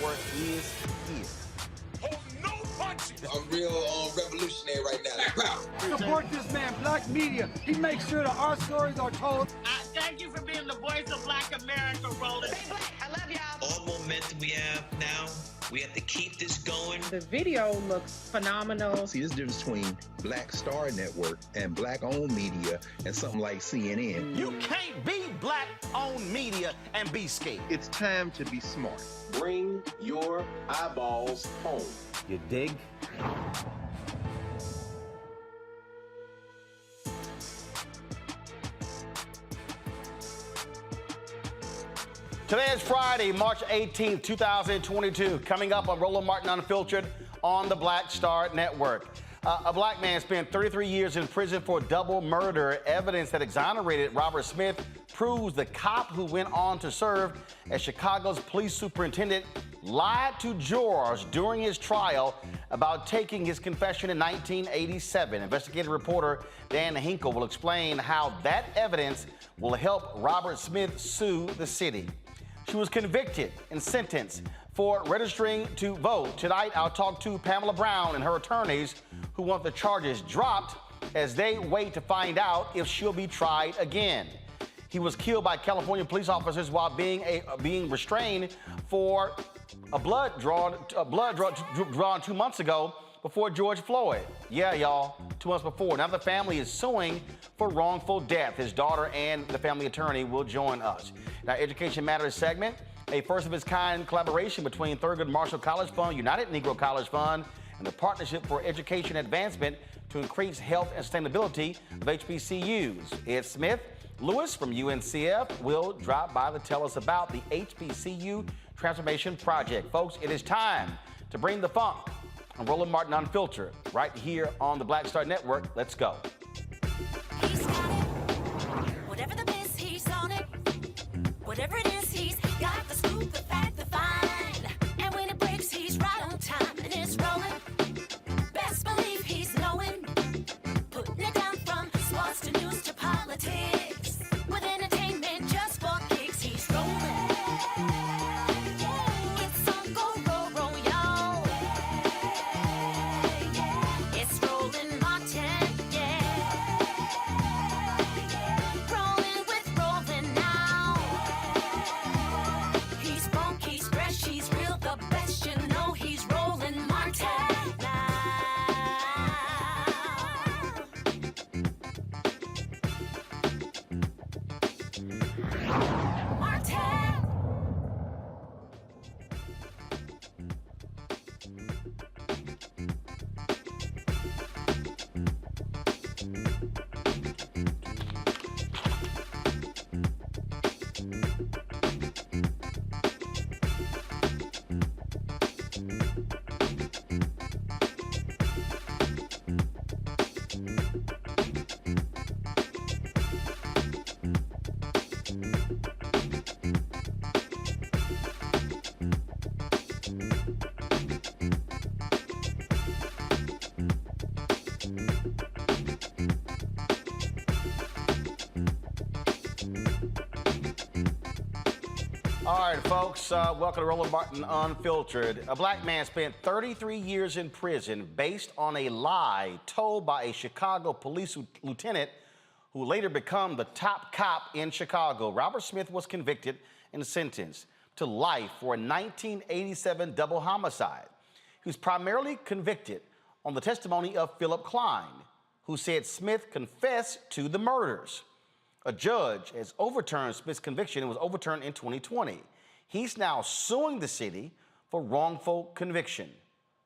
Network is here. Hold no punches. I'm real revolutionary right now. Support this man, Black Media. He makes sure that our stories are told. Thank you for being the voice of Black America, Roland. Stay black. I love y'all. All momentum we have now, we have to keep this going. The video looks phenomenal. See, there's a difference between Black Star Network and Black-owned media and something like CNN. You can't be Black-owned media and be scared. It's time to be smart. Bring your eyeballs home. You dig? Today is Friday, March 18th, 2022. Coming up on Roland Martin Unfiltered on the Black Star Network. A black man spent 33 years in prison for double murder. Evidence that exonerated Robert Smith proves the cop who went on to serve as Chicago's police superintendent lied to jurors during his trial about taking his confession in 1987. Investigative reporter Dan Hinkel will explain how that evidence will help Robert Smith sue the city. She was convicted and sentenced for registering to vote. Tonight, I'll talk to Pamela Brown and her attorneys who want the charges dropped as they wait to find out if she'll be tried again. He was killed by California police officers while being restrained for a blood drawn 2 months ago before George Floyd. Yeah, y'all, 2 months before. Now the family is suing for wrongful death. His daughter and the family attorney will join us. Now, Education Matters segment, a first-of-its-kind collaboration between Thurgood Marshall College Fund, United Negro College Fund, and the Partnership for Education Advancement to increase health and sustainability of HBCUs. Ed Smith Lewis from UNCF will drop by to tell us about the HBCU Transformation Project. Folks, it is time to bring the funk on Roland Martin Unfiltered right here on the Black Star Network. Let's go. He's got it. Whatever the miss, he's on it. Whatever it is, he's got the scoop, the fact, the find. And when it breaks, he's right on time and it's rolling. Best believe he's knowing. Putting it down from sports to news to politics. With entertainment just for kicks, he's rolling. It's on go, roll, y'all. It's Roland Martin, yeah. Rolling with Roland now. He's funk, he's fresh, he's real, the best, you know he's Roland Martin now. Martin. All right, folks, welcome to Roland Martin Unfiltered. A black man spent 33 years in prison based on a lie told by a Chicago police lieutenant who later became the top cop in Chicago. Robert Smith was convicted and sentenced to life for a 1987 double homicide. He was primarily convicted on the testimony of Philip Klein, who said Smith confessed to the murders. A judge has overturned Smith's conviction and was overturned in 2020. He's now suing the city for wrongful conviction.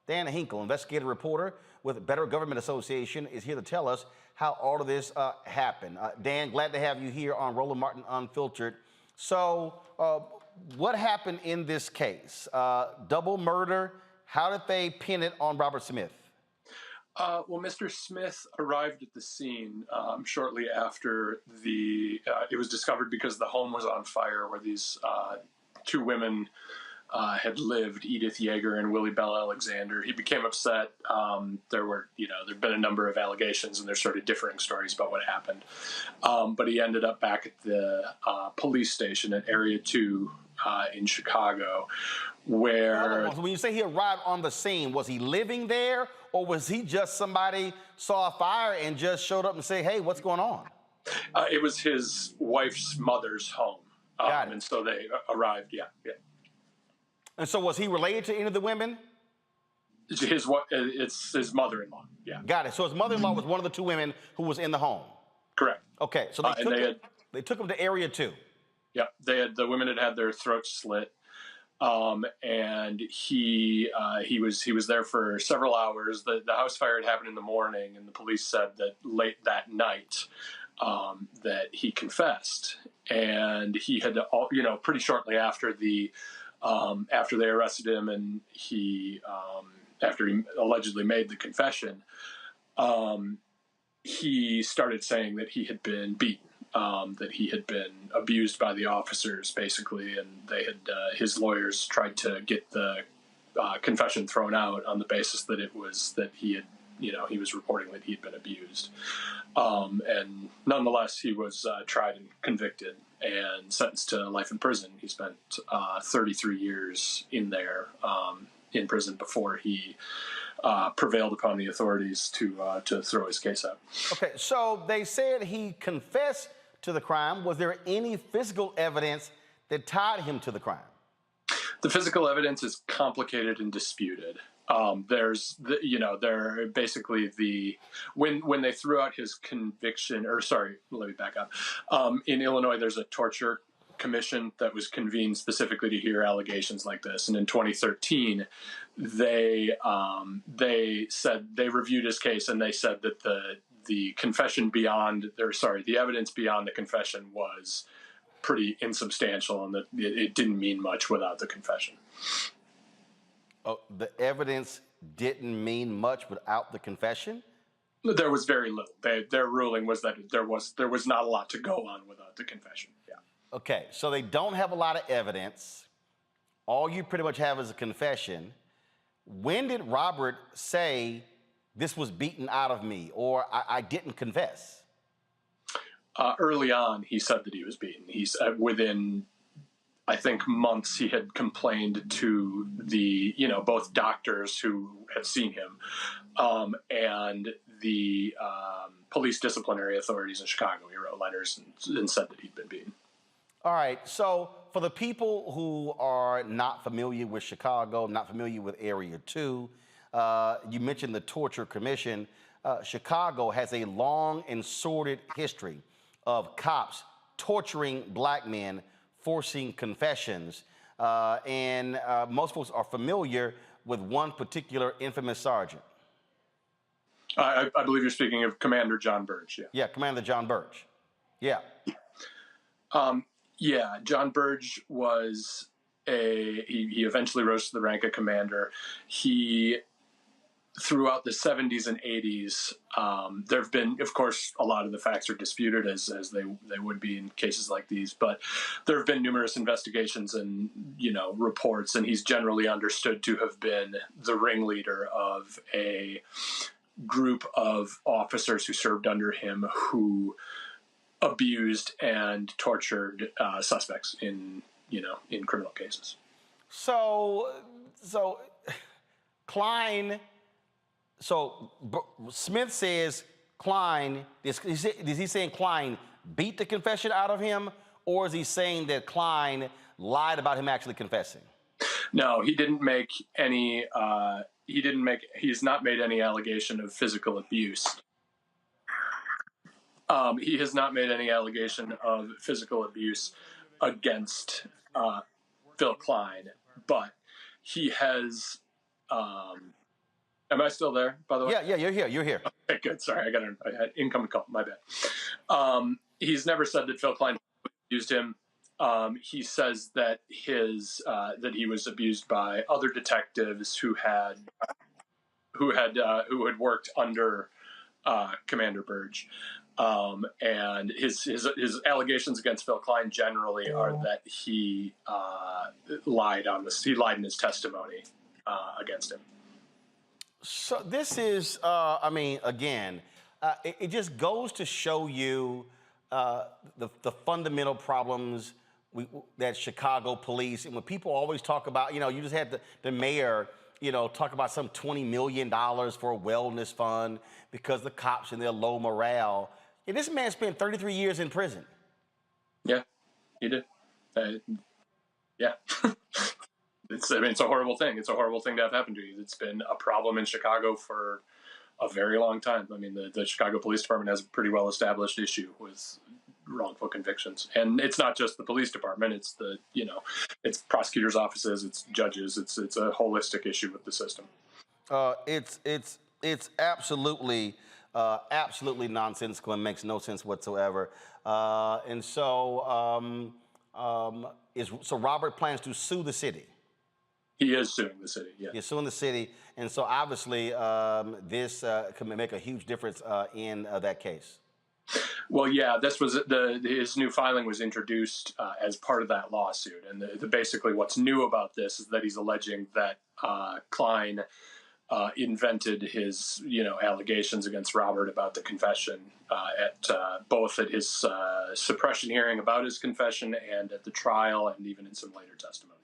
Dan Hinkel, investigative reporter with Better Government Association, is here to tell us how all of this happened. Dan, glad to have you here on Roland Martin Unfiltered. So, what happened in this case? Double murder. How did they pin it on Robert Smith? Well, Mr. Smith arrived at the scene shortly after it was discovered because the home was on fire where these two women had lived, Edith Yeager and Willie Bell Alexander. He became upset. There'd been a number of allegations, and there's sort of differing stories about what happened. But he ended up back at the police station at Area 2 in Chicago, where... When you say he arrived on the scene, was he living there, or was he just somebody saw a fire and just showed up and said, hey, what's going on? It was his wife's mother's home. Got it. And so they arrived, yeah. And so was he related to any of the women? It's his mother-in-law, yeah. Got it. So his mother-in-law was one of the two women who was in the home. Correct. Okay, so they took him to Area 2. Yeah, the women had their throats slit, and he was there for several hours. The house fire had happened in the morning, and the police said that late that night that he confessed, and he had, pretty shortly after they arrested him, and after he allegedly made the confession, he started saying that he had been beaten. That he had been abused by the officers, basically, and his lawyers tried to get the confession thrown out on the basis that it was that he was reporting that he had been abused. And nonetheless, he was tried and convicted and sentenced to life in prison. He spent 33 years in prison before he prevailed upon the authorities to throw his case out. Okay, so they said he confessed to the crime. Was there any physical evidence that tied him to the crime? The physical evidence is complicated and disputed. When they threw out his conviction, let me back up. In Illinois, there's a torture commission that was convened specifically to hear allegations like this. And in 2013, they said they reviewed his case, and they said that the evidence beyond the confession was pretty insubstantial, and that it didn't mean much without the confession. Oh, the evidence didn't mean much without the confession? There was very little. Their ruling was that there was not a lot to go on without the confession. Yeah. Okay, so they don't have a lot of evidence. All you pretty much have is a confession. When did Robert say, this was beaten out of me, or I didn't confess? Early on, he said that he was beaten. He's within, I think, months, he had complained to the, both doctors who had seen him and the police disciplinary authorities in Chicago. He wrote letters and said that he'd been beaten. All right, so for the people who are not familiar with Chicago, not familiar with Area 2, you mentioned the Torture Commission. Chicago has a long and sordid history of cops torturing black men, forcing confessions, and most folks are familiar with one particular infamous sergeant. I believe you're speaking of Commander John Burge. Yeah. Yeah, Commander John Burge. Yeah. John Burge was he eventually rose to the rank of commander. He, throughout the 70s and 80s, there have been, of course, a lot of the facts are disputed as they would be in cases like these, but there have been numerous investigations and, reports, and he's generally understood to have been the ringleader of a group of officers who served under him who abused and tortured suspects in criminal cases. So Klein. So Smith says Klein. Is he saying Klein beat the confession out of him, or is he saying that Klein lied about him actually confessing? No, he didn't make any. He's not made any allegation of physical abuse. He has not made any allegation of physical abuse against Phil Klein, but he has. Am I still there, by the way? Yeah, you're here. You're here. Okay, good. Sorry, I had incoming call. My bad. He's never said that Phil Klein abused him. He says that that he was abused by other detectives who had worked under Commander Burge. And his allegations against Phil Klein generally are that he lied in his testimony against him. So this is, again, it just goes to show you the fundamental problems that Chicago police, and when people always talk about, you just had the mayor, talk about some $20 million for a wellness fund because the cops and their low morale. And this man spent 33 years in prison. Yeah, he did. Yeah. It's a horrible thing. It's a horrible thing to have happen to you. It's been a problem in Chicago for a very long time. I mean, the Chicago Police Department has a pretty well-established issue with wrongful convictions. And it's not just the police department. It's it's prosecutors' offices, it's judges. It's a holistic issue with the system. It's absolutely nonsensical and makes no sense whatsoever. So Robert plans to sue the city. He is suing the city, yeah. He's suing the city, and so obviously this can make a huge difference in that case. Well, yeah, this was his new filing was introduced as part of that lawsuit, and basically what's new about this is that he's alleging that Klein invented his allegations against Robert about the confession both at his suppression hearing about his confession and at the trial and even in some later testimony.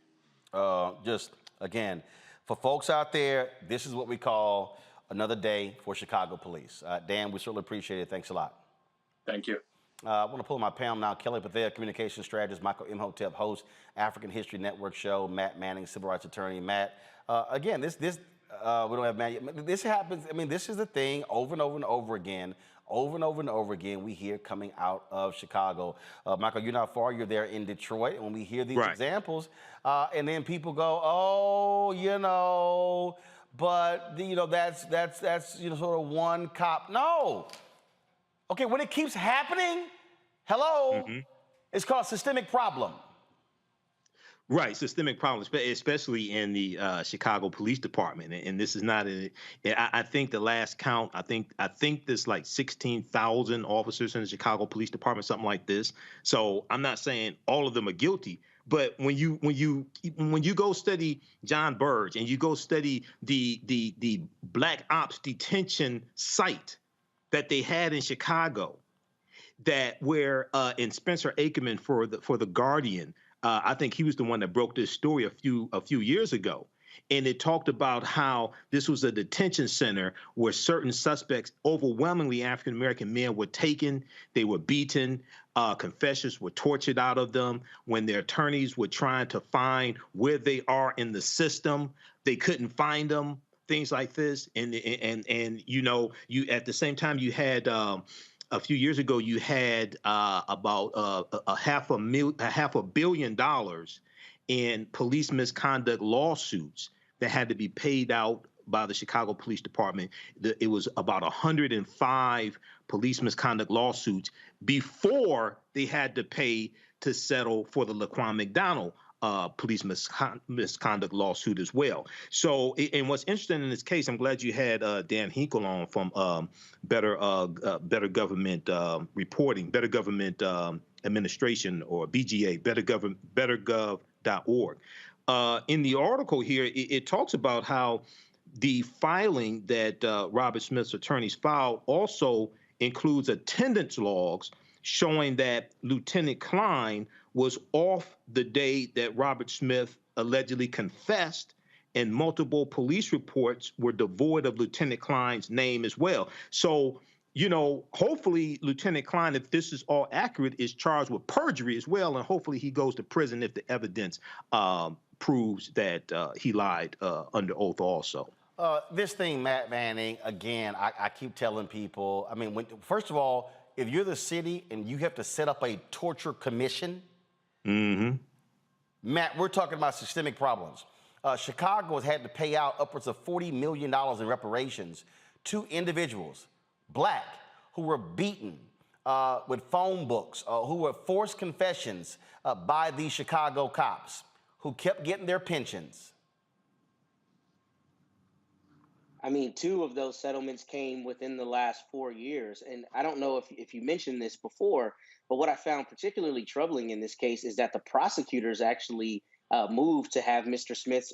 Just again, for folks out there, this is what we call another day for Chicago police. Dan, we certainly appreciate it. Thanks a lot. Thank you. I want to pull my Pam now. Kelly Bethea, communication strategist. Michael Imhotep, host, African History Network show. Matt Manning, civil rights attorney. Matt, again, this we don't have Matt. This happens. I mean, this is the thing over and over and over again. Over and over and over again, we hear coming out of Chicago. Michael, you're not far. You're there in Detroit. And when we hear these examples, and then people go, oh, but that's sort of one cop. No. Okay, when it keeps happening, it's called systemic problem. Right, systemic problems, especially in the Chicago Police Department, and this is not. I think the last count, I think there's like 16,000 officers in the Chicago Police Department, something like this. So I'm not saying all of them are guilty, but when you go study John Burge and you go study the Black Ops detention site that they had in Chicago, where in Spencer Ackerman for the Guardian. I think he was the one that broke this story a few years ago. And it talked about how this was a detention center where certain suspects, overwhelmingly African-American men, were taken. They were beaten. Confessions were tortured out of them. When their attorneys were trying to find where they are in the system, they couldn't find them, things like this. And you at the same time, you had a few years ago, you had about $500 million in police misconduct lawsuits that had to be paid out by the Chicago Police Department. It was about 105 police misconduct lawsuits before they had to pay to settle for the Laquan McDonald police misconduct lawsuit as well. So, and what's interesting in this case, I'm glad you had Dan Hinkel on from Better Government Reporting, Better Government Administration, or BGA, bettergov.org. In the article here, it talks about how the filing that Robert Smith's attorneys filed also includes attendance logs showing that Lieutenant Klein was off the day that Robert Smith allegedly confessed, and multiple police reports were devoid of Lieutenant Klein's name as well. So, hopefully Lieutenant Klein, if this is all accurate, is charged with perjury as well, and hopefully he goes to prison if the evidence proves that he lied under oath also. This thing, Matt Manning, again, I keep telling people, I mean, first of all, if you're the city and you have to set up a torture commission, Matt, we're talking about systemic problems. Chicago has had to pay out upwards of $40 million in reparations to individuals, Black, who were beaten with phone books, who were forced confessions by these Chicago cops, who kept getting their pensions. I mean, 2 of those settlements came within the last 4 years. And I don't know if you mentioned this before, but what I found particularly troubling in this case is that the prosecutors actually moved to have Mr. Smith's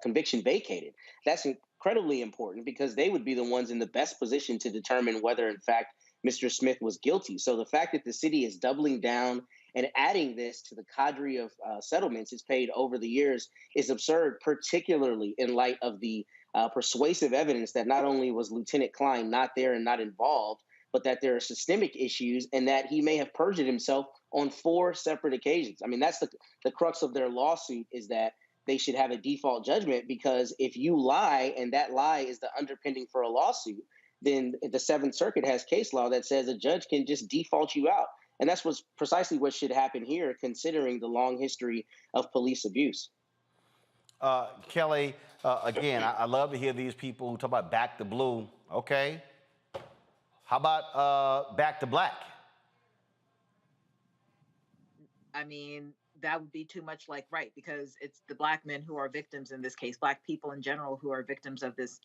conviction vacated. That's incredibly important because they would be the ones in the best position to determine whether, in fact, Mr. Smith was guilty. So the fact that the city is doubling down And adding this to the cadre of settlements it's paid over the years is absurd, particularly in light of the persuasive evidence that not only was Lieutenant Klein not there and not involved, but that there are systemic issues and that he may have perjured himself on 4 separate occasions. I mean, that's the crux of their lawsuit, is that they should have a default judgment, because if you lie and that lie is the underpinning for a lawsuit, then the Seventh Circuit has case law that says a judge can just default you out. And that's precisely what should happen here, considering the long history of police abuse. Kelly, again, I love to hear these people who talk about back to blue. Okay. How about back to black? I mean, that would be too much like right, because it's the black men who are victims in this case, black people in general who are victims of this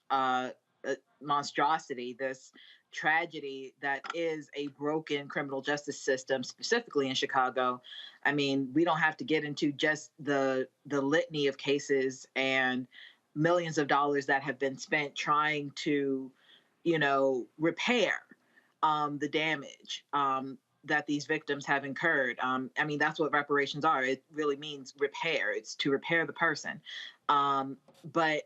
monstrosity, this tragedy that is a broken criminal justice system, specifically in Chicago. I mean, we don't have to get into just the litany of cases and millions of dollars that have been spent trying to, repair the damage that these victims have incurred. I mean, that's what reparations are. It really means repair. It's to repair the person. But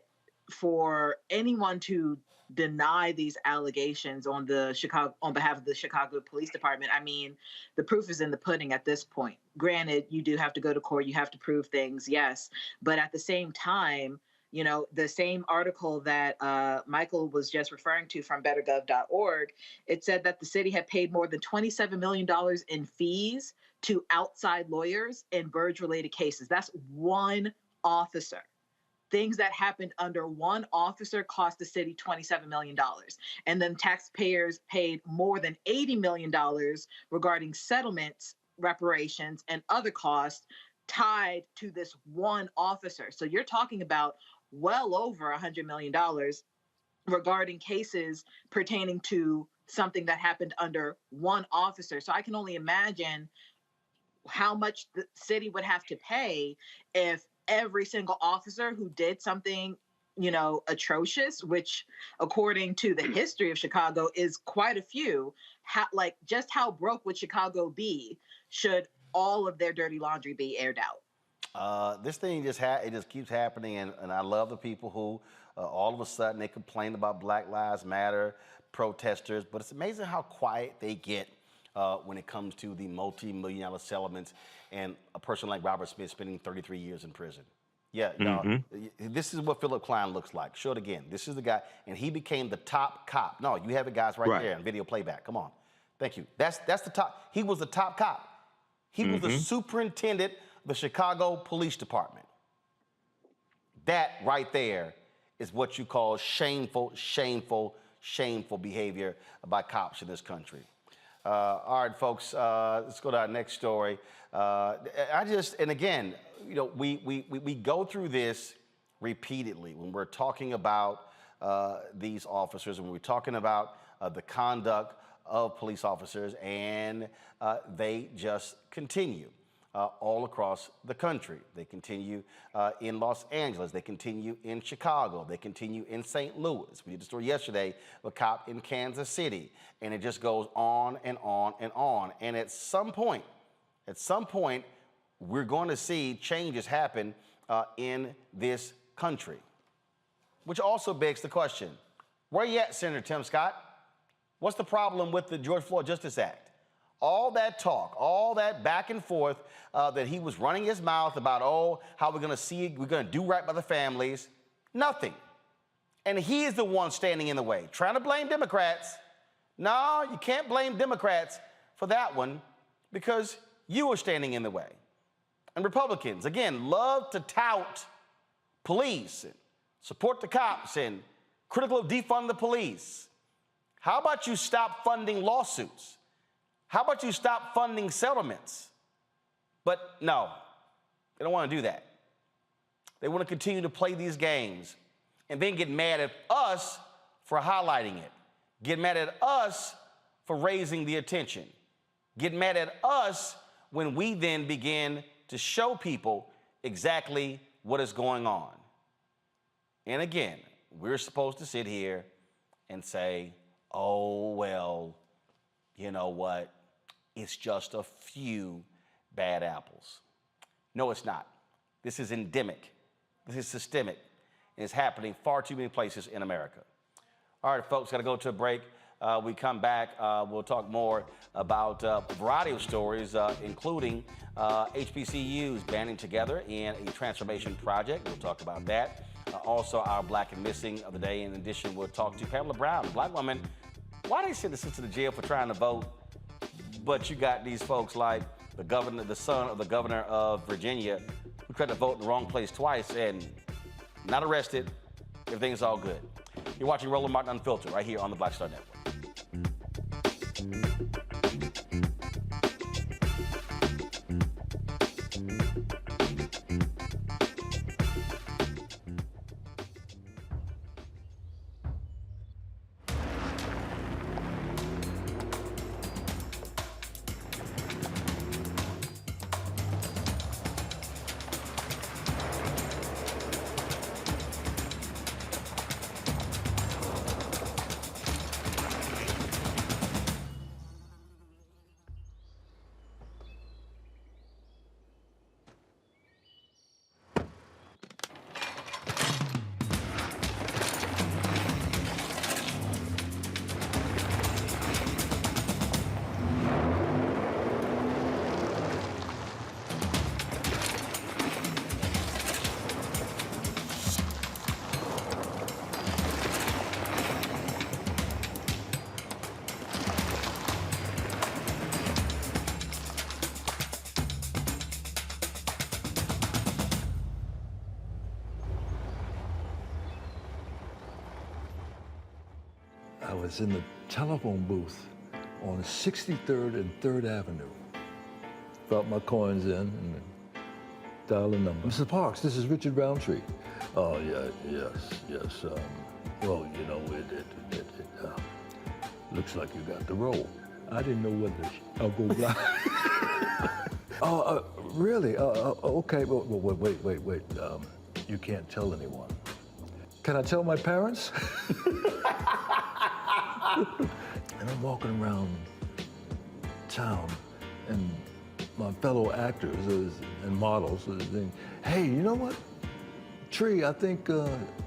for anyone to deny these allegations on behalf of the Chicago Police Department, I mean, the proof is in the pudding at this point. Granted, you do have to go to court, you have to prove things, yes, but at the same time, the same article that Michael was just referring to from bettergov.org, it said that the city had paid more than $27 million in fees to outside lawyers in Burge-related cases. That's one officer. Things that happened under one officer cost the city $27 million. And then taxpayers paid more than $80 million regarding settlements, reparations, and other costs tied to this one officer. So you're talking about well over $100 million regarding cases pertaining to something that happened under one officer. So I can only imagine how much the city would have to pay if every single officer who did something, atrocious, which according to the history of Chicago is quite a few, how broke would Chicago be should all of their dirty laundry be aired out? This thing it just keeps happening, and I love the people who all of a sudden they complain about Black Lives Matter protesters, but it's amazing how quiet they get when it comes to the multi-million-dollar settlements and a person like Robert Smith spending 33 years in prison. Yeah, this is what Philip Klein looks like. Show it again. This is the guy, and he became the top cop. No, you have it, guys, right there in video playback. Come on. Thank you. That's the top. He was the top cop. He was the superintendent of the Chicago Police Department. That right there is what you call shameful, shameful, shameful behavior by cops in this country. All right, folks, let's go to our next story. And again, we go through this repeatedly when we're talking about these officers, and when we're talking about the conduct of police officers, and they just continue all across the country. They continue in Los Angeles. They continue in Chicago. They continue in St. Louis. We did a story yesterday of a cop in Kansas City, and it just goes on and on and on. And at some point, we're going to see changes happen in this country, which also begs the question, where you at, Senator Tim Scott? What's the problem with the George Floyd Justice Act? All that talk, all that back and forth that he was running his mouth about, how we're going to do right by the families. Nothing. And he is the one standing in the way, trying to blame Democrats. No, you can't blame Democrats for that one because you are standing in the way. And Republicans, again, love to tout police and support the cops and critical of defund the police. How about you stop funding lawsuits? How about you stop funding settlements? But no, they don't want to do that. They want to continue to play these games and then get mad at us for highlighting it, get mad at us for raising the attention, get mad at us when we then begin to show people exactly what is going on. And again, we're supposed to sit here and say, oh, well, you know what? It's just a few bad apples. No, it's not. This is endemic. This is systemic. And it's happening far too many places in America. All right, folks, got to go to a break. We come back, we'll talk more about a variety of stories, including HBCUs banding together in a transformation project. We'll talk about that. Also, our Black and Missing of the day. In addition, we'll talk to Pamela Brown, a Black woman. Why they send the sister to jail for trying to vote, but you got these folks like the governor, the son of the governor of Virginia, who tried to vote in the wrong place twice and not arrested. Everything's all good. You're watching Roland Martin Unfiltered right here on the Black Star Network. I was in the telephone booth on 63rd and 3rd Avenue. Brought my coins in and dialed a number. Mrs. Parks, this is Richard Roundtree. Oh, yeah, yes. Well, you know, it looks like you got the role. I didn't know whether I'll go blind. Oh, really? Okay, wait. You can't tell anyone. Can I tell my parents? And I'm walking around town, and my fellow actors and models are saying, hey, you know what? Tree, I think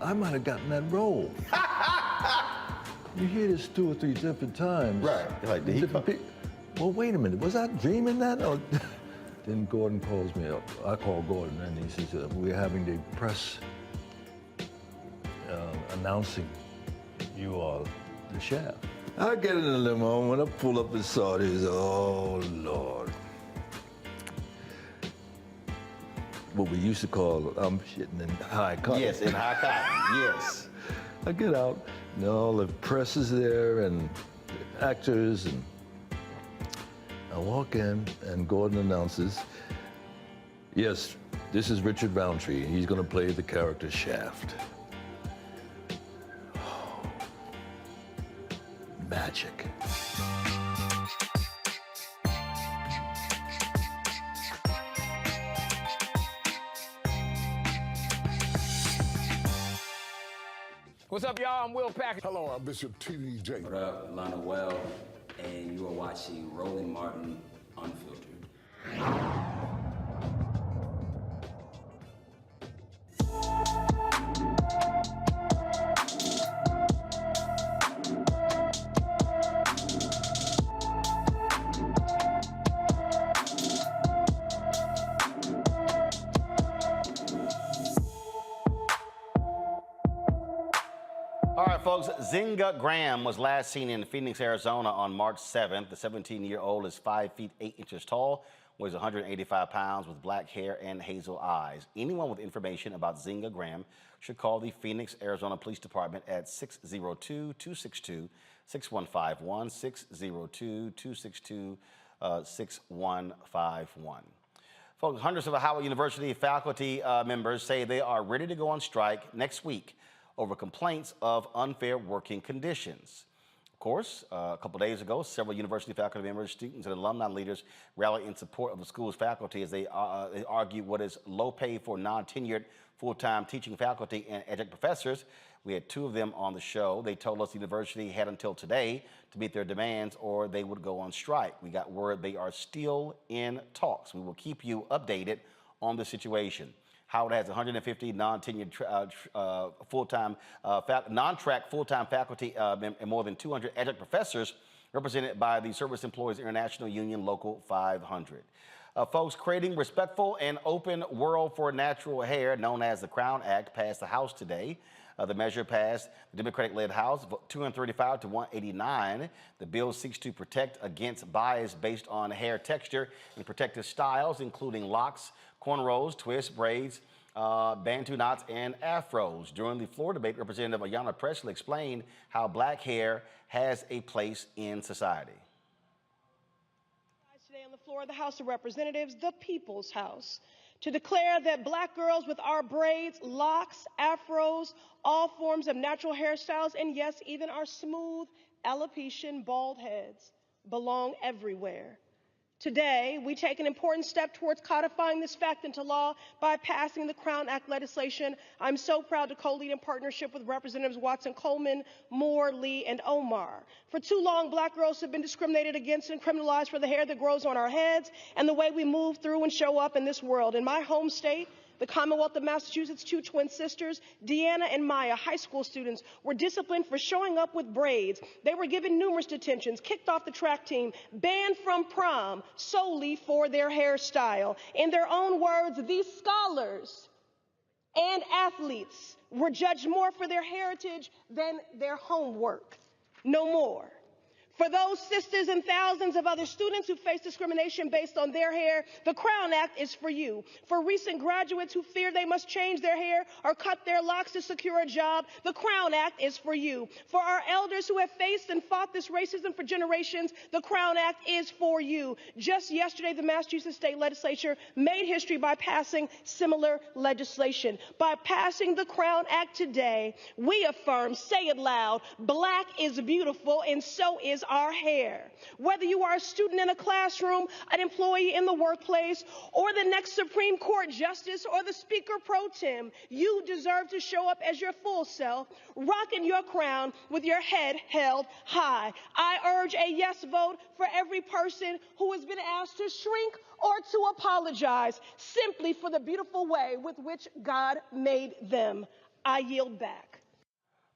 I might have gotten that role. You hear this 2 or 3 different times. Right. Like, did he come? Well, wait a minute. Was I dreaming that? Or then Gordon calls me up. I call Gordon, and he says, we're having the press announcing you are the chef. I get in the limo, when I pull up and saw this, oh, Lord. What we used to call, I'm shitting in high cotton. Yes, in high cotton, yes. I get out, and all the press is there, and the actors, and I walk in, and Gordon announces, yes, this is Richard Roundtree. He's gonna play the character Shaft. Magic. What's up, y'all? I'm Will Packard. Hello, I'm Bishop TDJ. What up, Lana Well, and you are watching Roland Martin Unfiltered. All right, folks, Zinga Graham was last seen in Phoenix, Arizona on March 7th. The 17-year-old is 5 feet 8 inches tall, weighs 185 pounds, with black hair and hazel eyes. Anyone with information about Zinga Graham should call the Phoenix, Arizona Police Department at 602-262-6151, 602-262-6151. Folks, hundreds of Howard University faculty members say they are ready to go on strike next week over complaints of unfair working conditions. Of course, a couple days ago, several university faculty members, students, and alumni leaders rallied in support of the school's faculty as they argue what is low pay for non-tenured full-time teaching faculty and adjunct professors We had two of them on the show. They told us the university had until today to meet their demands or they would go on strike. We got word they are still in talks. We will keep you updated on the situation. Howard has 150 non-tenured full-time, non-track full-time faculty and more than 200 adjunct professors represented by the Service Employees International Union Local 500. Folks, creating respectful and open world for natural hair, known as the Crown Act, passed the House today. The measure passed the Democratic-led House, 235 to 189. The bill seeks to protect against bias based on hair texture and protective styles, including locks, cornrows, twists, braids, bantu knots, and afros. During the floor debate, Representative Ayanna Pressley explained how black hair has a place in society. Today on the floor of the House of Representatives, the People's House, to declare that black girls with our braids, locks, afros, all forms of natural hairstyles, and yes, even our smooth alopecia bald heads belong everywhere. Today, we take an important step towards codifying this fact into law by passing the Crown Act legislation. I'm so proud to co-lead in partnership with Representatives Watson Coleman, Moore, Lee, and Omar. For too long, black girls have been discriminated against and criminalized for the hair that grows on our heads and the way we move through and show up in this world. In my home state, the Commonwealth of Massachusetts, two twin sisters, Deanna and Maya, high school students, were disciplined for showing up with braids. They were given numerous detentions, kicked off the track team, banned from prom solely for their hairstyle. In their own words, these scholars and athletes were judged more for their heritage than their homework. No more. For those sisters and thousands of other students who face discrimination based on their hair, the Crown Act is for you. For recent graduates who fear they must change their hair or cut their locks to secure a job, the Crown Act is for you. For our elders who have faced and fought this racism for generations, the Crown Act is for you. Just yesterday, the Massachusetts State Legislature made history by passing similar legislation. By passing the Crown Act today, we affirm, say it loud, black is beautiful and so is our hair. Whether you are a student in a classroom, an employee in the workplace, or the next Supreme Court justice or the Speaker pro tem, you deserve to show up as your full self, rocking your crown with your head held high. I urge a yes vote for every person who has been asked to shrink or to apologize simply for the beautiful way with which God made them. I yield back.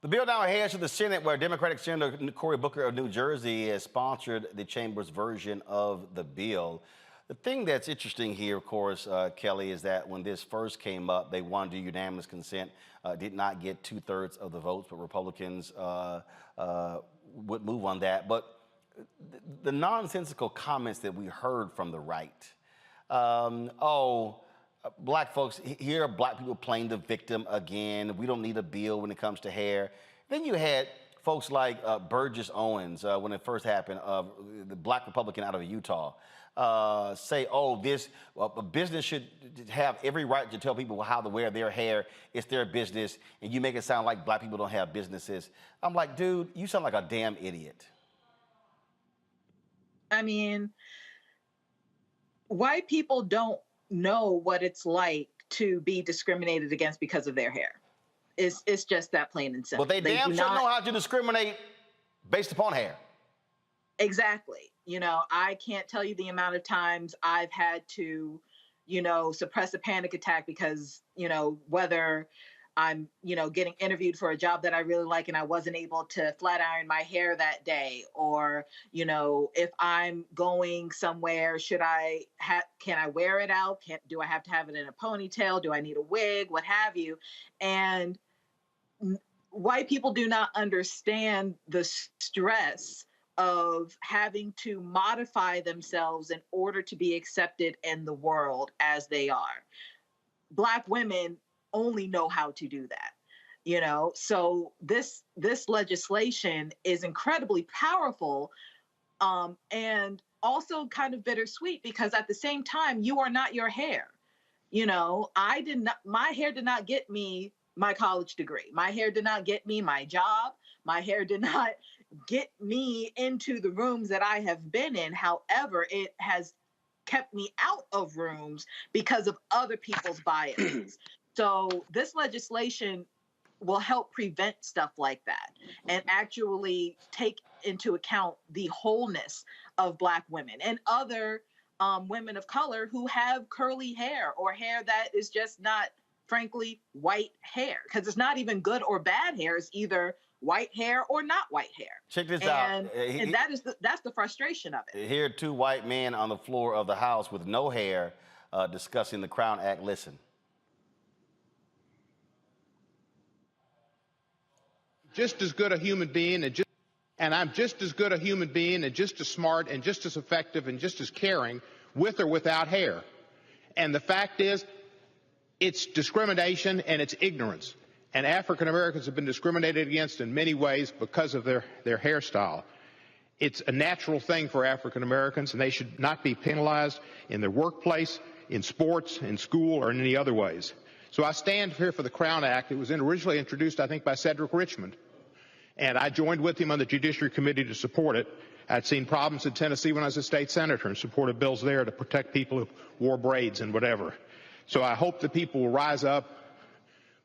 The bill now heads to the Senate, where Democratic Senator Cory Booker of New Jersey has sponsored the chamber's version of the bill. The thing that's interesting here, of course, Kelly, is that when this first came up, they wanted to do unanimous consent, did not get 2/3 of the votes, but Republicans would move on that. But the nonsensical comments that we heard from the right, black folks, here are black people playing the victim again. We don't need a bill when it comes to hair. Then you had folks like Burgess Owens, when it first happened, the black Republican out of Utah, say, a business should have every right to tell people how to wear their hair. It's their business. And you make it sound like black people don't have businesses. I'm like, dude, you sound like a damn idiot. I mean, white people don't know what it's like to be discriminated against because of their hair. It's just that plain and simple. But they damn sure know how to discriminate based upon hair. Exactly. You know, I can't tell you the amount of times I've had to, suppress a panic attack because, whether I'm, getting interviewed for a job that I really like and I wasn't able to flat iron my hair that day, or, if I'm going somewhere, can I wear it out? Do I have to have it in a ponytail? Do I need a wig? What have you? And white people do not understand the stress of having to modify themselves in order to be accepted in the world as they are. Black women only know how to do that, so this legislation is incredibly powerful, and also kind of bittersweet, because at the same time, you are not your hair. My hair did not get me my college degree. My hair did not get me my job. My hair did not get me into the rooms that I have been in. However, it has kept me out of rooms because of other people's biases. So this legislation will help prevent stuff like that and actually take into account the wholeness of Black women and other women of color who have curly hair or hair that is just not, frankly, white hair. Because it's not even good or bad hair. It's either white hair or not white hair. Check this out. out. And that's the frustration of it. Here are two white men on the floor of the House with no hair discussing the Crown Act. Listen. Just as good a human being and I'm just as good a human being and just as smart and just as effective and just as caring with or without hair. And the fact is, it's discrimination and it's ignorance. And African Americans have been discriminated against in many ways because of their hairstyle. It's a natural thing for African Americans, and they should not be penalized in their workplace, in sports, in school, or in any other ways. So I stand here for the Crown Act. It was originally introduced, I think, by Cedric Richmond. And I joined with him on the Judiciary Committee to support it. I'd seen problems in Tennessee when I was a state senator and supported bills there to protect people who wore braids and whatever. So I hope that people will rise up,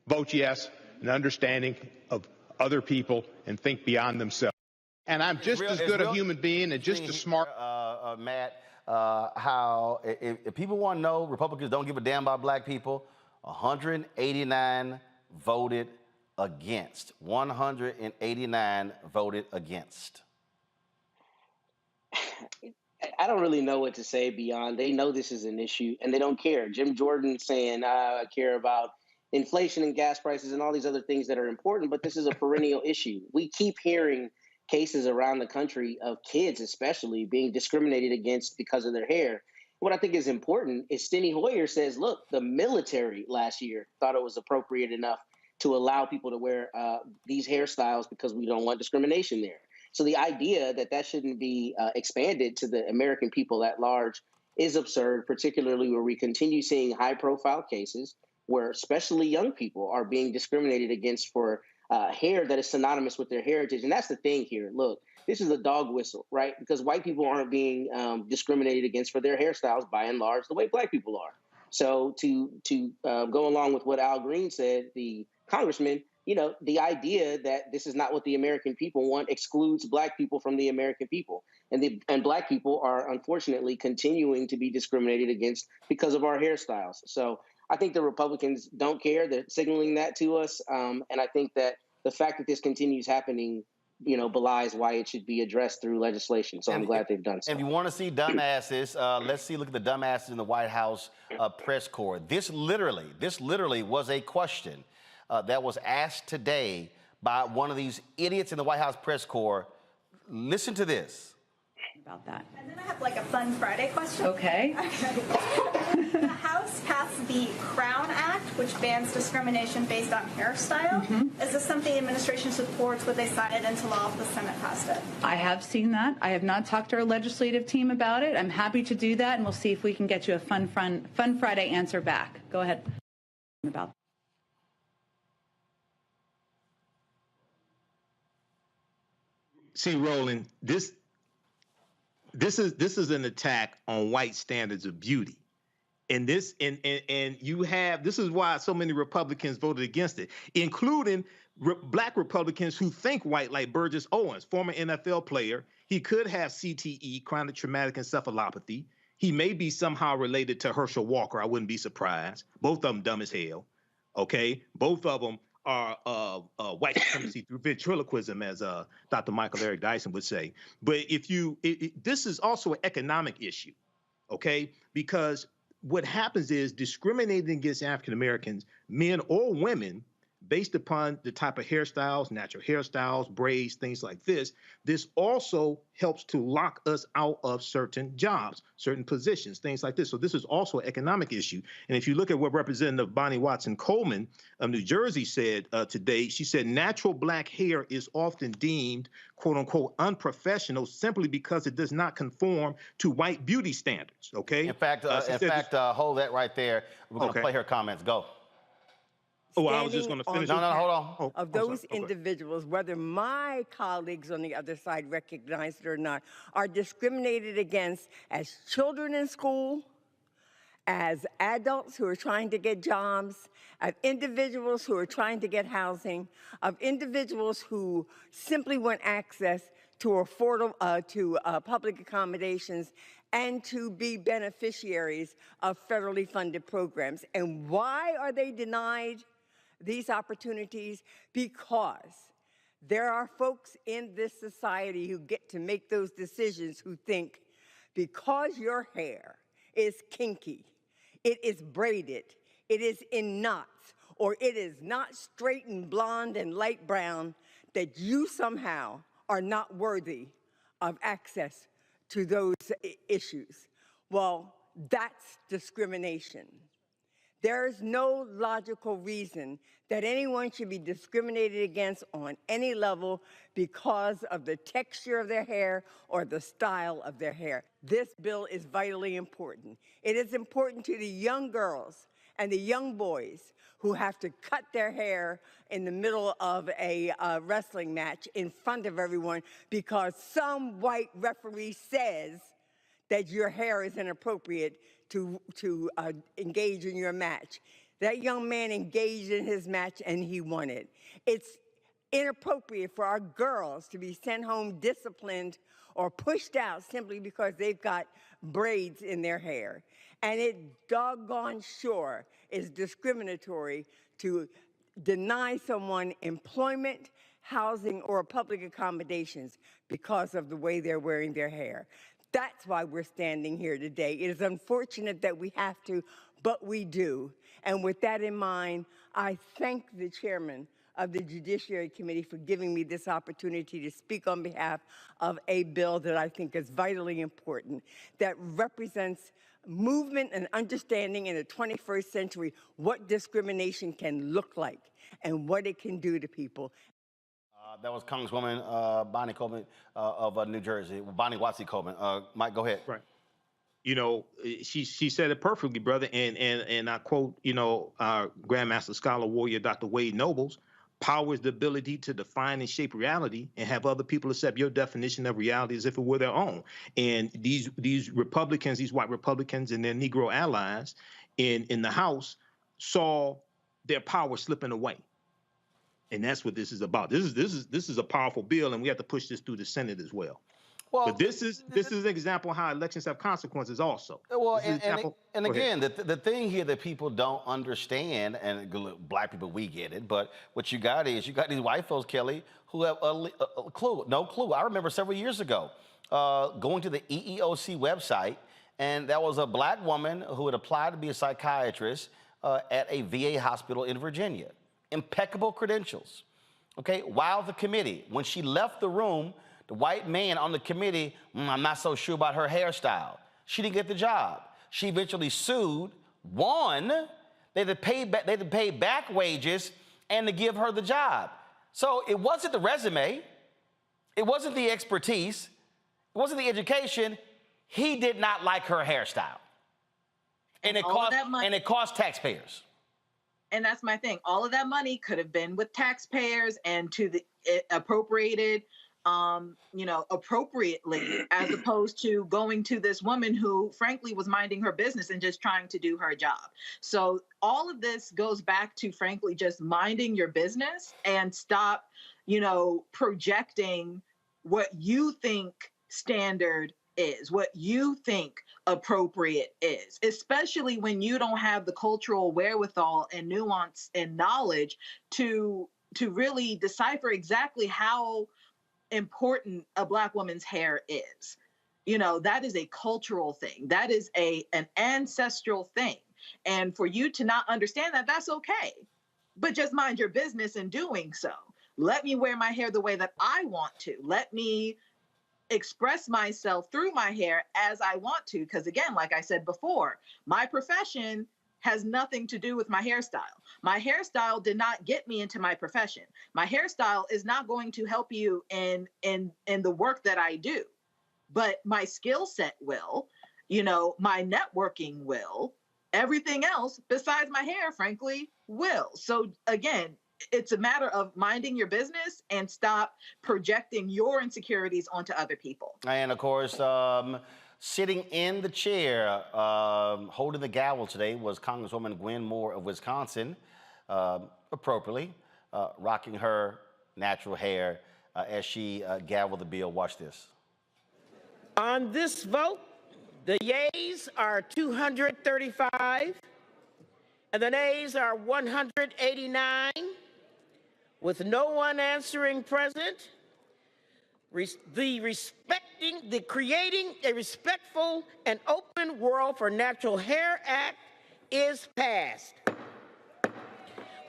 vote yes, in understanding of other people and think beyond themselves. And I'm just as good a human being and just as smart. Matt, how if people want to know Republicans don't give a damn about Black people, 189 voted against. 189 voted against. I don't really know what to say beyond they know this is an issue and they don't care. Jim Jordan saying, I care about inflation and gas prices and all these other things that are important, but this is a perennial issue. We keep hearing cases around the country of kids especially being discriminated against because of their hair. What I think is important is Steny Hoyer says, look, the military last year thought it was appropriate enough to allow people to wear these hairstyles because we don't want discrimination there. So the idea that that shouldn't be expanded to the American people at large is absurd, particularly where we continue seeing high-profile cases where especially young people are being discriminated against for hair that is synonymous with their heritage. And that's the thing here. Look, this is a dog whistle, right? Because white people aren't being discriminated against for their hairstyles, by and large, the way Black people are. So to go along with what Al Green said, the congressman, you know, the idea that this is not what the American people want excludes Black people from the American people. And Black people are unfortunately continuing to be discriminated against because of our hairstyles. So I think the Republicans don't care. They're signaling that to us. And I think that the fact that this continues happening, you know, belies why it should be addressed through legislation. So I'm glad they've done so. And if you want to see dumbasses, look at the dumbasses in the White House press corps. This literally was a question that was asked today by one of these idiots in the White House press corps. Listen to this. About that. And then I have like a fun Friday question. Okay. The House passed the Crown Act, which bans discrimination based on hairstyle. Is this something the administration supports? Would they sign it into law if the Senate passed it? I have seen that. I have not talked to our legislative team about it. I'm happy to do that, and we'll see if we can get you a fun Friday answer back. Go ahead. About. See, Roland, this is an attack on white standards of beauty. And this is why so many Republicans voted against it, including Black Republicans who think white, like Burgess Owens, former NFL player. He could have CTE, chronic traumatic encephalopathy. He may be somehow related to Herschel Walker. I wouldn't be surprised. Both of them dumb as hell. Okay, both of them are white supremacy through ventriloquism, as Dr. Michael Eric Dyson would say. But this is also an economic issue, okay? Because what happens is discriminating against African Americans, men or women, based upon the type of hairstyles, natural hairstyles, braids, things like this also helps to lock us out of certain jobs, certain positions, things like this. So this is also an economic issue. And if you look at what Representative Bonnie Watson Coleman of New Jersey said today, she said natural Black hair is often deemed, quote unquote, unprofessional simply because it does not conform to white beauty standards, okay? In fact, hold that right there. We're going to play her comments. Go. Oh, I was just going to finish. No, hold on. Of those individuals, whether my colleagues on the other side recognize it or not, are discriminated against as children in school, as adults who are trying to get jobs, of individuals who are trying to get housing, of individuals who simply want access to affordable, public accommodations, and to be beneficiaries of federally funded programs. And why are they denied these opportunities? Because there are folks in this society who get to make those decisions who think because your hair is kinky, it is braided, it is in knots, or it is not straight and blonde and light brown, that you somehow are not worthy of access to those issues. Well, that's discrimination. There is no logical reason that anyone should be discriminated against on any level because of the texture of their hair or the style of their hair. This bill is vitally important. It is important to the young girls and the young boys who have to cut their hair in the middle of a wrestling match in front of everyone because some white referee says that your hair is inappropriate to engage in your match. That young man engaged in his match and he won it. It's inappropriate for our girls to be sent home disciplined or pushed out simply because they've got braids in their hair. And it doggone sure is discriminatory to deny someone employment, housing, or public accommodations because of the way they're wearing their hair. That's why we're standing here today. It is unfortunate that we have to, but we do. And with that in mind, I thank the chairman of the Judiciary Committee for giving me this opportunity to speak on behalf of a bill that I think is vitally important, that represents movement and understanding in the 21st century what discrimination can look like and what it can do to people. That was Congresswoman Bonnie Coleman of New Jersey, Bonnie Watson Coleman. Mike, go ahead. Right. You know, she said it perfectly, brother. And I quote, you know, our Grandmaster Scholar Warrior, Dr. Wade Nobles, power is the ability to define and shape reality and have other people accept your definition of reality as if it were their own. And these Republicans, these white Republicans and their Negro allies in the House saw their power slipping away. And that's what this is about. This is a powerful bill, and we have to push this through the Senate as well. Well, but this is an example of how elections have consequences also. Well, and again, the thing here that people don't understand, and black people, we get it, but what you got is you got these white folks, Kelly, who have no clue. I remember several years ago going to the EEOC website, and there was a black woman who had applied to be a psychiatrist at a VA hospital in Virginia. Impeccable credentials, okay? While the committee, when she left the room, the white man on the committee, I'm not so sure about her hairstyle. She didn't get the job. She eventually sued, won. They had to pay back wages and to give her the job. So it wasn't the resume. It wasn't the expertise. It wasn't the education. He did not like her hairstyle. And it cost taxpayers. And that's my thing. All of that money could have been with taxpayers and to the appropriated, appropriately, as opposed to going to this woman who, frankly, was minding her business and just trying to do her job. So all of this goes back to, frankly, just minding your business and stop, projecting what you think standard is, what you think appropriate is, especially when you don't have the cultural wherewithal and nuance and knowledge to really decipher exactly how important a Black woman's hair is. That is a cultural thing. That is an ancestral thing. And for you to not understand that, that's okay. But just mind your business in doing so. Let me wear my hair the way that I want to. Let me express myself through my hair as I want to. Because again, like I said before, my profession has nothing to do with my hairstyle. My hairstyle did not get me into my profession. My hairstyle is not going to help you in the work that I do. But my skill set will, my networking will, everything else besides my hair, frankly, will. So again, it's a matter of minding your business and stop projecting your insecurities onto other people. And of course, Sitting in the chair, holding the gavel today, was Congresswoman Gwen Moore of Wisconsin, appropriately rocking her natural hair as she gavelled the bill. Watch this. On this vote, the yeas are 235, and the nays are 189, with no one answering present. The Creating a Respectful and Open World for Natural Hair Act is passed.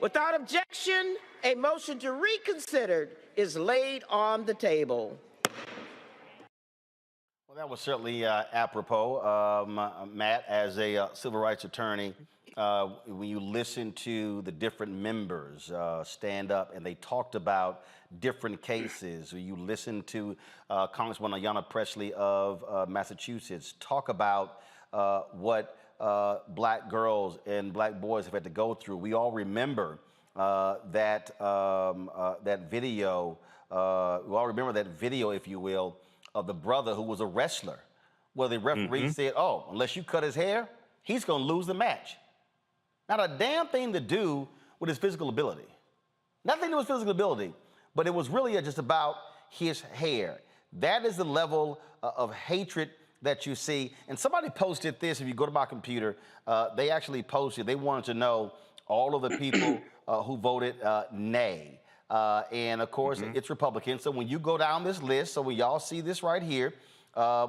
Without objection, a motion to reconsider is laid on the table. Well, that was certainly apropos, Matt, as a civil rights attorney. When you listen to the different members stand up and they talked about different cases, when you listen to Congresswoman Ayanna Pressley of Massachusetts talk about what black girls and black boys have had to go through, we all remember that video. We all remember that video, if you will, of the brother who was a wrestler, where the referee said, "Oh, unless you cut his hair, he's going to lose the match." Not a damn thing to do with his physical ability. Nothing to do with physical ability, but it was really just about his hair. That is the level of hatred that you see. And somebody posted this, if you go to my computer, they actually posted, they wanted to know all of the people who voted nay. And of course, it's Republicans. So when you go down this list, so when y'all see this right here,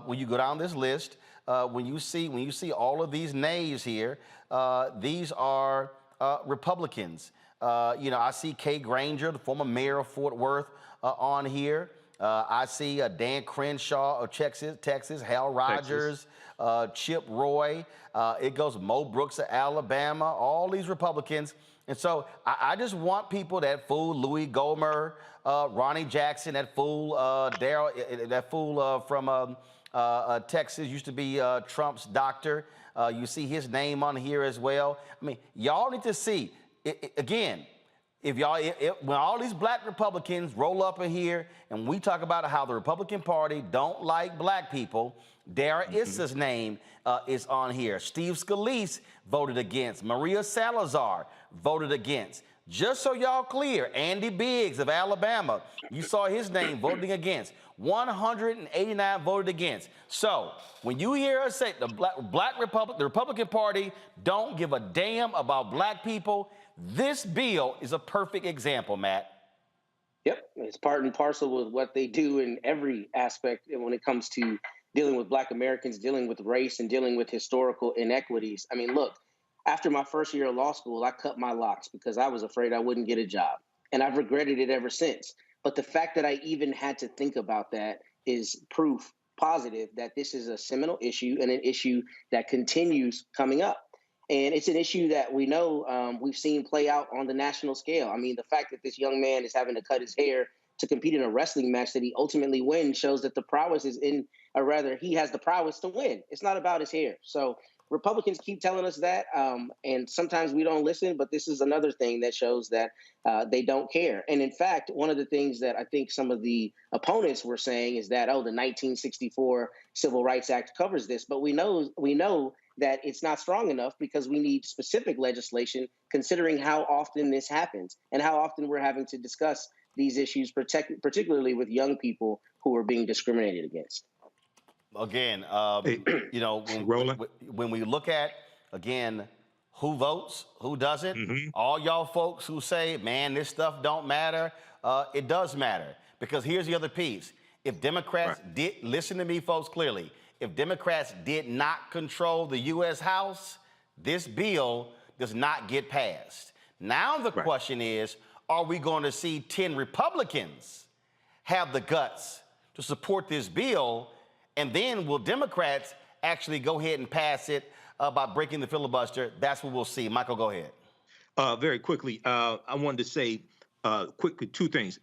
when you go down this list, when you see all of these nays here, these are Republicans. I see Kay Granger, the former mayor of Fort Worth, on here. I see Dan Crenshaw of Texas, Hal Rogers, Chip Roy. It goes Mo Brooks of Alabama, all these Republicans. And so I just want people, that fool Louis Gohmert, Ronnie Jackson, that fool Daryl, that fool from Texas, used to be Trump's doctor. You see his name on here as well. I mean, y'all need to see, again, when all these black Republicans roll up in here and we talk about how the Republican Party don't like black people, Dara Issa's name is on here. Steve Scalise voted against. Maria Salazar voted against. Just so y'all clear, Andy Biggs of Alabama, you saw his name voting against. 189 voted against. So when you hear us say the Republican Party don't give a damn about black people, this bill is a perfect example, Matt. Yep, it's part and parcel with what they do in every aspect when it comes to dealing with black Americans, dealing with race, and dealing with historical inequities. I mean, look, after my first year of law school, I cut my locks because I was afraid I wouldn't get a job. And I've regretted it ever since. But the fact that I even had to think about that is proof positive that this is a seminal issue and an issue that continues coming up. And it's an issue that we know we've seen play out on the national scale. I mean, the fact that this young man is having to cut his hair to compete in a wrestling match that he ultimately wins shows that the prowess is in, or rather, he has the prowess to win. It's not about his hair. So Republicans keep telling us that, and sometimes we don't listen, but this is another thing that shows that they don't care. And in fact, one of the things that I think some of the opponents were saying is that, oh, the 1964 Civil Rights Act covers this, but we know that it's not strong enough because we need specific legislation considering how often this happens and how often we're having to discuss these issues, particularly with young people who are being discriminated against. Again, when we look at, again, who votes, who doesn't, all y'all folks who say, man, this stuff don't matter, it does matter. Because here's the other piece. If Democrats did, listen to me, folks, clearly, if Democrats did not control the U.S. House, this bill does not get passed. Now the question is, are we going to see 10 Republicans have the guts to support this bill? And then will Democrats actually go ahead and pass it by breaking the filibuster? That's what we'll see. Michael, go ahead. Very quickly, I wanted to say quickly two things.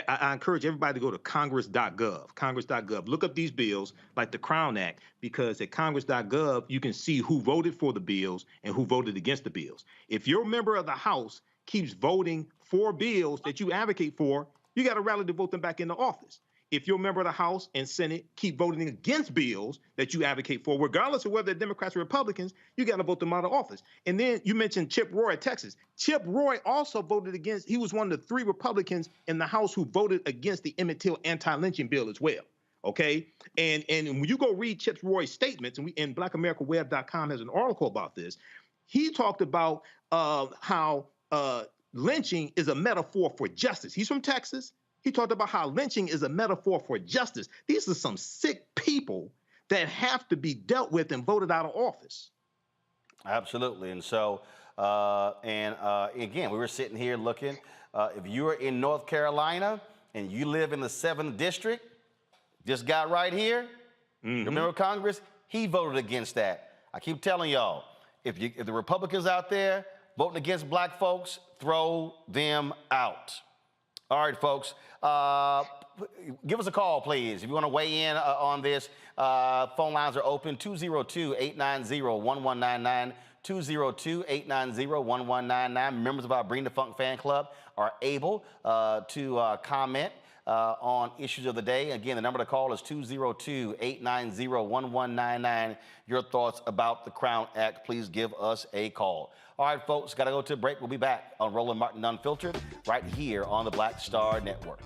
I encourage everybody to go to congress.gov, look up these bills like the Crown Act, because at congress.gov, you can see who voted for the bills and who voted against the bills. If your member of the House keeps voting for bills that you advocate for, you got to rally to vote them back into office. if you're a member of the House and Senate, keep voting against bills that you advocate for, regardless of whether they're Democrats or Republicans, you got to vote them out of office. And then you mentioned Chip Roy of Texas. Chip Roy also voted against, he was one of the 3 Republicans in the House who voted against the Emmett Till anti-lynching bill as well. Okay, and when you go read Chip Roy's statements, and BlackAmericaWeb.com has an article about this, he talked about how lynching is a metaphor for justice. He's from Texas. He talked about how lynching is a metaphor for justice. These are some sick people that have to be dealt with and voted out of office. Absolutely. And so, again, we were sitting here looking. If you're in North Carolina and you live in the 7th district, this guy right here, your member of Congress, he voted against that. I keep telling y'all, if the Republicans out there voting against black folks, throw them out. All right, folks, give us a call, please. If you want to weigh in on this, phone lines are open, 202-890-1199, 202-890-1199. Members of our Bring the Funk fan club are able to comment on issues of the day. Again, the number to call is 202-890-1199. Your thoughts about the Crown Act, please give us a call. All right, folks, got to go to a break. We'll be back on Roland Martin Unfiltered right here on the Black Star Network.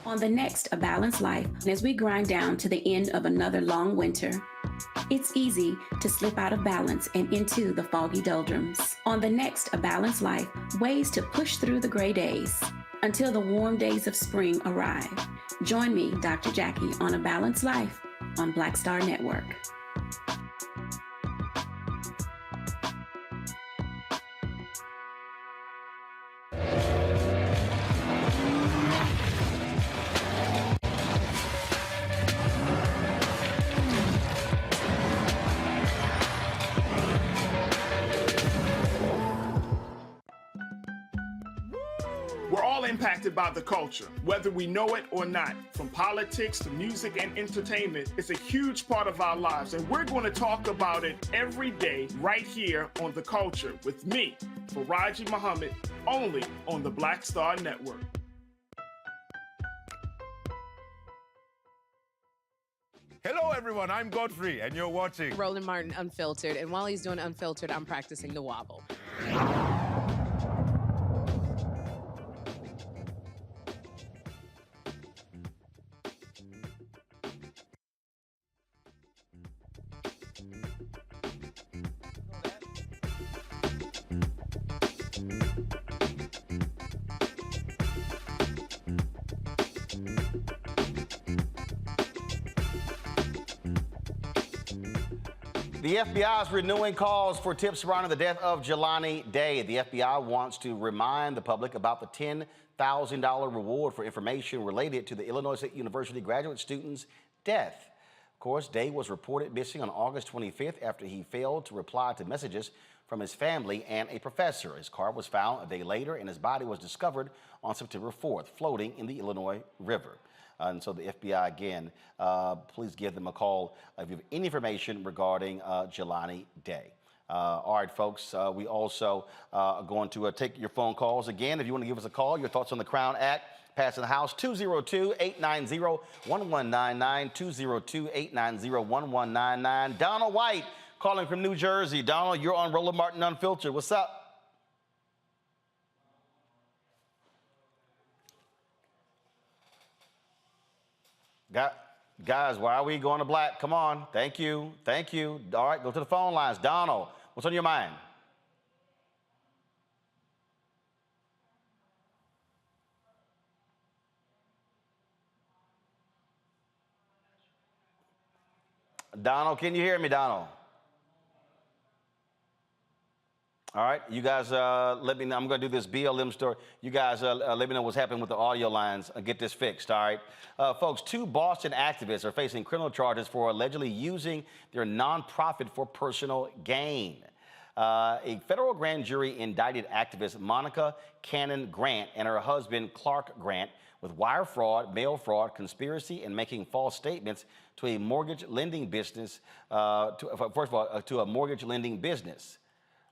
On the next A Balanced Life, as we grind down to the end of another long winter, it's easy to slip out of balance and into the foggy doldrums. On the next A Balanced Life, ways to push through the gray days until the warm days of spring arrive. Join me, Dr. Jackie, on A Balanced Life on Black Star Network. We're all impacted by the culture, whether we know it or not. From politics to music and entertainment, it's a huge part of our lives, and we're going to talk about it every day right here on The Culture with me, Faraji Muhammad, only on the Black Star Network. Hello, everyone. I'm Godfrey, and you're watching Roland Martin Unfiltered. And while he's doing Unfiltered, I'm practicing the wobble. The FBI is renewing calls for tips surrounding the death of Jelani Day. The FBI wants to remind the public about the $10,000 reward for information related to the Illinois State University graduate student's death. Of course, Day was reported missing on August 25th after he failed to reply to messages from his family and a professor. His car was found a day later, and his body was discovered on September 4th, floating in the Illinois River. And so the FBI, again, please give them a call if you have any information regarding Jelani Day. All right, folks, we also are going to take your phone calls. Again, if you want to give us a call, your thoughts on the Crown Act, passing the House. 202-890-1199, 202-890-1199. Donald White calling from New Jersey. Donald, you're on Roland Martin Unfiltered. What's up? Guys, why are we going to black? Come on. Thank you. Thank you. All right, go to the phone lines. Donald, what's on your mind? Donald, can you hear me, Donald? All right, you guys let me know. I'm going to do this BLM story. You guys let me know what's happening with the audio lines. Get this fixed, all right? Folks, 2 Boston activists are facing criminal charges for allegedly using their nonprofit for personal gain. A federal grand jury indicted activist Monica Cannon Grant and her husband Clark Grant with wire fraud, mail fraud, conspiracy, and making false statements to a mortgage lending business, to a mortgage lending business.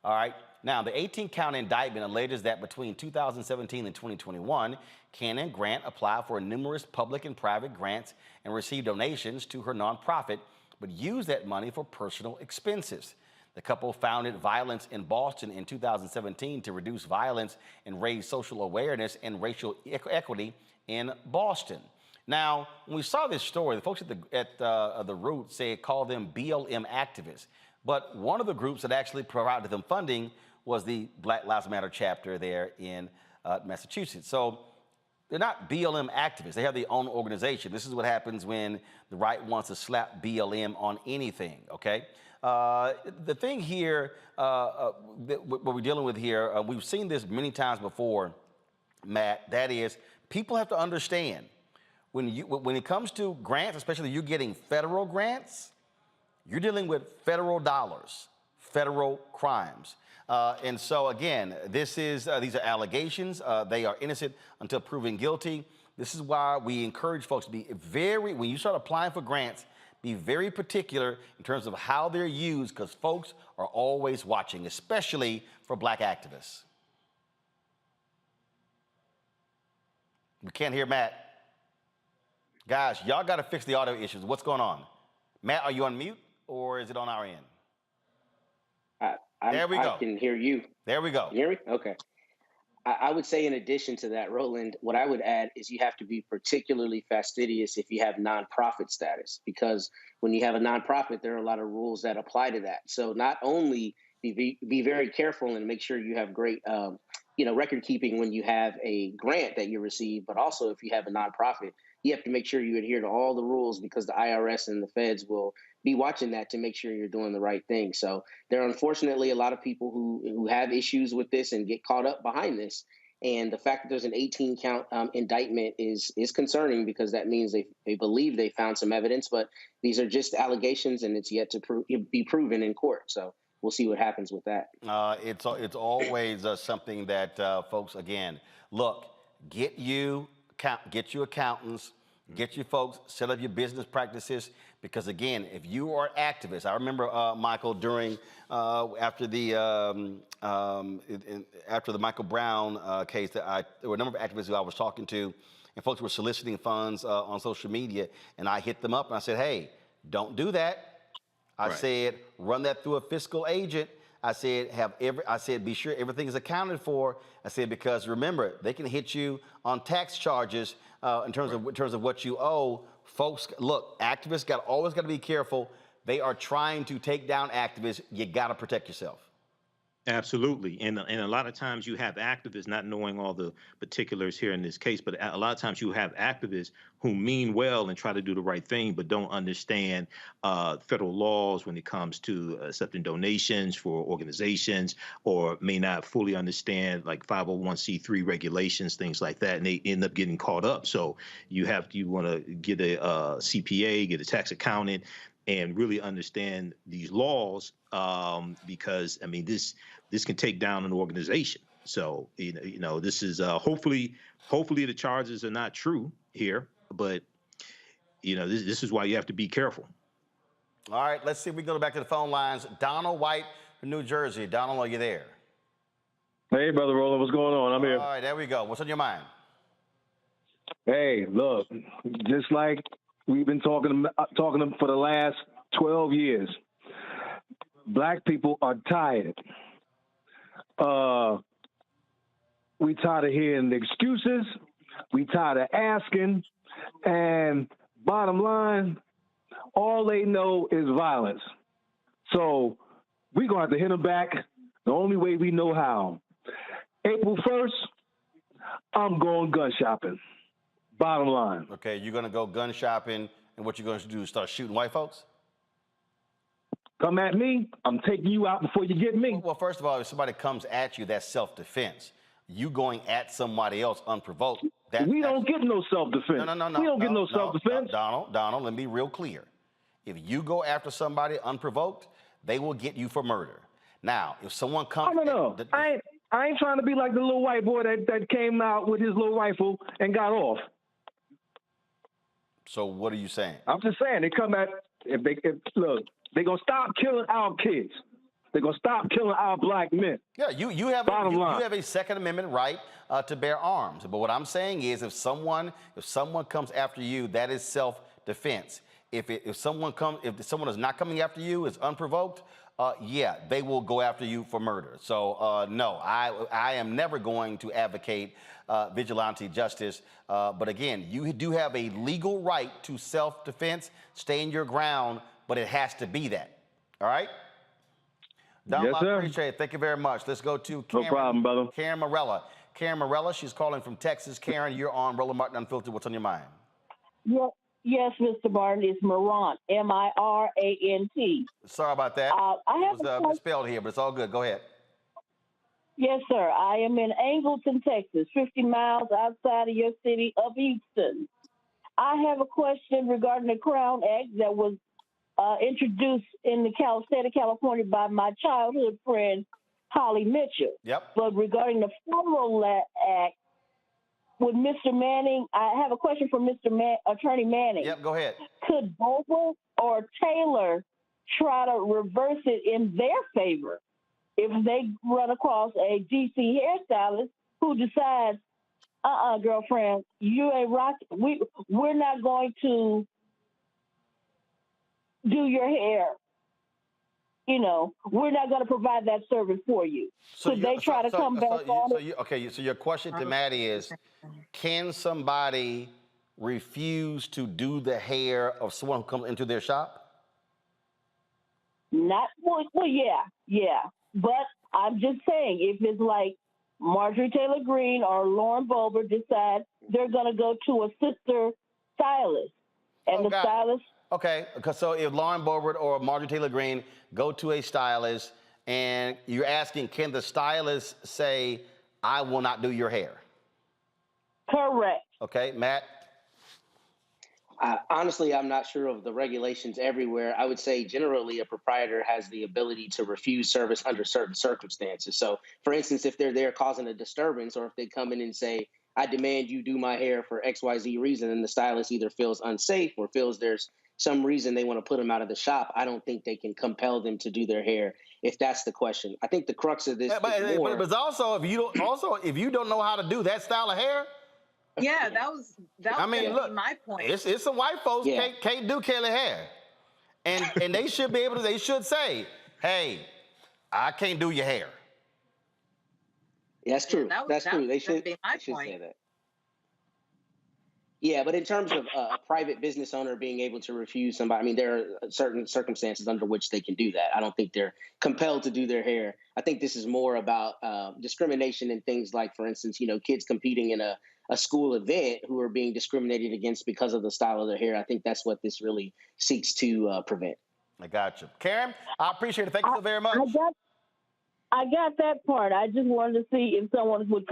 All right. Now, the 18-count indictment alleges that between 2017 and 2021, Cannon Grant applied for numerous public and private grants and received donations to her nonprofit, but used that money for personal expenses. The couple founded Violence in Boston in 2017 to reduce violence and raise social awareness and racial equity in Boston. Now, when we saw this story, the folks at the Root call them BLM activists. But one of the groups that actually provided them funding was the Black Lives Matter chapter there in Massachusetts. So they're not BLM activists. They have their own organization. This is what happens when the right wants to slap BLM on anything, okay? The thing here, what we're dealing with here, we've seen this many times before, Matt, that is, people have to understand, when it comes to grants, especially you're getting federal grants, you're dealing with federal dollars, federal crimes. And so, again, these are allegations. They are innocent until proven guilty. This is why we encourage folks to be when you start applying for grants, be very particular in terms of how they're used, because folks are always watching, especially for black activists. We can't hear Matt. Guys, y'all got to fix the audio issues. What's going on? Matt, are you on mute? Or is it on our end? There we go. I can hear you. There we go. You hear me? Okay. I would say in addition to that, Roland, what I would add is you have to be particularly fastidious if you have nonprofit status, because when you have a nonprofit, there are a lot of rules that apply to that. So not only be very careful and make sure you have great record keeping when you have a grant that you receive, but also if you have a nonprofit, you have to make sure you adhere to all the rules, because the IRS and the feds will be watching that to make sure you're doing the right thing. So there are unfortunately a lot of people who have issues with this and get caught up behind this. And the fact that there's an 18-count indictment is concerning, because that means they believe they found some evidence, but these are just allegations and it's yet to be proven in court. So we'll see what happens with that. It's always something that folks, again, look, get you accountants, get you folks, set up your business practices, because again, if you are activists, I remember Michael during after the Michael Brown case, there were a number of activists who I was talking to, and folks were soliciting funds on social media, and I hit them up and I said, hey, don't do that. I said, run that through a fiscal agent. I said, be sure everything is accounted for. I said, because remember, they can hit you on tax charges in terms of what you owe. Folks, look, activists always got to be careful. They are trying to take down activists. You got to protect yourself. Absolutely. And a lot of times you have activists, not knowing all the particulars here in this case, but a lot of times you have activists who mean well and try to do the right thing, but don't understand federal laws when it comes to accepting donations for organizations, or may not fully understand like 501c3 regulations, things like that, and they end up getting caught up. So you want to get a CPA, get a tax accountant, and really understand these laws, because I mean this can take down an organization. So this is hopefully the charges are not true here, but this is why you have to be careful. All right, let's see if we go back to the phone lines. Donald White from New Jersey. Donald, are you there? Hey, Brother Roland, what's going on? I'm here. All right, there we go. What's on your mind? Hey, look, just like we've been talking for the last 12 years, black people are tired. We tired of hearing the excuses. We tired of asking. And bottom line, all they know is violence. So we're going to have to hit them back the only way we know how. April 1st, I'm going gun shopping. Bottom line. Okay, you're going to go gun shopping, and what you're going to do is start shooting white folks? Come at me, I'm taking you out before you get me. Well, first of all, if somebody comes at you, that's self-defense. You going at somebody else unprovoked. We don't get no self-defense. No. We don't get no self-defense. Donald, let me be real clear. If you go after somebody unprovoked, they will get you for murder. Now, if someone comes... No. I ain't trying to be like the little white boy that came out with his little rifle and got off. So what are you saying? I'm just saying, they come at... Look, they're going to stop killing our kids. They're going to stop killing our black men. Yeah, you have a Second Amendment right to bear arms. But what I'm saying is if someone comes after you, that is self-defense. If someone is not coming after you, is unprovoked, yeah, they will go after you for murder. So no, I am never going to advocate vigilante justice. But again, you do have a legal right to self-defense. Stand your ground, but it has to be that. All right? Donald, yes, sir. I appreciate it. Thank you very much. Let's go to Karen. No problem, brother. Karen Morella. Karen Morella, she's calling from Texas. Karen, you're on Roland Martin Unfiltered. What's on your mind? Yes, Mr. Martin, it's Morant, M-I-R-A-N-T. Sorry about that. It was misspelled here, but it's all good. Go ahead. Yes, sir. I am in Angleton, Texas, 50 miles outside of your city of Houston. I have a question regarding the Crown Act that was introduced in the state of California by my childhood friend, Holly Mitchell. Yep. But regarding the federal act, with Mr. Manning, I have a question for Attorney Manning. Yep, go ahead. Could Bogle or Taylor try to reverse it in their favor if they run across a DC hairstylist who decides, girlfriend, you ain't rocking. We're not going to do your hair. You know, we're not going to provide that service for you. Could they try to come back on it? So your question to Maddie is, can somebody refuse to do the hair of someone who comes into their shop? Yeah. But I'm just saying, if it's like Marjorie Taylor Greene or Lauren Boebert decide they're going to go to a sister stylist, and the stylist... Okay, so if Lauren Boebert or Marjorie Taylor Greene go to a stylist and you're asking, can the stylist say, I will not do your hair? Correct. Okay, Matt? Honestly, I'm not sure of the regulations everywhere. I would say generally a proprietor has the ability to refuse service under certain circumstances. So, for instance, if they're there causing a disturbance, or if they come in and say, I demand you do my hair for XYZ reason, and the stylist either feels unsafe or feels there's some reason they want to put them out of the shop, I don't think they can compel them to do their hair, if that's the question. I think the crux of this is more... But also, if you don't know how to do that style of hair... Yeah, that was my point. It's some white folks can't do curly hair. And they should be able to, they should say, hey, I can't do your hair. That's true. That's true. They should say that. Yeah, but in terms of a private business owner being able to refuse somebody, I mean, there are certain circumstances under which they can do that. I don't think they're compelled to do their hair. I think this is more about discrimination in things like, for instance, kids competing in a school event who are being discriminated against because of the style of their hair. I think that's what this really seeks to prevent. I got you. Karen, I appreciate it. Thank you so very much. I got that part. I just wanted to see if someone would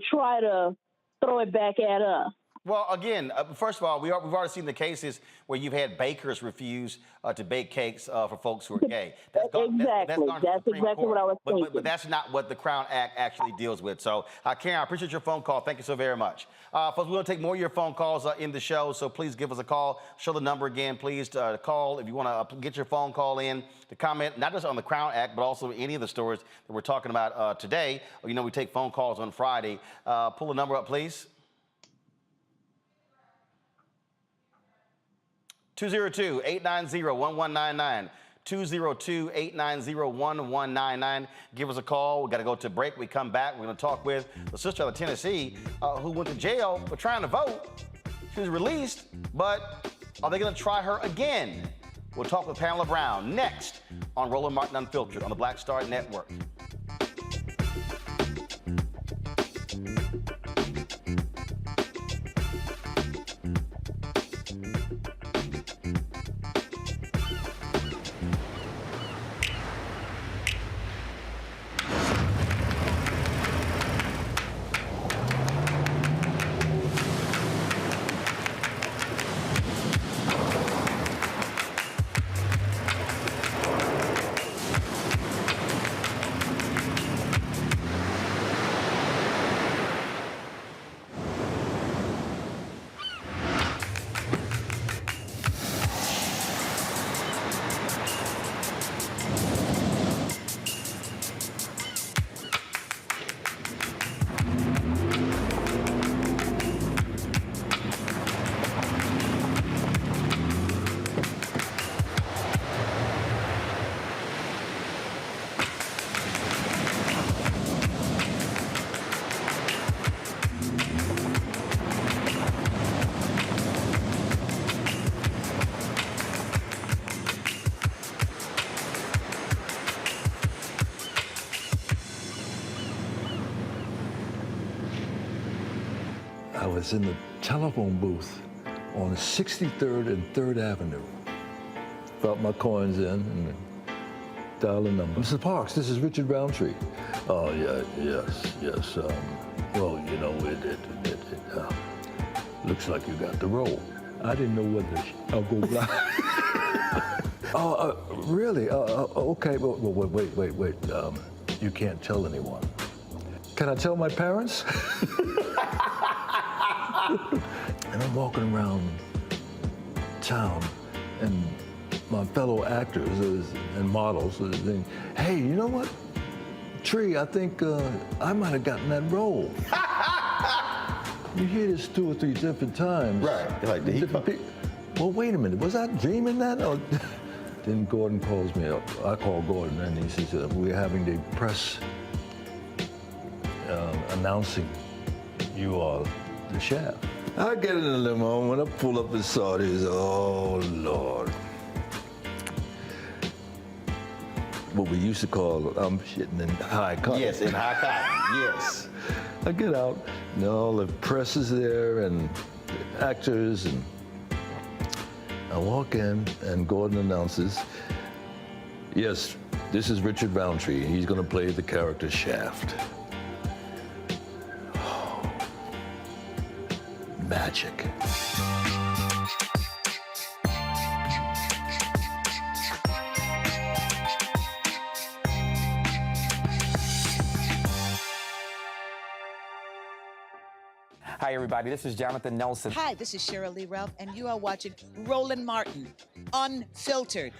try to throw it back at us. Well, again, first of all, we've already seen the cases where you've had bakers refuse to bake cakes for folks who are gay. That's exactly what I was thinking. But that's not what the Crown Act actually deals with. So, Karen, I appreciate your phone call. Thank you so very much. Folks, we're going to take more of your phone calls in the show, so please give us a call. Show the number again, please, to call if you want to get your phone call in to comment, not just on the Crown Act, but also any of the stories that we're talking about today. We take phone calls on Friday. Pull the number up, please. 202-890-1199. 202-890-1199. Give us a call. We got to go to break. We come back. We're going to talk with the sister out of Tennessee who went to jail for trying to vote. She was released, but are they going to try her again? We'll talk with Pamela Brown next on Roland Martin Unfiltered on the Black Star Network. I was in the telephone booth on 63rd and 3rd Avenue. Brought my coins in and dialed the number. Mr. Parks, this is Richard Roundtree. Oh, yeah, yes. Well, you know, it looks like you got the role. I didn't know whether I'll go blind. Oh, really? Okay, wait. You can't tell anyone. Can I tell my parents? And I'm walking around town, and my fellow actors and models are saying, hey, you know what? Tree, I think I might have gotten that role. You hear this 2 or 3 different times. Right. Like, did he well, wait a minute. Was I dreaming that? Or then Gordon calls me up. I call Gordon, and he says, we're having the press announcing you are the Shaft. I get in the limo. When I pull up and saw this, oh, Lord. What we used to call, I'm shitting in high cotton. Yes, in high cotton, yes. I get out, and all the press is there, and the actors, and I walk in, and Gordon announces, yes, this is Richard Roundtree, and he's going to play the character Shaft. Magic. Hi, everybody. This is Jonathan Nelson. Hi, this is Cheryl Lee Ralph, and you are watching Roland Martin, Unfiltered.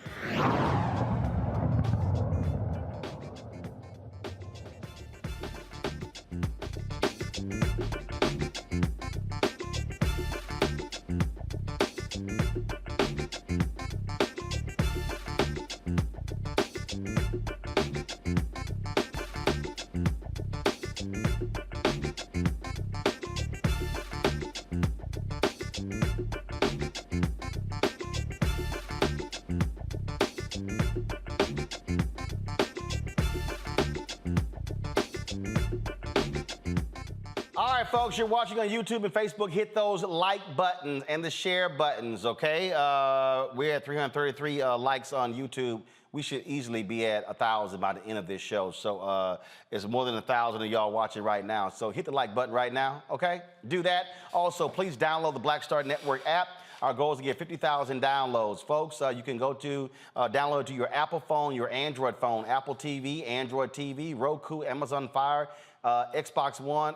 All right, folks, you're watching on YouTube and Facebook. Hit those like buttons and the share buttons, okay? We're at 333 likes on YouTube. We should easily be at 1,000 by the end of this show. So it's more than 1,000 of y'all watching right now. So hit the like button right now, okay? Do that. Also, please download the Black Star Network app. Our goal is to get 50,000 downloads. Folks, you can go to download it to your Apple phone, your Android phone, Apple TV, Android TV, Roku, Amazon Fire, Xbox One,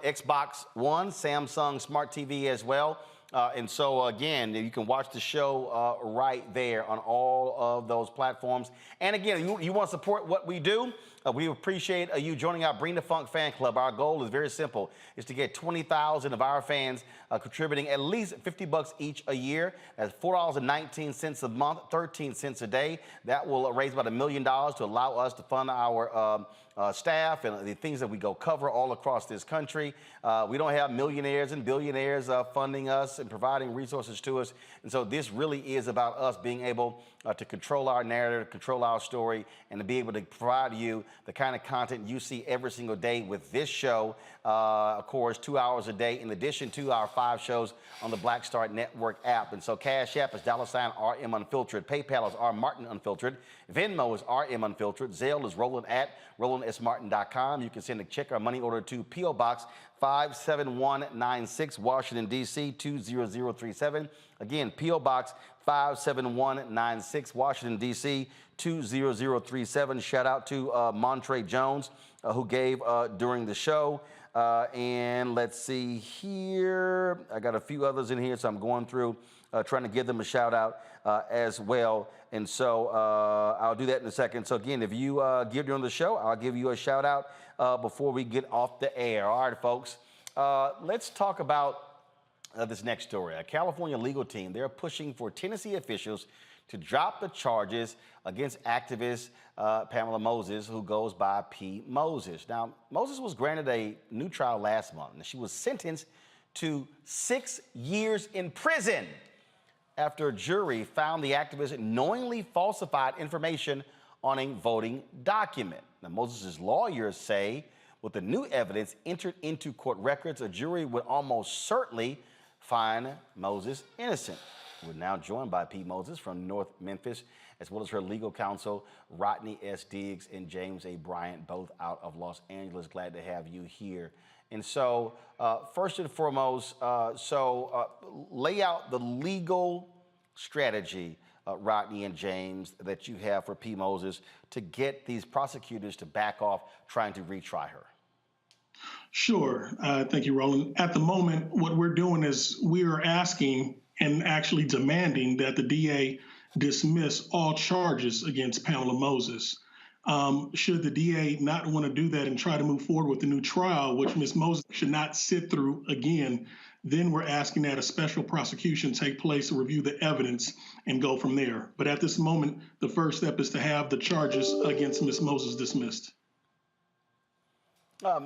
Samsung Smart TV as well. And so, again, you can watch the show right there on all of those platforms. And again, you want to support what we do, We appreciate you joining our Bring the Funk fan club. Our goal is very simple. It's to get 20,000 of our fans contributing at least $50 each a year. That's $4.19 a month, 13 cents a day. That will raise about $1 million to allow us to fund our staff and the things that we go cover all across this country. We don't have millionaires and billionaires funding us and providing resources to us. And so this really is about us being able to control our narrative, control our story, and to be able to provide you the kind of content you see every single day with this show. Of course, 2 hours a day, in addition to our 5 shows on the Black Star Network app. And so Cash App is $RM Unfiltered. PayPal is R Martin Unfiltered. Venmo is RM Unfiltered. Zelle is Roland at RolandSMartin.com. You can send a check or money order to P.O. Box 57196, Washington, D.C. 20037. Again, P.O. Box 57196, Washington, D.C. 20037. Shout out to Montre Jones, who gave during the show. And let's see here. I got a few others in here, so I'm going through trying to give them a shout out as well. And so I'll do that in a second. So again, if you give during the show, I'll give you a shout out before we get off the air. All right, folks. Let's talk about this next story. A California legal team, they're pushing for Tennessee officials to drop the charges against activist Pamela Moses, who goes by P. Moses. Now, Moses was granted a new trial last month, and she was sentenced to 6 years in prison after a jury found the activist knowingly falsified information on a voting document. Now, Moses' lawyers say with the new evidence entered into court records, a jury would almost certainly find Moses innocent. We're now joined by P. Moses from North Memphis, as well as her legal counsel, Rodney S. Diggs and James A. Bryant, both out of Los Angeles. Glad to have you here. And so, first and foremost, lay out the legal strategy, Rodney and James, that you have for P. Moses to get these prosecutors to back off trying to retry her. Sure. Thank you, Roland. At the moment, what we're doing is we are asking and actually demanding that the DA dismiss all charges against Pamela Moses. Should the DA not want to do that and try to move forward with the new trial, which Ms. Moses should not sit through again, then we're asking that a special prosecution take place to review the evidence and go from there. But at this moment, the first step is to have the charges against Ms. Moses dismissed.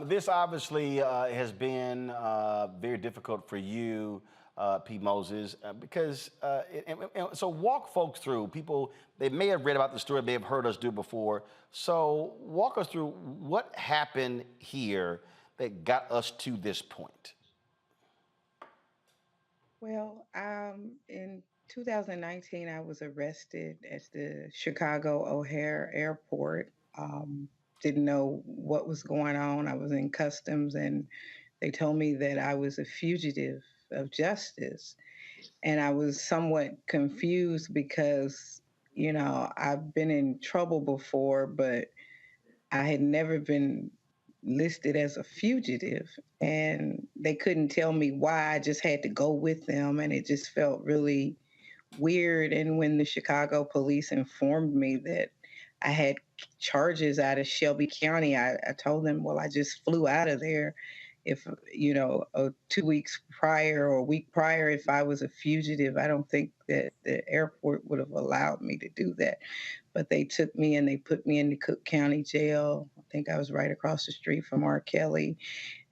This obviously has been very difficult for you, P. Moses, because, so walk folks through, people, they may have read about the story, may have heard us do it before. So walk us through what happened here that got us to this point. Well, in 2019, I was arrested at the Chicago O'Hare Airport. Didn't know what was going on. I was in customs and they told me that I was a fugitive of justice. And I was somewhat confused because, you know, I've been in trouble before, but I had never been listed as a fugitive. And they couldn't tell me why. I just had to go with them. And it just felt really weird. And when the Chicago police informed me that I had charges out of Shelby County, I told them, well, I just flew out of there. If, you know, 2 weeks prior or a week prior, if I was a fugitive, I don't think that the airport would have allowed me to do that. But they took me and they put me in the Cook County Jail. I think I was right across the street from R. Kelly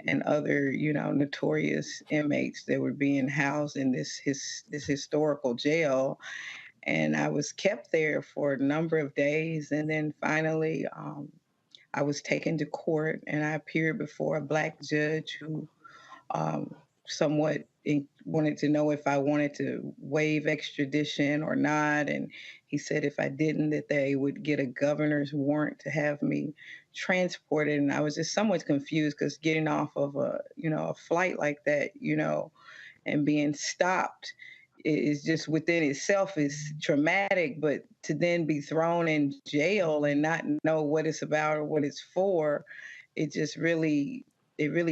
and other, you know, notorious inmates that were being housed in this historical jail. And I was kept there for a number of days. And then finally, I was taken to court and I appeared before a Black judge who somewhat wanted to know if I wanted to waive extradition or not. And he said if I didn't, that they would get a governor's warrant to have me transported. And I was just somewhat confused because getting off of a flight like that, you know, and being stopped is just within itself is traumatic, but to then be thrown in jail and not know what it's about or what it's for, it really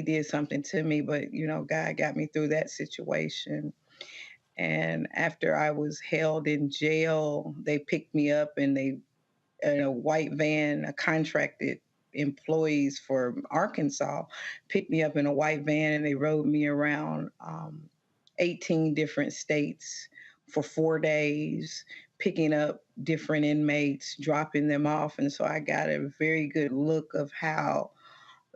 did something to me. But, you know, God got me through that situation. And after I was held in jail, they picked me up and they, in a white van, a contracted employees for Arkansas picked me up in a white van and they rode me around 18 different states for 4 days, picking up different inmates, dropping them off. And so I got a very good look of how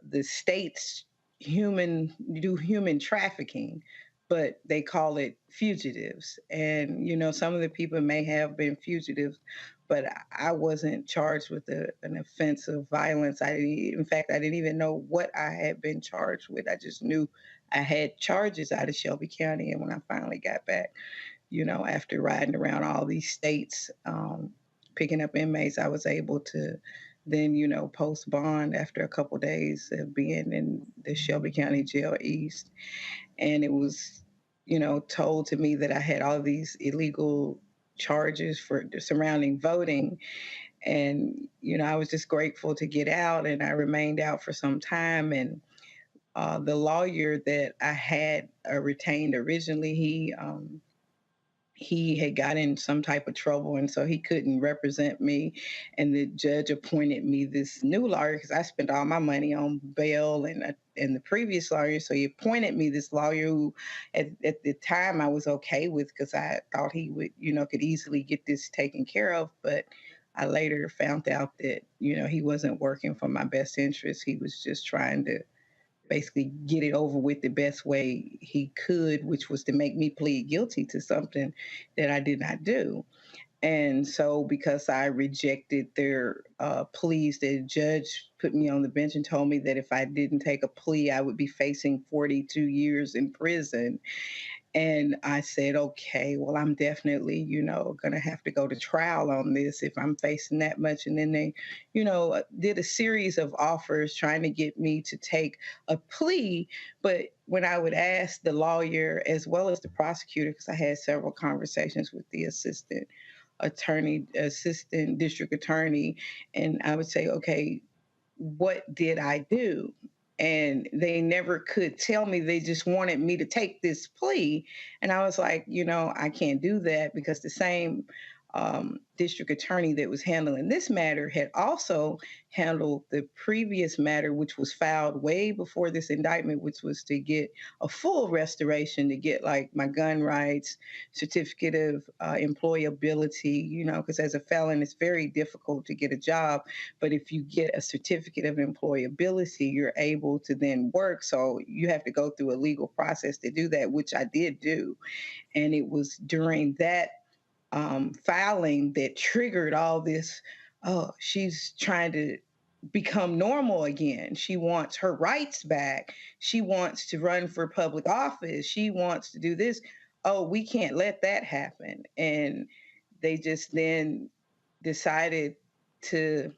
the states do human trafficking, but they call it fugitives. And, you know, some of the people may have been fugitives, but I wasn't charged with an offense of violence. In fact, I didn't even know what I had been charged with. I just knew I had charges out of Shelby County. And when I finally got back, you know, after riding around all these states, picking up inmates, I was able to then, you know, post bond after a couple days of being in the Shelby County Jail East. And it was, you know, told to me that I had all these illegal charges for surrounding voting. And, you know, I was just grateful to get out, and I remained out for some time. And the lawyer that I had retained originally, he had got in some type of trouble, and so he couldn't represent me. And the judge appointed me this new lawyer because I spent all my money on bail and the previous lawyer. So he appointed me this lawyer who, at the time, I was okay with because I thought he would, you know, could easily get this taken care of. But I later found out that, you know, he wasn't working for my best interest. He was just trying to basically get it over with the best way he could, which was to make me plead guilty to something that I did not do. And so because I rejected their pleas, the judge put me on the bench and told me that if I didn't take a plea, I would be facing 42 years in prison. And I said, okay, well, I'm definitely, you know, going to have to go to trial on this if I'm facing that much. And then they, you know, did a series of offers trying to get me to take a plea. But when I would ask the lawyer as well as the prosecutor, because I had several conversations with the assistant district attorney, and I would say, okay, what did I do? And they never could tell me. They just wanted me to take this plea. And I was like, you know, I can't do that because the same district attorney that was handling this matter had also handled the previous matter, which was filed way before this indictment, which was to get a full restoration, to get like my gun rights, certificate of employability, you know, because as a felon, it's very difficult to get a job. But if you get a certificate of employability, you're able to then work. So you have to go through a legal process to do that, which I did do. And it was during that filing that triggered all this. Oh, she's trying to become normal again. She wants her rights back. She wants to run for public office. She wants to do this. Oh, we can't let that happen. And they just then decided to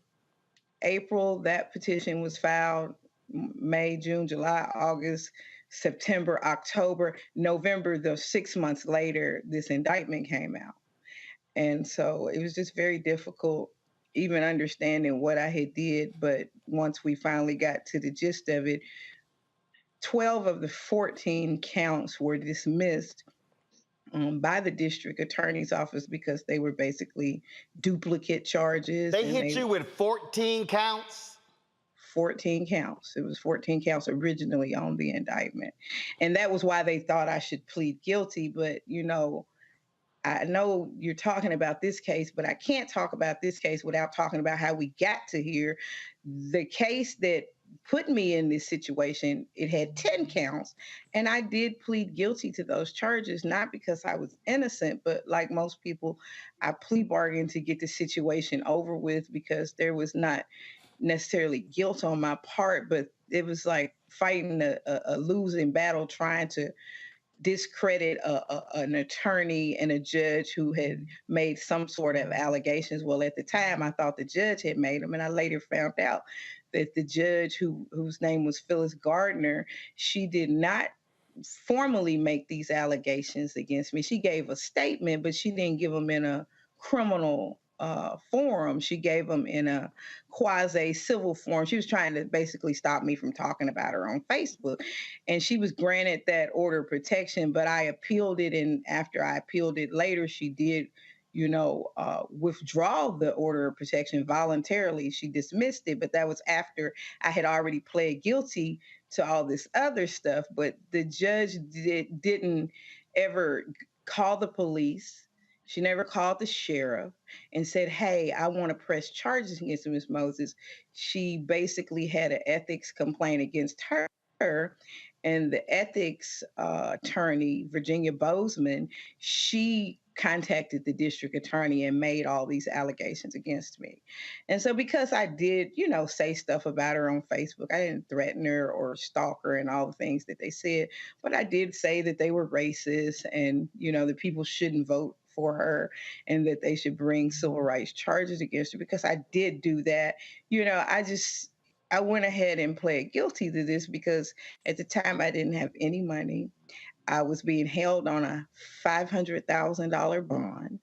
April, that petition was filed, May, June, July, August, September, October, November, the 6 months later, this indictment came out. And so it was just very difficult even understanding what I had did. But once we finally got to the gist of it, 12 of the 14 counts were dismissed by the district attorney's office because they were basically duplicate charges. They hit you with 14 counts? 14 counts. It was 14 counts originally on the indictment. And that was why they thought I should plead guilty. But, you know, I know you're talking about this case, but I can't talk about this case without talking about how we got to here. The case that put me in this situation, it had 10 counts, and I did plead guilty to those charges, not because I was innocent, but like most people, I plea bargained to get the situation over with because there was not necessarily guilt on my part, but it was like fighting a losing battle, trying to discredit an attorney and a judge who had made some sort of allegations. Well, at the time, I thought the judge had made them, and I later found out that the judge, whose name was Phyllis Gardner, she did not formally make these allegations against me. She gave a statement, but she didn't give them in a criminal forum. She gave them in a quasi-civil forum. She was trying to basically stop me from talking about her on Facebook. And she was granted that order of protection, but I appealed it. And after I appealed it later, she did, withdraw the order of protection voluntarily. She dismissed it, but that was after I had already pled guilty to all this other stuff. But the judge didn't ever call the police. She never called the sheriff and said, hey, I want to press charges against Ms. Moses. She basically had an ethics complaint against her. And the ethics attorney, Virginia Bozeman, she contacted the district attorney and made all these allegations against me. And so because I did, say stuff about her on Facebook, I didn't threaten her or stalk her and all the things that they said, but I did say that they were racist and, that people shouldn't vote for her and that they should bring civil rights charges against her because I did do that. I went ahead and pled guilty to this because at the time I didn't have any money. I was being held on a $500,000 bond,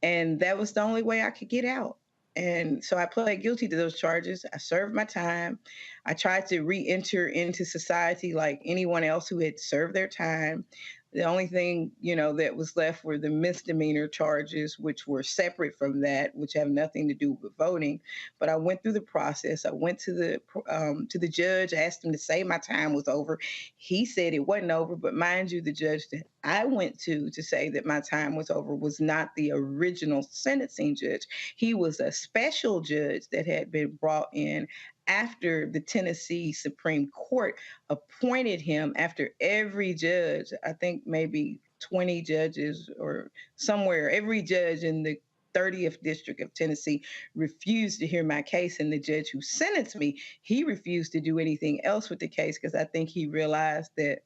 and that was the only way I could get out. And so I pled guilty to those charges. I served my time. I tried to re-enter into society like anyone else who had served their time. The only thing, that was left were the misdemeanor charges, which were separate from that, which have nothing to do with voting. But I went through the process. I went to the judge, asked him to say my time was over. He said it wasn't over, but mind you, the judge that I went to say that my time was over was not the original sentencing judge. He was a special judge that had been brought in after the Tennessee Supreme Court appointed him, after every judge, I think maybe 20 judges or somewhere, every judge in the 30th District of Tennessee refused to hear my case. And the judge who sentenced me, he refused to do anything else with the case because I think he realized that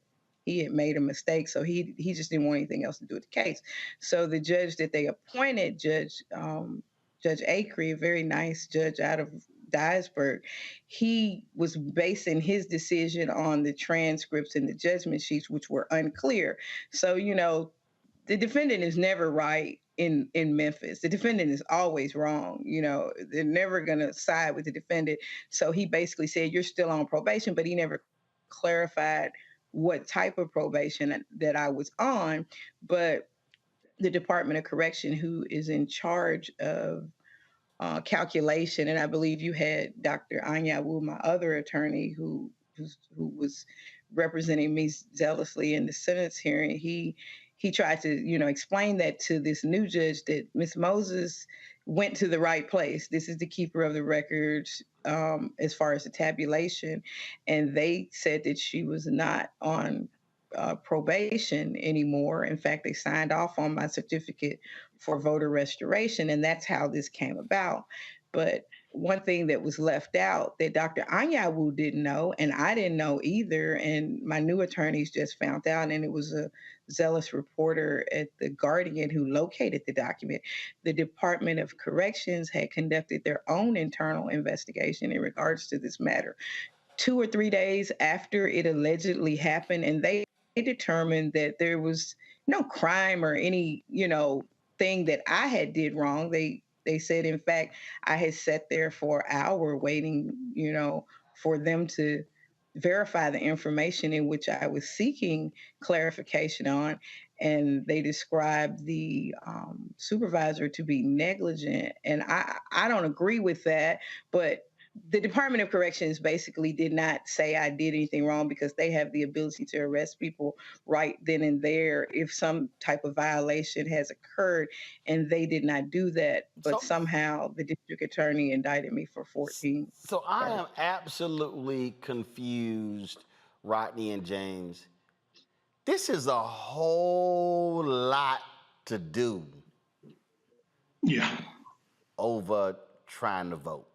he had made a mistake. So he just didn't want anything else to do with the case. So the judge that they appointed, Judge Acree, a very nice judge out of Dyersburg, he was basing his decision on the transcripts and the judgment sheets, which were unclear. So, the defendant is never right in Memphis. The defendant is always wrong. They're never going to side with the defendant. So he basically said, you're still on probation, but he never clarified what type of probation that I was on. But the Department of Correction, who is in charge of calculation, and I believe you had Dr. Anya Wu, my other attorney, who was representing me zealously in the sentence hearing. He tried to explain that to this new judge that Ms. Moses went to the right place. This is the keeper of the records as far as the tabulation, and they said that she was not on probation anymore. In fact, they signed off on my certificate for voter restoration, and that's how this came about. But one thing that was left out that Dr. Anyawu didn't know, and I didn't know either, and my new attorneys just found out, and it was a zealous reporter at The Guardian who located the document. The Department of Corrections had conducted their own internal investigation in regards to this matter 2 or 3 days after it allegedly happened, and they determined that there was no crime or any, thing that I had did wrong. They said, in fact, I had sat there for an hour waiting, for them to verify the information in which I was seeking clarification on. And they described the supervisor to be negligent. And I don't agree with that, but the Department of Corrections basically did not say I did anything wrong because they have the ability to arrest people right then and there if some type of violation has occurred, and they did not do that. But somehow the district attorney indicted me for 14. So I am absolutely confused, Rodney and James. This is a whole lot to do. Yeah. Over trying to vote.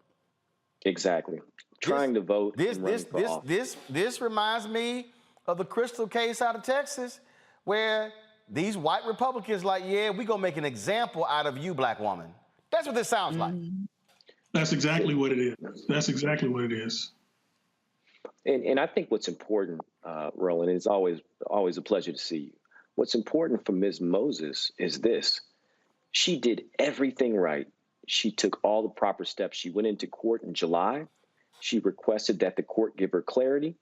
Exactly. Trying to vote. This reminds me of the Crystal case out of Texas, where these white Republicans like, yeah, we're going to make an example out of you, black woman. That's what this sounds like. That's exactly what it is. That's exactly what it is. And I think what's important, Roland, it's always a pleasure to see you. What's important for Ms. Moses is this. She did everything right. She took all the proper steps. She went into court in July. She requested that the court give her clarity.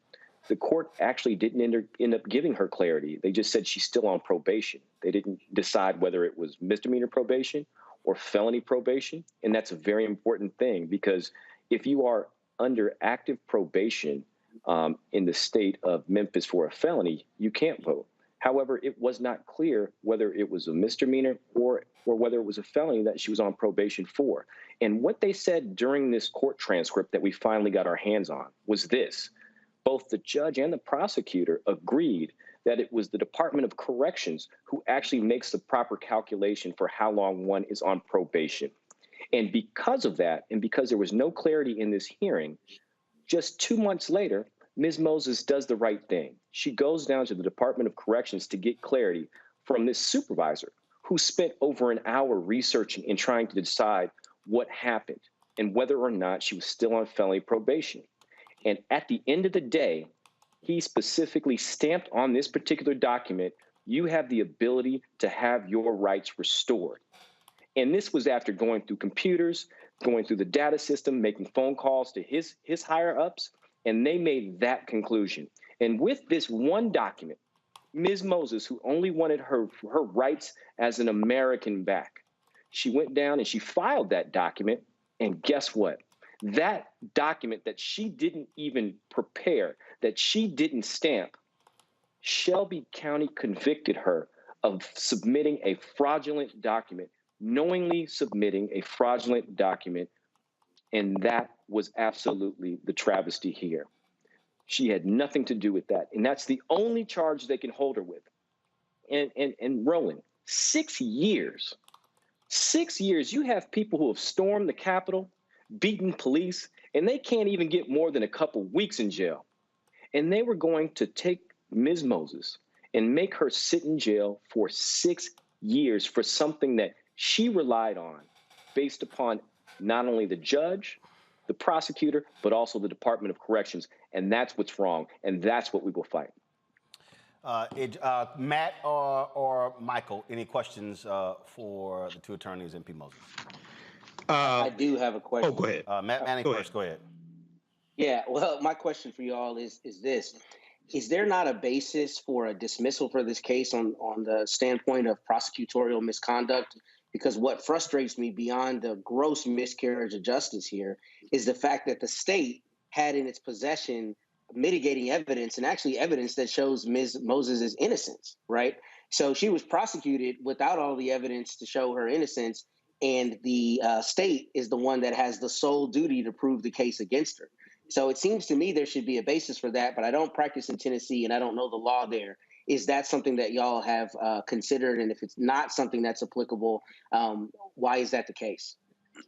The court actually didn't end up giving her clarity. They just said she's still on probation. They didn't decide whether it was misdemeanor probation or felony probation. And that's a very important thing, because if you are under active probation in the state of Memphis for a felony, you can't vote. However, it was not clear whether it was a misdemeanor or whether it was a felony that she was on probation for. And what they said during this court transcript that we finally got our hands on was this: both the judge and the prosecutor agreed that it was the Department of Corrections who actually makes the proper calculation for how long one is on probation. And because of that, and because there was no clarity in this hearing, just 2 months later, Ms. Moses does the right thing. She goes down to the Department of Corrections to get clarity from this supervisor who spent over an hour researching and trying to decide what happened and whether or not she was still on felony probation. And at the end of the day, he specifically stamped on this particular document, you have the ability to have your rights restored. And this was after going through computers, going through the data system, making phone calls to his higher ups, and they made that conclusion. And with this one document, Ms. Moses, who only wanted her rights as an American back, she went down and she filed that document. And guess what? That document that she didn't even prepare, that she didn't stamp, Shelby County convicted her of submitting a fraudulent document, knowingly submitting a fraudulent document. And that was absolutely the travesty here. She had nothing to do with that. And that's the only charge they can hold her with. And Roland, 6 years. 6 years, you have people who have stormed the Capitol, beaten police, and they can't even get more than a couple weeks in jail. And they were going to take Ms. Moses and make her sit in jail for 6 years for something that she relied on based upon not only the judge, the prosecutor, but also the Department of Corrections. And that's what's wrong. And that's what we will fight. Matt or Michael, any questions for the two attorneys and P. Moses? I do have a question. Oh, go ahead. Matt Manning first. Go ahead. Yeah, well, my question for you all is this. Is there not a basis for a dismissal for this case on the standpoint of prosecutorial misconduct? Because what frustrates me beyond the gross miscarriage of justice here is the fact that the state had in its possession mitigating evidence, and actually evidence that shows Ms. Moses' innocence, right? So she was prosecuted without all the evidence to show her innocence, and the state is the one that has the sole duty to prove the case against her. So it seems to me there should be a basis for that, but I don't practice in Tennessee and I don't know the law there. Is that something that y'all have considered? And if it's not something that's applicable, why is that the case?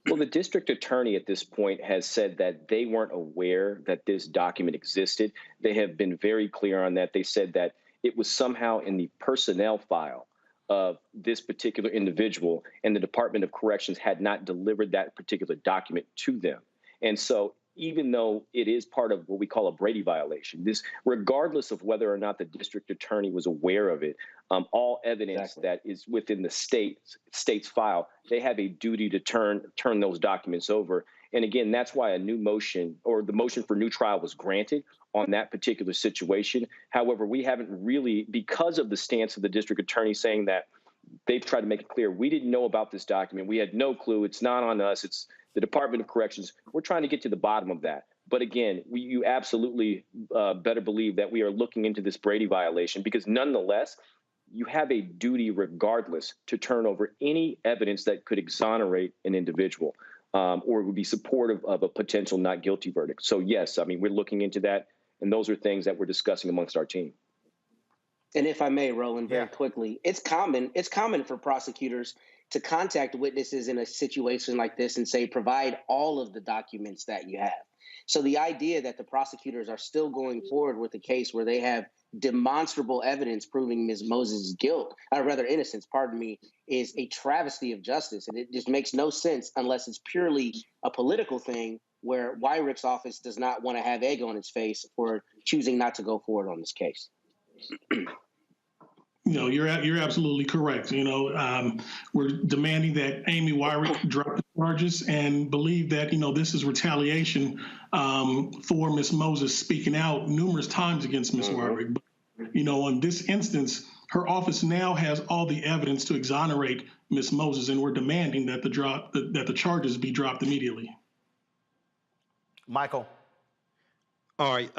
Well, the district attorney at this point has said that they weren't aware that this document existed. They have been very clear on that. They said that it was somehow in the personnel file of this particular individual, and the Department of Corrections had not delivered that particular document to them. And so even though it is part of what we call a Brady violation, this, regardless of whether or not the district attorney was aware of it, all evidence that is within the state's file, they have a duty to turn those documents over. And again, that's why a new motion, or the motion for new trial, was granted on that particular situation. However, we haven't really, because of the stance of the district attorney saying that they've tried to make it clear, we didn't know about this document. We had no clue. It's not on us. It's the Department of Corrections. We're trying to get to the bottom of that. But again, you absolutely better believe that we are looking into this Brady violation, because nonetheless, you have a duty regardless to turn over any evidence that could exonerate an individual or would be supportive of a potential not guilty verdict. So yes, I mean, we're looking into that. And those are things that we're discussing amongst our team. And if I may, Roland, very quickly, it's common for prosecutors to contact witnesses in a situation like this and say, provide all of the documents that you have. So the idea that the prosecutors are still going forward with a case where they have demonstrable evidence proving Ms. Moses' guilt, or rather innocence, pardon me, is a travesty of justice. And it just makes no sense unless it's purely a political thing where Wyrick's office does not want to have egg on its face for choosing not to go forward on this case. No, you're absolutely correct. We're demanding that Amy Wyrick drop the charges and believe that, this is retaliation for Ms. Moses speaking out numerous times against Ms. Wyrick. But, in this instance, her office now has all the evidence to exonerate Ms. Moses, and we're demanding that the charges be dropped immediately. Michael. All right.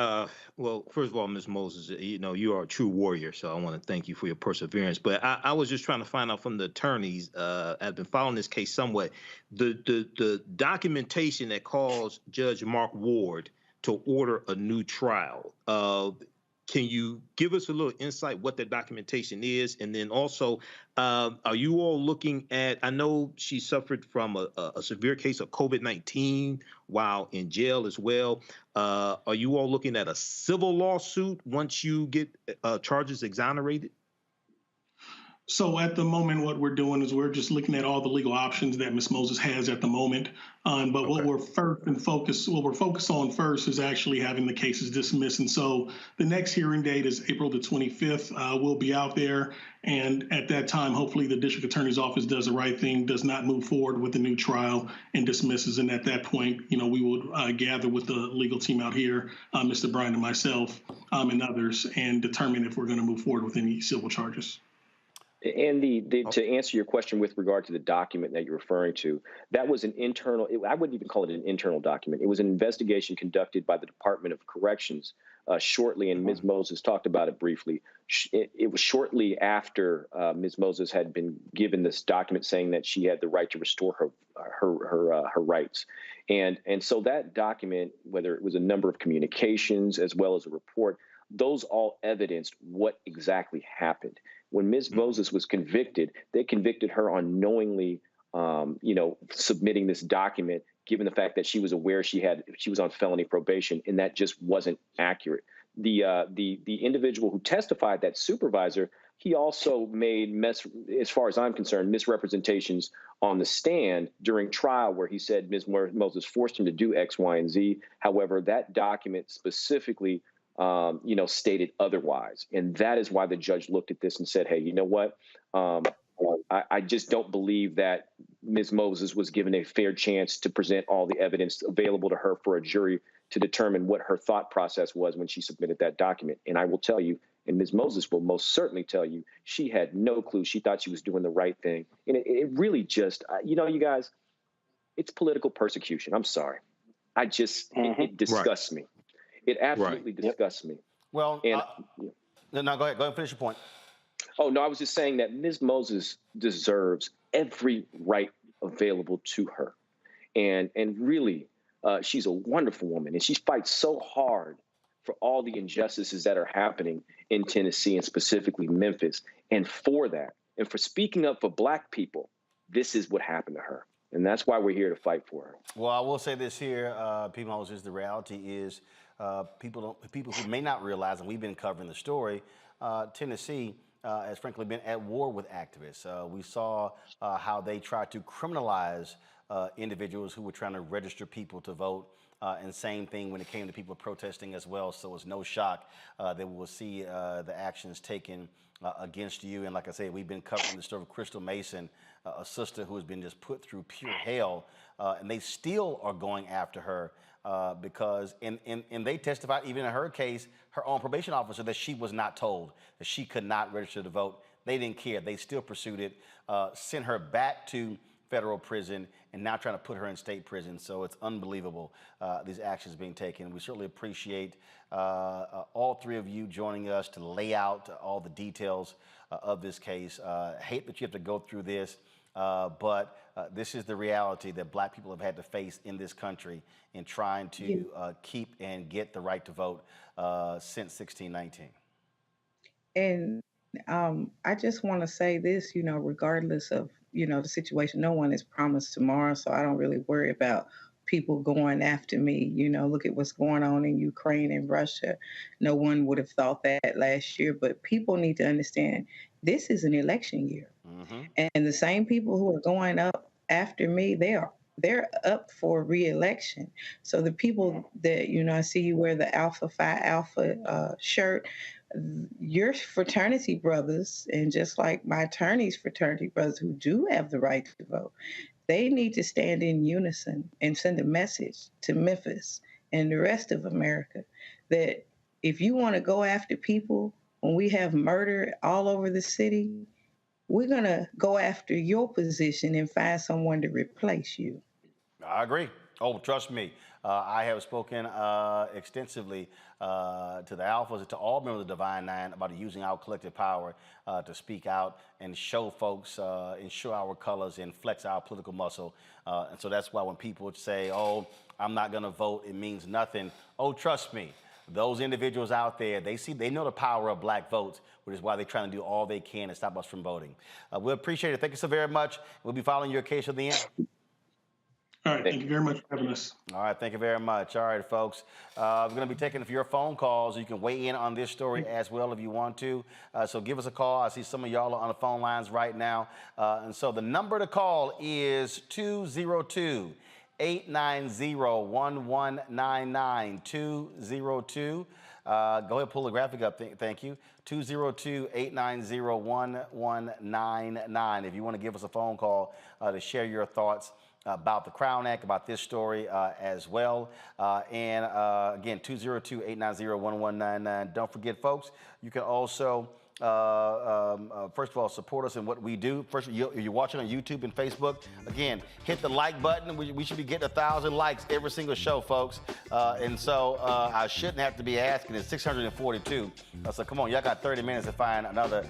Well, first of all, Ms. Moses, you are a true warrior, so I want to thank you for your perseverance. But I was just trying to find out from the attorneys. I've been following this case somewhat. The documentation that caused Judge Mark Ward to order a new trial. Can you give us a little insight what that documentation is? And then also, are you all looking at, I know she suffered from a severe case of COVID-19 while in jail as well. Are you all looking at a civil lawsuit once you get charges exonerated? So at the moment, what we're doing is we're just looking at all the legal options that Ms. Moses has at the moment. But what we're focused on first is actually having the cases dismissed. And so the next hearing date is April the 25th. We'll be out there. And at that time, hopefully the district attorney's office does the right thing, does not move forward with the new trial and dismisses. And at that point, we will gather with the legal team out here, Mr. Bryan and myself and others, and determine if we're going to move forward with any civil charges. And to answer your question with regard to the document that you're referring to, that was an internal, I wouldn't even call it an internal document. It was an investigation conducted by the Department of Corrections shortly, and Ms. Moses talked about it briefly. It was shortly after Ms. Moses had been given this document saying that she had the right to restore her rights. And so that document, whether it was a number of communications as well as a report, those all evidenced what exactly happened. When Ms. Moses was convicted, they convicted her on knowingly, submitting this document, given the fact that she was aware she was on felony probation, and that just wasn't accurate. The individual who testified, that supervisor, he also made, as far as I'm concerned, misrepresentations on the stand during trial, where he said Ms. Moses forced him to do X, Y, and Z. However, that document specifically stated otherwise. And that is why the judge looked at this and said, hey, you know what? I just don't believe that Ms. Moses was given a fair chance to present all the evidence available to her for a jury to determine what her thought process was when she submitted that document. And I will tell you, and Ms. Moses will most certainly tell you, she had no clue. She thought she was doing the right thing. And it really just, you guys, it's political persecution. I'm sorry. It disgusts me. It absolutely disgusts me. Well, no, go ahead. Go ahead and finish your point. Oh, no, I was just saying that Ms. Moses deserves every right available to her. And really, she's a wonderful woman. And she fights so hard for all the injustices that are happening in Tennessee and specifically Memphis. And for that, and for speaking up for Black people, this is what happened to her. And that's why we're here to fight for her. Well, I will say this here, P. Moses, the reality is, people who may not realize, and we've been covering the story, Tennessee has frankly been at war with activists. We saw how they tried to criminalize individuals who were trying to register people to vote. And same thing when it came to people protesting as well. So it's no shock that we will see the actions taken against you. And like I said, we've been covering the story of Crystal Mason, a sister who has been just put through pure hell. And they still are going after her. Because they testified, even in her case, her own probation officer, that she was not told that she could not register to vote. They didn't care. They still pursued it, sent her back to federal prison, and now trying to put her in state prison. So it's unbelievable, these actions being taken. We certainly appreciate all three of you joining us to lay out all the details of this case. Hate that you have to go through this. But this is the reality that Black people have had to face in this country in trying to keep and get the right to vote since 1619. And I just want to say this, regardless of, the situation, no one is promised tomorrow. So I don't really worry about people going after me. Look at what's going on in Ukraine and Russia. No one would have thought that last year. But people need to understand this is an election year. And the same people who are going up after me, they're up for re-election. So the people that, I see you wear the Alpha Phi Alpha shirt, your fraternity brothers, and just like my attorney's fraternity brothers who do have the right to vote, they need to stand in unison and send a message to Memphis and the rest of America that if you want to go after people when we have murder all over the city, we're going to go after your position and find someone to replace you. I agree. Oh, trust me. I have spoken extensively to the alphas, to all members of the Divine Nine about using our collective power to speak out and show folks, and show our colors and flex our political muscle. And so that's why when people say, oh, I'm not going to vote, it means nothing. Oh, trust me. Those individuals out there, they know the power of black votes, which is why they're trying to do all they can to stop us from voting. We appreciate it. Thank you so very much. We'll be following your case to the end. All right, thank you very much for having us. All right, thank you very much. All right, folks, we're going to be taking your phone calls. You can weigh in on this story as well if you want to. So give us a call. I see some of y'all are on the phone lines right now. And so the number to call is 202-890-1199, 202. Go ahead, pull the graphic up. Thank you. 202-890-1199. If you want to give us a phone call to share your thoughts about the Crown Act, about this story as well. And again, 202-890-1199. Don't forget, folks, you can also, first of all, support us in what we do. First, you're watching on YouTube and Facebook. Again, hit the like button. We should be getting 1,000 likes every single show, folks. And so I shouldn't have to be asking. It's 642. So come on, y'all got 30 minutes to find another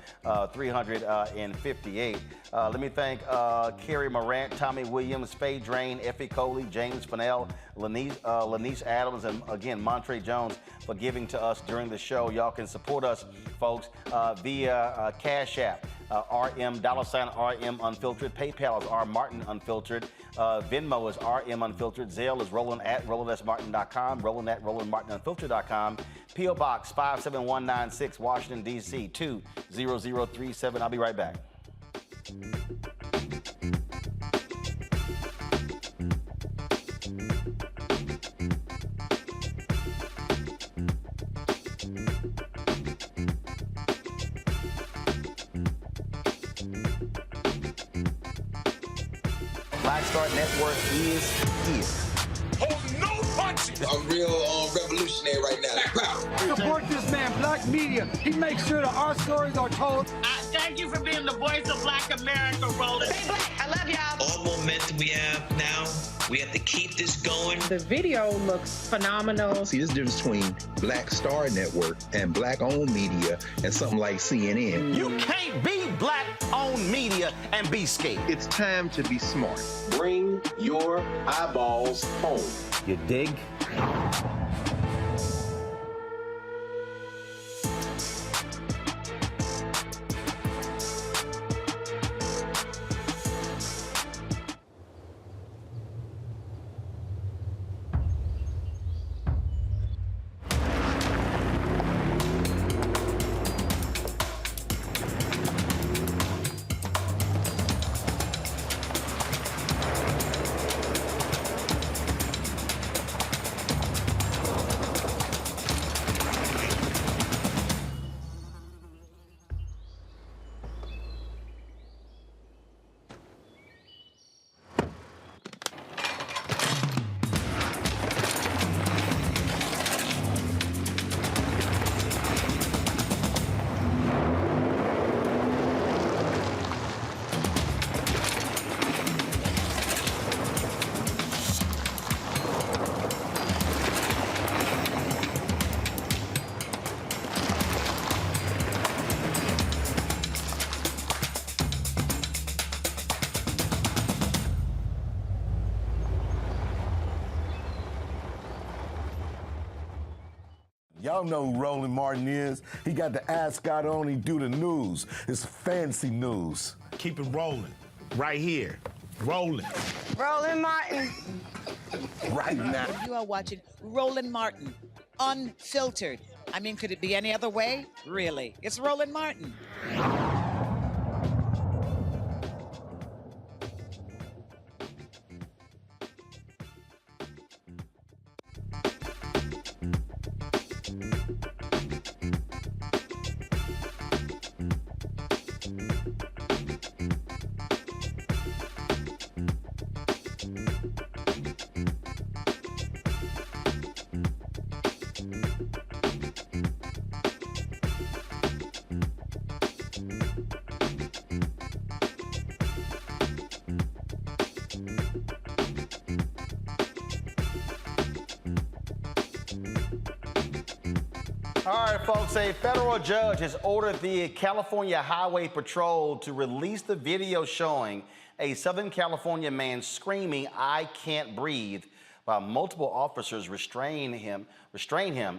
358. Let me thank Kerry Morant, Tommy Williams, Faye Drain, Effie Coley, James Fennell, Lanice Adams, and again, Montre Jones for giving to us during the show. Y'all can support us, folks, via Cash App, RM, $RM Unfiltered. PayPal is R Martin Unfiltered. Venmo is RM Unfiltered. Zelle is Roland at RolandSMartin.com, Roland at RolandMartinUnfiltered.com. P.O. Box 57196, Washington, D.C. 20037. I'll be right back. Black Star Network is here. Hold no punches. I'm real revolutionary right now. Support this man, Black Media. He makes sure that our stories are told. Thank you for being the voice of Black America, Roland. Stay black. I love y'all. All momentum we have now, we have to keep this going. The video looks phenomenal. See, this difference between Black Star Network and Black-owned media and something like CNN. You can't be Black-owned media and be scared. It's time to be smart. Bring your eyeballs home. You dig? Y'all know who Roland Martin is. He got the ascot on, he do the news. It's fancy news. Keep it rolling. Right here. Rolling. Roland Martin. Right now. You are watching Roland Martin, Unfiltered. I mean, could it be any other way? Really? It's Roland Martin. All right, folks, a federal judge has ordered the California Highway Patrol to release the video showing a Southern California man screaming, "I can't breathe," while multiple officers restrain him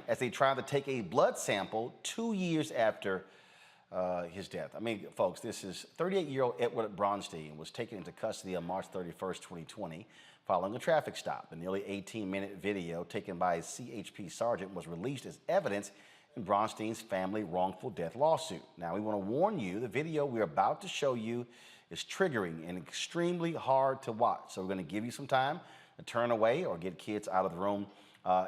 as they try to take a blood sample 2 years after his death. I mean, folks, this is 38-year-old Edward Bronstein was taken into custody on March 31st, 2020, following a traffic stop. The nearly 18-minute video taken by a CHP sergeant was released as evidence in Bronstein's family wrongful death lawsuit. Now, we want to warn you, the video we're about to show you is triggering and extremely hard to watch. So we're going to give you some time to turn away or get kids out of the room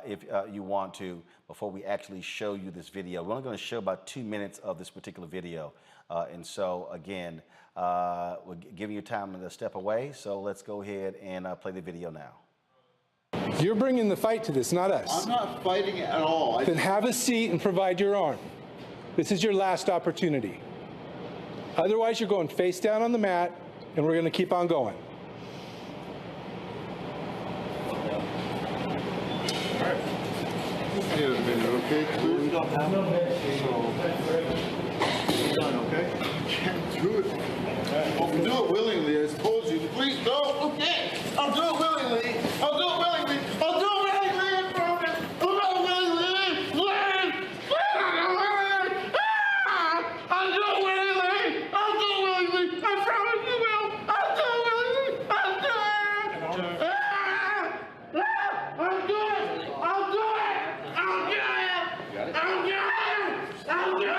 if you want to, before we actually show you this video. We're only going to show about 2 minutes of this particular video. And so, again, we're giving you time to step away. So let's go ahead and play the video now. You're bringing the fight to this, not us. I'm not fighting it at all. Then have a seat and provide your arm. This is your last opportunity. Otherwise, you're going face down on the mat, and we're going to keep on going. Okay, please. We don't have no minutes, so we're done, okay? You can't do it. Well, we do it willingly, I suppose you. Please don't. Okay, I'll do it willingly. I'll do it willingly. I'll do it willingly. I promise. I'll do it willingly. I'll do it willingly. I'll do it willingly. I promise you will. I'll do it willingly. I'll do it. I'll do it. I'll do it. I'll do it. I'll do it. I'll do it.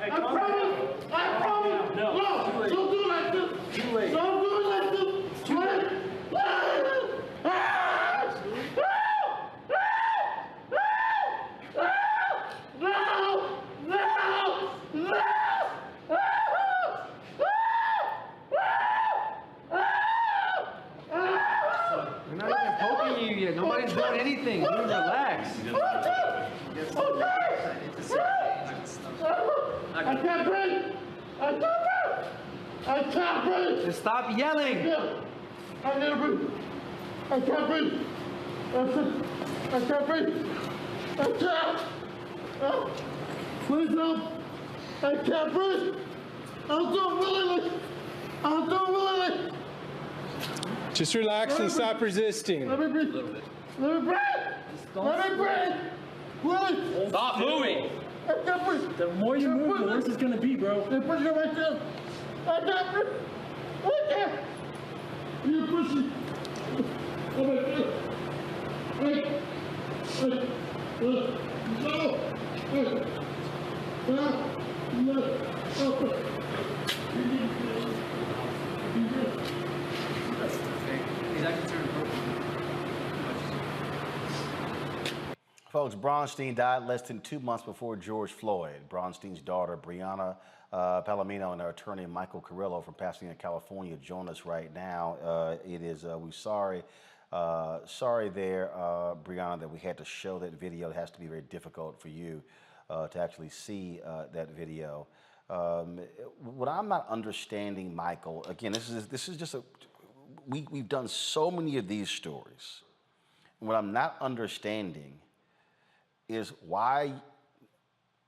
I promise. I promise. No, don't do it like this. Too late. Don't do it like this. Too late. We're not even poking you yet. Nobody's doing anything. You relax. I can't breathe. I can't breathe. I can't breathe. Just stop yelling. I can't breathe. I can't breathe. I can't breathe. I can't. Please help. I can't breathe. I'll do it willingly. I'll do it willingly. Just relax and stop resisting. Let me breathe. Let me breathe. Let me breathe. Please. Stop moving. I can't breathe. The more you move, the worse it's gonna be, bro. They're pushing on my chest. I can't breathe. I can't. You're pushing. Oh my God. Folks, Bronstein died less than 2 months before George Floyd. Bronstein's daughter, Breonna Palomino, and her attorney, Michael Carrillo from Pasadena, California, join us right now. We're sorry there, Breonna, that we had to show that video. It has to be very difficult for you to actually see that video. What I'm not understanding, Michael, again, this is just we've done so many of these stories. What I'm not understanding is why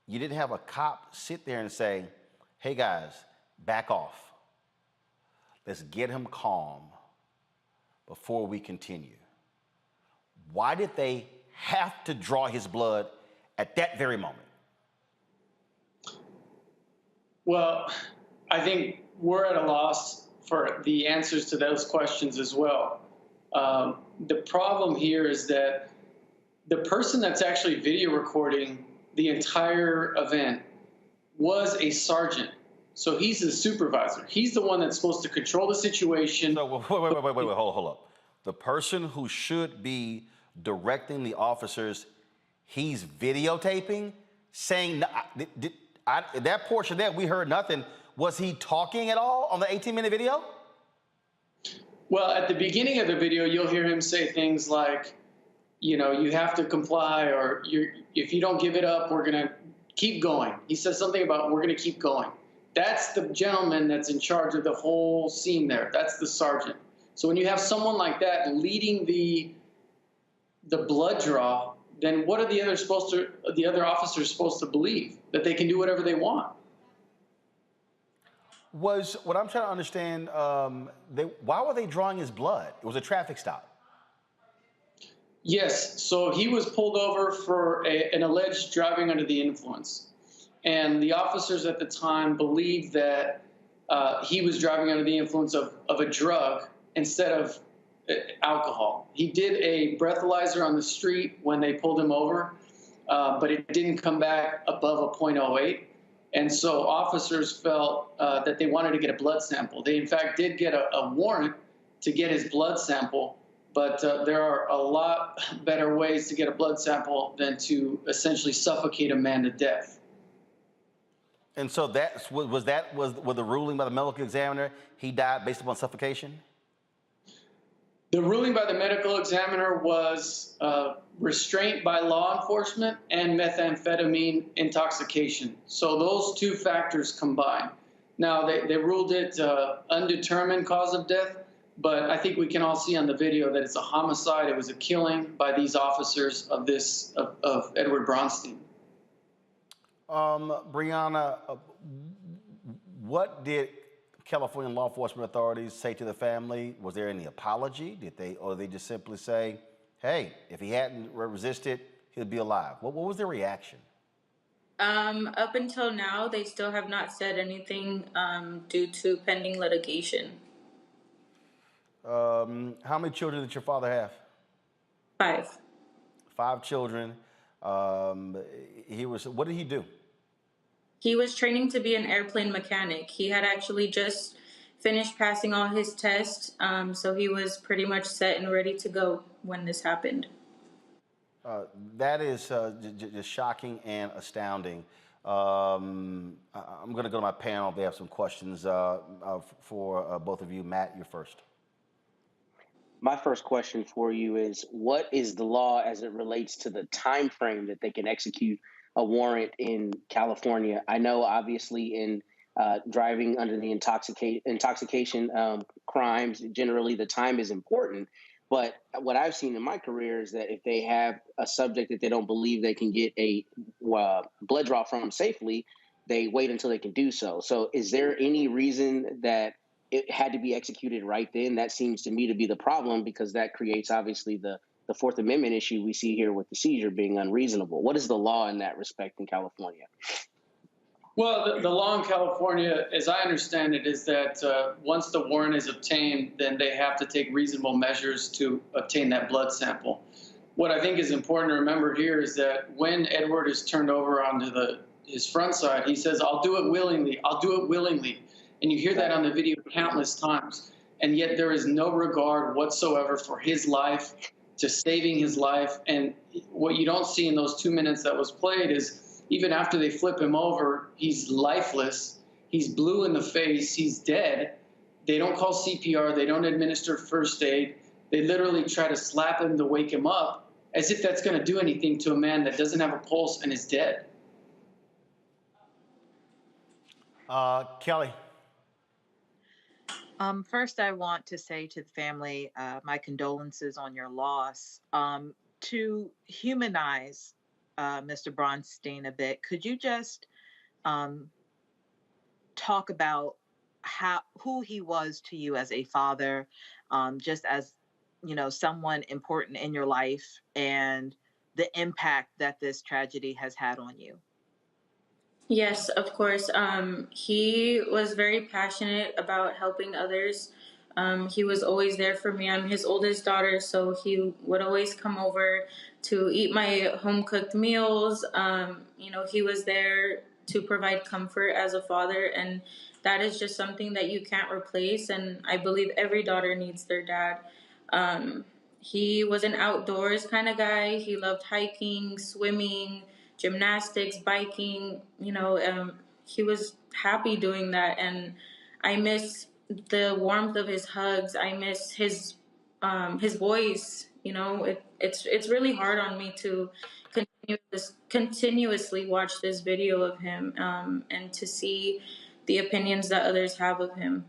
you didn't have a cop sit there and say, "Hey guys, back off. Let's get him calm before we continue." Why did they have to draw his blood at that very moment? Well, I think we're at a loss for the answers to those questions as well. The problem here is that the person that's actually video recording the entire event was a sergeant. So he's the supervisor. He's the one that's supposed to control the situation. So wait, hold up. The person who should be directing the officers, he's videotaping, saying, that portion there, we heard nothing. Was he talking at all on the 18-minute video? Well, at the beginning of the video, you'll hear him say things like, you know, you have to comply, or if you don't give it up, we're going to keep going. He says something about we're going to keep going. That's the gentleman that's in charge of the whole scene there. That's the sergeant. So when you have someone like that leading the blood draw, then what are the other officers supposed to believe? That they can do whatever they want? Was what I'm trying to understand, why were they drawing his blood? It was a traffic stop. Yes, so he was pulled over for an alleged driving under the influence. And the officers at the time believed that he was driving under the influence of a drug instead of alcohol. He did a breathalyzer on the street when they pulled him over, but it didn't come back above a .08. And so officers felt that they wanted to get a blood sample. They, in fact, did get a warrant to get his blood sample, but there are a lot better ways to get a blood sample than to essentially suffocate a man to death. And so was the ruling by the medical examiner, he died based upon suffocation? The ruling by the medical examiner was restraint by law enforcement and methamphetamine intoxication. So those two factors combined. Now, they ruled it undetermined cause of death, but I think we can all see on the video that it's a homicide. It was a killing by these officers of Edward Bronstein. Brianna, what did California law enforcement authorities say to the family? Was there any apology? Or they just simply say, hey, if he hadn't resisted, he'd be alive? What was their reaction? Up until now, they still have not said anything due to pending litigation. How many children did your father have? 5. 5 children. What did he do? He was training to be an airplane mechanic. He had actually just finished passing all his tests, so he was pretty much set and ready to go when this happened. That is just shocking and astounding. I'm going to go to my panel. They have some questions for both of you. Matt, you're first. My first question for you is, what is the law as it relates to the time frame that they can execute a warrant in California? I know, obviously, in driving under the intoxication crimes, generally the time is important. But what I've seen in my career is that if they have a subject that they don't believe they can get a blood draw from safely, they wait until they can do so. So is there any reason that it had to be executed right then? That seems to me to be the problem, because that creates, obviously, the Fourth Amendment issue we see here with the seizure being unreasonable. What is the law in that respect in California? Well, the law in California, as I understand it, is that once the warrant is obtained, then they have to take reasonable measures to obtain that blood sample. What I think is important to remember here is that when Edward is turned over onto his front side, he says, "I'll do it willingly. I'll do it willingly." And you hear that on the video countless times. And yet there is no regard whatsoever for his life, to saving his life. And what you don't see in those 2 minutes that was played is, even after they flip him over, he's lifeless. He's blue in the face. He's dead. They don't call CPR. They don't administer first aid. They literally try to slap him to wake him up, as if that's going to do anything to a man that doesn't have a pulse and is dead. Kelly. First, I want to say to the family, my condolences on your loss. To humanize Mr. Bronstein a bit, could you just talk about who he was to you as a father, just as, someone important in your life, and the impact that this tragedy has had on you? Yes, of course. He was very passionate about helping others. He was always there for me. I'm his oldest daughter, so he would always come over to eat my home-cooked meals. He was there to provide comfort as a father, and that is just something that you can't replace, and I believe every daughter needs their dad. He was an outdoors kind of guy. He loved hiking, swimming, gymnastics, biking. He was happy doing that, and I miss the warmth of his hugs. I miss his voice. It's really hard on me to continuously watch this video of him and to see the opinions that others have of him.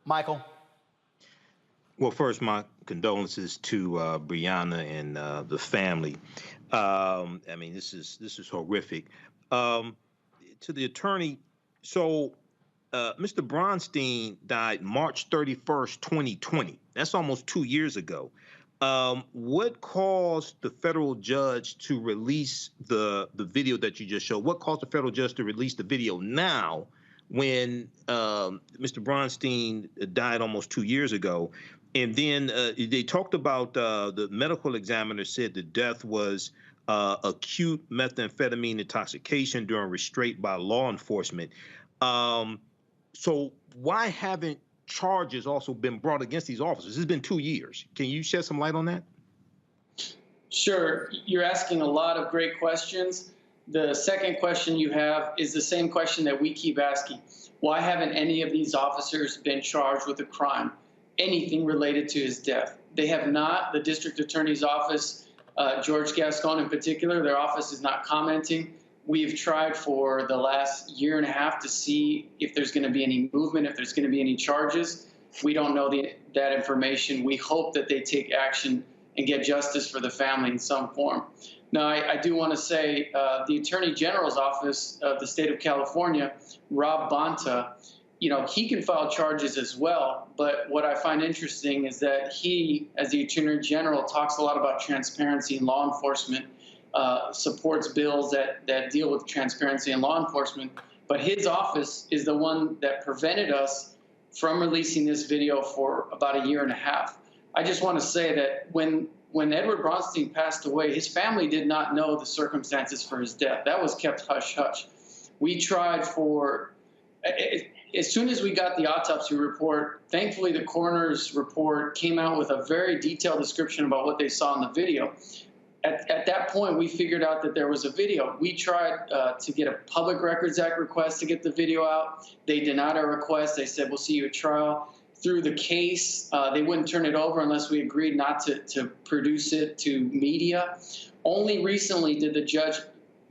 Michael. Well, first, my condolences to Brianna and the family. I mean, this is horrific. To the attorney, so Mr. Bronstein died March 31st, 2020. That's almost 2 years ago. What caused the federal judge to release the video that you just showed? What caused the federal judge to release the video now when Mr. Bronstein died almost 2 years ago? And then they talked about the medical examiner said the death was acute methamphetamine intoxication during restraint by law enforcement. So why haven't charges also been brought against these officers? It's been 2 years. Can you shed some light on that? Sure. You're asking a lot of great questions. The second question you have is the same question that we keep asking. Why haven't any of these officers been charged with a crime, anything related to his death? They have not. The district attorney's office, George Gascon in particular, their office is not commenting. We've tried for the last year and a half to see if there's going to be any movement, if there's going to be any charges. We don't know that information. We hope that they take action and get justice for the family in some form. Now, I do want to say the Attorney General's office of the state of California, Rob Bonta, he can file charges as well. But what I find interesting is that he, as the Attorney General, talks a lot about transparency in law enforcement, supports bills that deal with transparency in law enforcement. But his office is the one that prevented us from releasing this video for about a year and a half. I just want to say that when Edward Bronstein passed away, his family did not know the circumstances for his death. That was kept hush-hush. We tried for, as soon as we got the autopsy report, thankfully the coroner's report came out with a very detailed description about what they saw in the video. At that point, we figured out that there was a video. We tried to get a Public Records Act request to get the video out. They denied our request. They said, we'll see you at trial. Through the case, they wouldn't turn it over unless we agreed not to produce it to media. Only recently did the judge,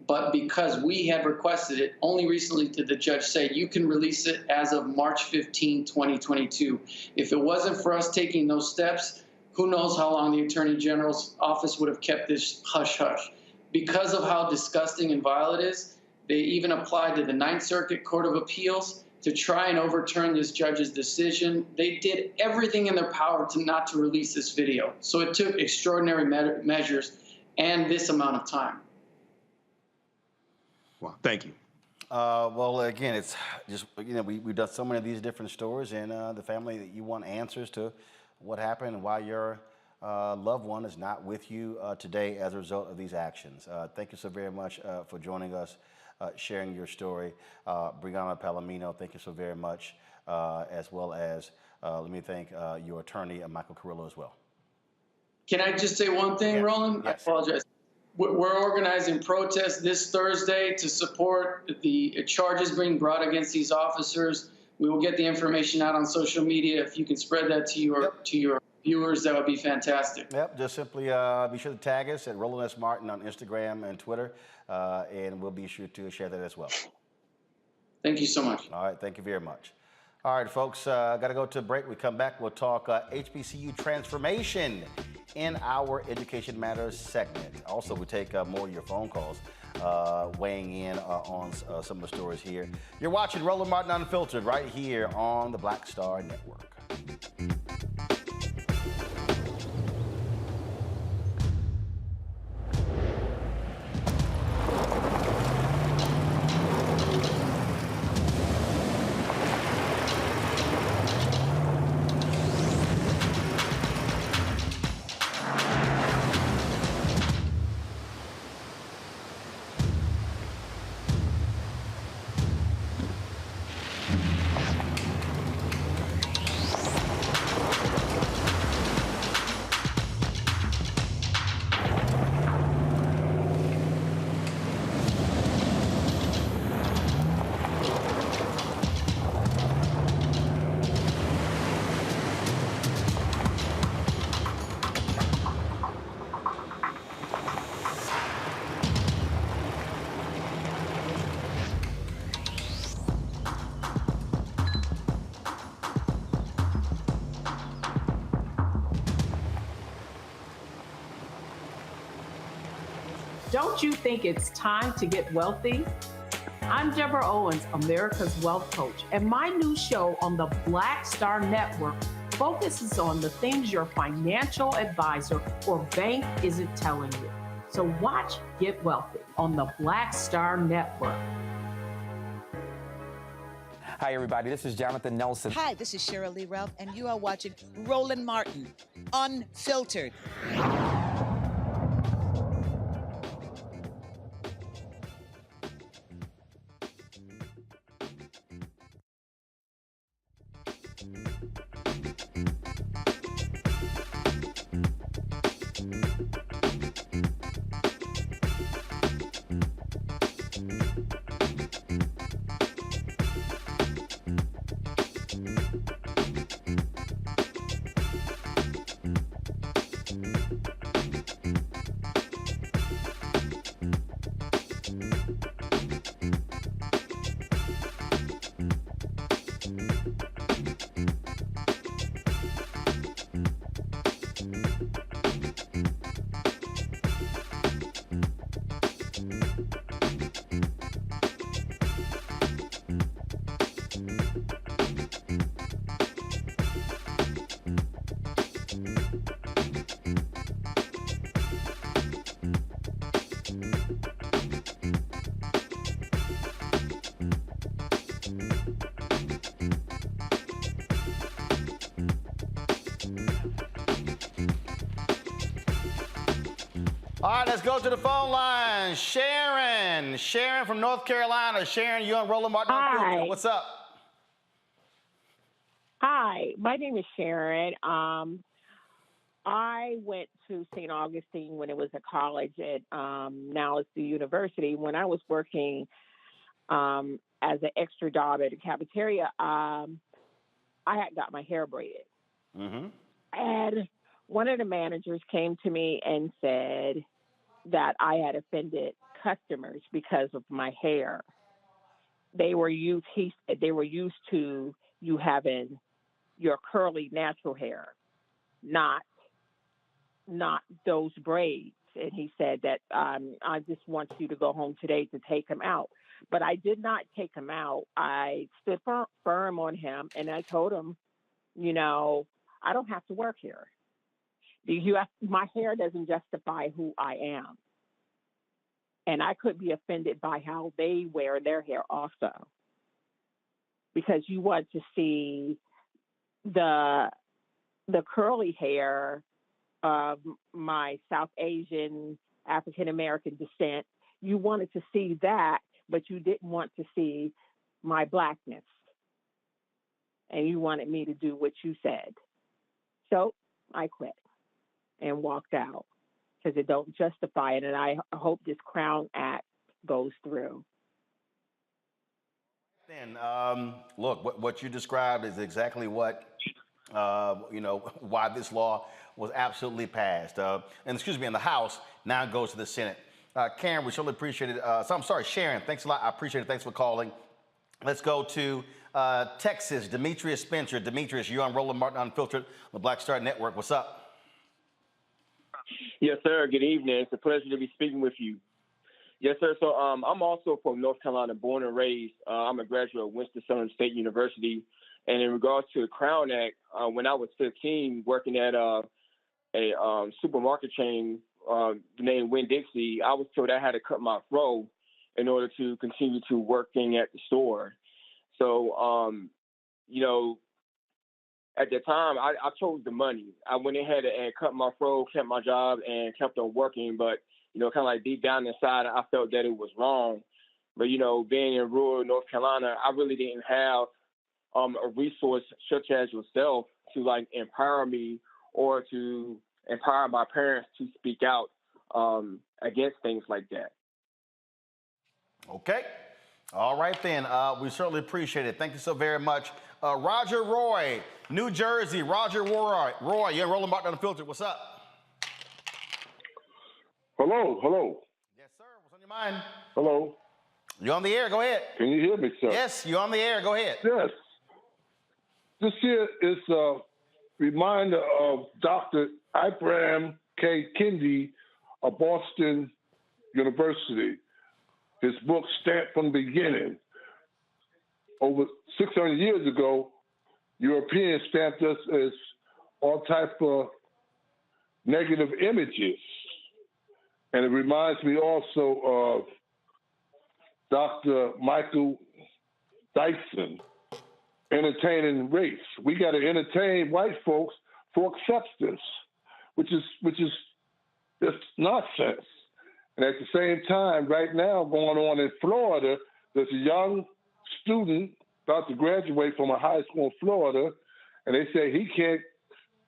but because we had requested it, only recently did the judge say you can release it as of March 15, 2022. If it wasn't for us taking those steps, who knows how long the Attorney General's office would have kept this hush-hush. Because of how disgusting and vile it is, they even applied to the Ninth Circuit Court of Appeals to try and overturn this judge's decision. They did everything in their power not to release this video. So it took extraordinary measures and this amount of time. Well, thank you. Well, again, it's just, we've done so many of these different stories, and the family that you want answers to what happened and why your loved one is not with you today as a result of these actions. Thank you so very much for joining us, sharing your story. Brianna Palomino, thank you so very much, as well as let me thank your attorney, Michael Carrillo, as well. Can I just say one thing, yes. Roland? Yes. I apologize. We're organizing protests this Thursday to support the charges being brought against these officers. We will get the information out on social media. If you can spread that to your viewers, that would be fantastic. Yep, just simply be sure to tag us at Roland S. Martin on Instagram and Twitter, and we'll be sure to share that as well. Thank you so much. All right, thank you very much. All right, folks, got to go to a break. We come back, we'll talk HBCU transformation in our Education Matters segment. Also, we take more of your phone calls, weighing in on some of the stories here. You're watching Roland Martin Unfiltered right here on the Black Star Network. Don't you think it's time to get wealthy? I'm Deborah Owens, America's Wealth Coach, and my new show on the Black Star Network focuses on the things your financial advisor or bank isn't telling you. So watch Get Wealthy on the Black Star Network. Hi, everybody. This is Jonathan Nelson. Hi, this is Cheryl Lee Ralph, and you are watching Roland Martin, Unfiltered. All right, let's go to the phone line. Sharon from North Carolina. Sharon, you on Roland Martin Unfiltered. What's up? Hi, my name is Sharon. I went to St. Augustine when it was a college, and now it's the university. When I was working as an extra job at a cafeteria, I had got my hair braided. Mm-hmm. And one of the managers came to me and said that I had offended customers because of my hair. He said they were used to you having your curly natural hair, not those braids. And he said that I just want you to go home today to take them out. But I did not take him out. I stood firm on him, and I told him, I don't have to work here. My hair doesn't justify who I am. And I could be offended by how they wear their hair also. Because you want to see the curly hair of my South Asian, African American descent. You wanted to see that, but you didn't want to see my blackness. And you wanted me to do what you said. So I quit and walked out because it don't justify it. And I hope this Crown Act goes through. Then, look, what you described is exactly what, why this law was absolutely passed. In the House, now it goes to the Senate. Karen, we certainly appreciate it. Sharon, thanks a lot. I appreciate it. Thanks for calling. Let's go to Texas, Demetrius Spencer. Demetrius, you're on Roland Martin Unfiltered on the Black Star Network. What's up? Yes, sir. Good evening. It's a pleasure to be speaking with you. Yes, sir. So I'm also from North Carolina, born and raised. I'm a graduate of Winston-Salem State University. And in regards to the Crown Act, when I was 15, working at a supermarket chain named Winn-Dixie, I was told I had to cut my fro in order to continue to working at the store. So, at the time, I chose the money. I went ahead and cut my fro, kept my job, and kept on working. But, kind of like deep down inside, I felt that it was wrong. But, being in rural North Carolina, I really didn't have a resource such as yourself to, empower me or to empower my parents to speak out against things like that. Okay. All right, then. We certainly appreciate it. Thank you so very much. Roger Roy, New Jersey. Roger Roy, you're Roland Martin Unfiltered. What's up? Hello. Yes, sir. What's on your mind? Hello. You're on the air. Go ahead. Can you hear me, sir? Yes, you're on the air. Go ahead. Yes. This here is a reminder of Dr. Abraham K. Kendi of Boston University. His book, Stamped from the Beginning. Over 600 years ago, Europeans stamped us as all type of negative images. And it reminds me also of Dr. Michael Dyson, entertaining race. We got to entertain white folks for acceptance, which is just nonsense. And at the same time, right now, going on in Florida, there's a young student about to graduate from a high school in Florida, and they say he can't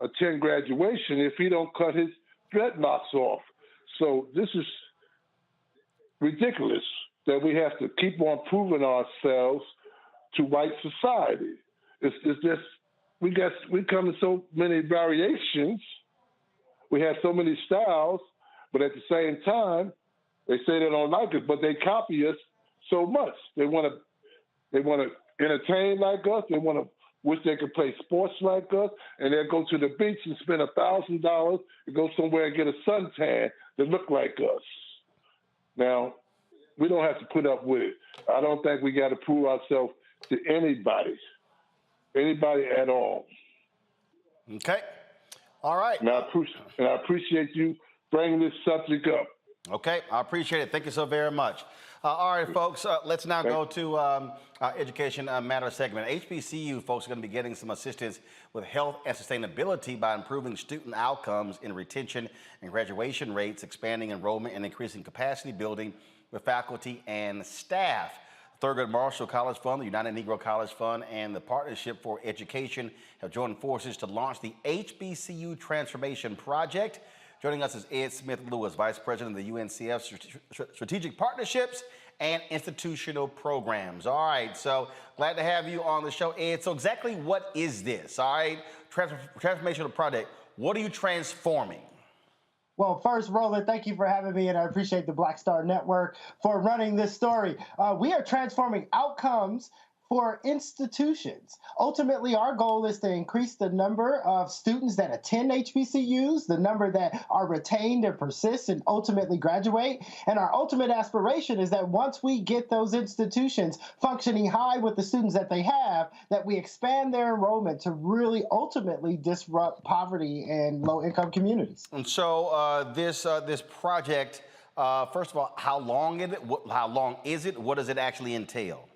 attend graduation if he don't cut his dreadlocks off. So this is ridiculous that we have to keep on proving ourselves to white society. It's just we come in so many variations. We have so many styles, but at the same time, they say they don't like us, but they copy us so much. They want to entertain like us. They want to wish they could play sports like us, and they'll go to the beach and spend $1,000 to go somewhere and get a suntan that look like us. Now, we don't have to put up with it. I don't think we got to prove ourselves to anybody at all. Okay. All right. And I appreciate you bringing this subject up. Okay, I appreciate it. Thank you so very much. All right, folks, let's now go to our Education Matter segment. HBCU folks are going to be getting some assistance with health and sustainability by improving student outcomes in retention and graduation rates, expanding enrollment, and increasing capacity building with faculty and staff. Thurgood Marshall College Fund, the United Negro College Fund, and the Partnership for Education have joined forces to launch the HBCU Transformation Project. Joining us is Ed Smith-Lewis, Vice President of the UNCF Strategic Partnerships and Institutional Programs. All right, so glad to have you on the show, Ed. So exactly what is this, all right? Transformational Project, what are you transforming? Well, first, Roland, thank you for having me, and I appreciate the Black Star Network for running this story. We are transforming outcomes for institutions. Ultimately, our goal is to increase the number of students that attend HBCUs, the number that are retained and persist and ultimately graduate. And our ultimate aspiration is that once we get those institutions functioning high with the students that they have, that we expand their enrollment to really ultimately disrupt poverty in low-income communities. And so this project, first of all, how long is it? What does it actually entail?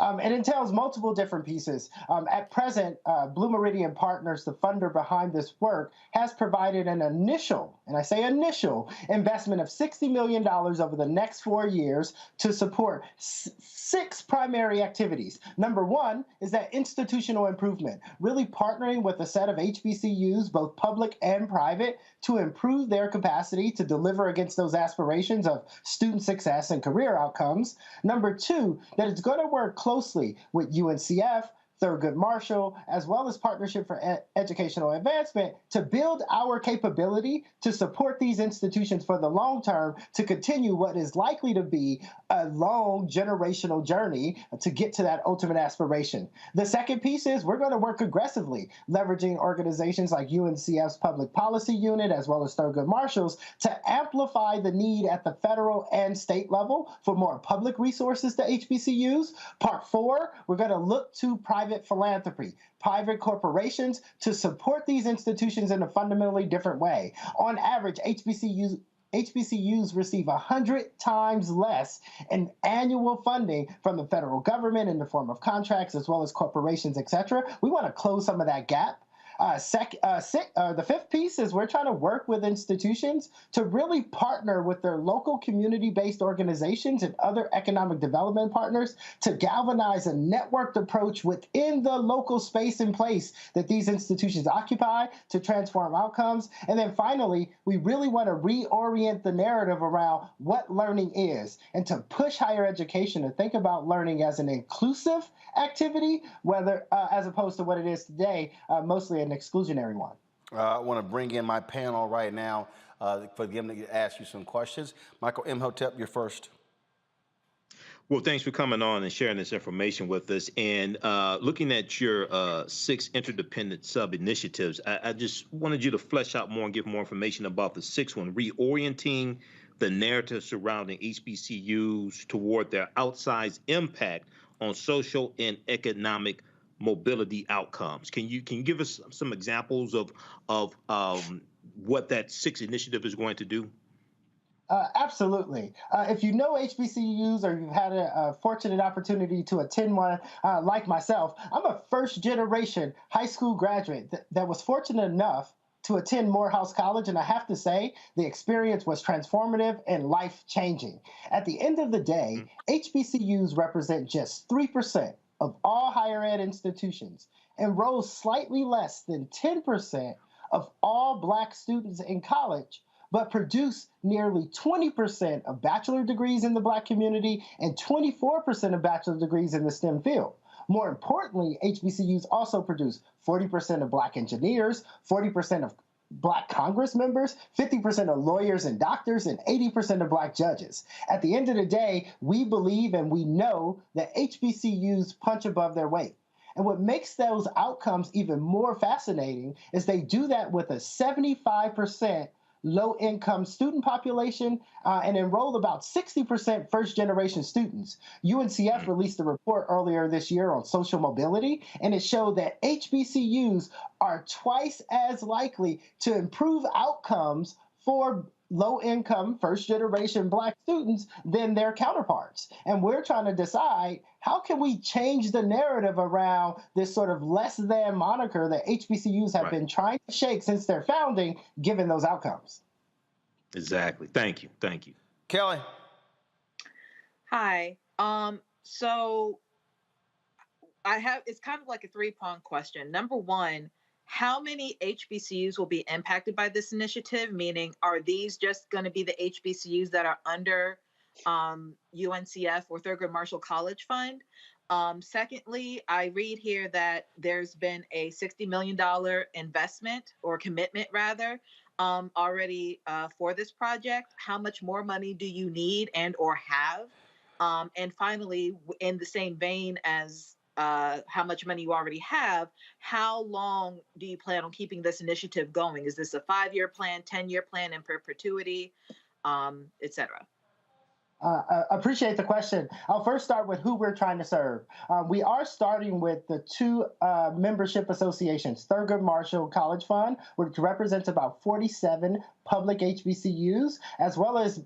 It entails multiple different pieces. At present, Blue Meridian Partners, the funder behind this work, has provided an initial, and I say initial, investment of $60 million over the next 4 years to support 6 primary activities. Number one is that institutional improvement, really partnering with a set of HBCUs, both public and private, to improve their capacity to deliver against those aspirations of student success and career outcomes. Number two, that it's going to work closely with UNCF, Thurgood Marshall, as well as Partnership for Educational Advancement to build our capability to support these institutions for the long term to continue what is likely to be a long generational journey to get to that ultimate aspiration. The second piece is we're going to work aggressively, leveraging organizations like UNCF's Public Policy Unit as well as Thurgood Marshall's to amplify the need at the federal and state level for more public resources to HBCUs. Part 4, we're going to look to private philanthropy, private corporations to support these institutions in a fundamentally different way. On average, HBCUs receive 100 times less in annual funding from the federal government in the form of contracts as well as corporations, et cetera. We want to close some of that gap. The fifth piece is we're trying to work with institutions to really partner with their local community-based organizations and other economic development partners to galvanize a networked approach within the local space and place that these institutions occupy to transform outcomes. And then finally, we really want to reorient the narrative around what learning is and to push higher education to think about learning as an inclusive activity, whether as opposed to what it is today, mostly an exclusionary one. I want to bring in my panel right now for them to ask you some questions. Michael Imhotep, you're first. Well, thanks for coming on and sharing this information with us. And looking at your 6 interdependent sub-initiatives, I just wanted you to flesh out more and give more information about the 6th one, reorienting the narrative surrounding HBCUs toward their outsized impact on social and economic mobility outcomes. Can you give us some examples of what that 6 initiative is going to do? Absolutely. If you know HBCUs or you've had a fortunate opportunity to attend one, like myself, I'm a first-generation high school graduate that was fortunate enough to attend Morehouse College, and I have to say the experience was transformative and life-changing. At the end of the day, HBCUs represent just 3% of all higher ed institutions, enroll slightly less than 10% of all Black students in college, but produce nearly 20% of bachelor degrees in the Black community and 24% of bachelor degrees in the STEM field. More importantly, HBCUs also produce 40% of Black engineers, 40% of Black Congress members, 50% of lawyers and doctors, and 80% of Black judges. At the end of the day, we believe and we know that HBCUs punch above their weight. And what makes those outcomes even more fascinating is they do that with a 75% low-income student population and enrolled about 60% first-generation students. UNCF released a report earlier this year on social mobility, and it showed that HBCUs are twice as likely to improve outcomes for low-income first-generation Black students than their counterparts. And we're trying to decide, how can we change the narrative around this sort of less than moniker that HBCUs have been trying to shake since their founding, given those outcomes? Exactly. Thank you. Thank you. Kelly. Hi. So it's kind of like a three-pronged question. Number one, how many HBCUs will be impacted by this initiative? Meaning, are these just going to be the HBCUs that are under UNCF or Thurgood Marshall College Fund? Secondly, I read here that there's been a $60 million investment or commitment rather already for this project. How much more money do you need and or have? And finally, in the same vein as how much money you already have, how long do you plan on keeping this initiative going? Is this a 5-year plan, 10-year plan in perpetuity, et cetera? I appreciate the question. I'll first start with who we're trying to serve. We are starting with the 2 membership associations, Thurgood Marshall College Fund, which represents about 47 public HBCUs, as well as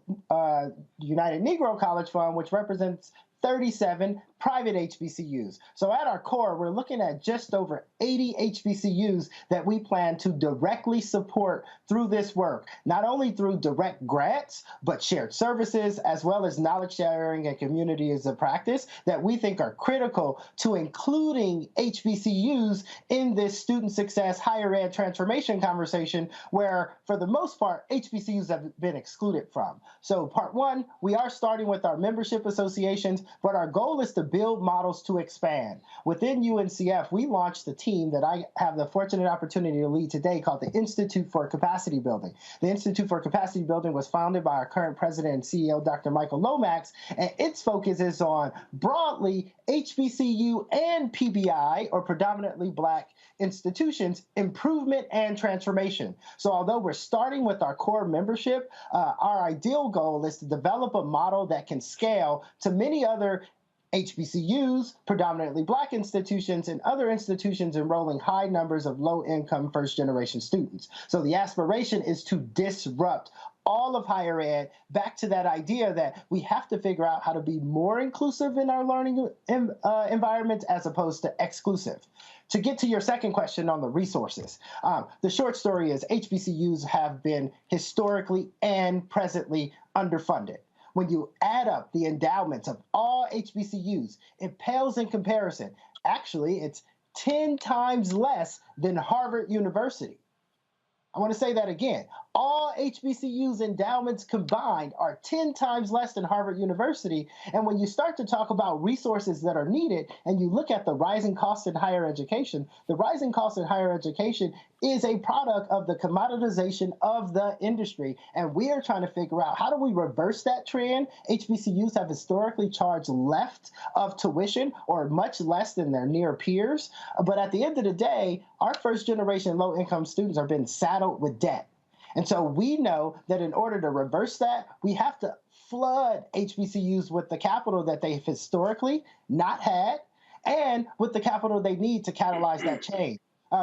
United Negro College Fund, which represents 37 private HBCUs. So at our core, we're looking at just over 80 HBCUs that we plan to directly support through this work, not only through direct grants, but shared services, as well as knowledge sharing and communities of practice that we think are critical to including HBCUs in this student success higher ed transformation conversation, where for the most part, HBCUs have been excluded from. So part one, we are starting with our membership associations, but our goal is to build models to expand. Within UNCF, we launched the team that I have the fortunate opportunity to lead today called the Institute for Capacity Building. The Institute for Capacity Building was founded by our current president and CEO, Dr. Michael Lomax, and its focus is on broadly HBCU and PBI, or predominantly Black institutions, improvement and transformation. So although we're starting with our core membership, our ideal goal is to develop a model that can scale to many other HBCUs, predominantly Black institutions, and other institutions enrolling high numbers of low-income first-generation students. So the aspiration is to disrupt all of higher ed back to that idea that we have to figure out how to be more inclusive in our learning environments as opposed to exclusive. To get to your second question on the resources, the short story is HBCUs have been historically and presently underfunded. When you add up the endowments of all HBCUs, it pales in comparison. Actually, it's 10 times less than Harvard University. I want to say that again. All HBCUs endowments combined are 10 times less than Harvard University. And when you start to talk about resources that are needed and you look at the rising costs in higher education, the rising cost in higher education is a product of the commoditization of the industry. And we are trying to figure out, how do we reverse that trend? HBCUs have historically charged left of tuition, or much less than their near peers. But at the end of the day, our first generation low income students are being saddled with debt. And so we know that in order to reverse that, we have to flood HBCUs with the capital that they've historically not had and with the capital they need to catalyze that change.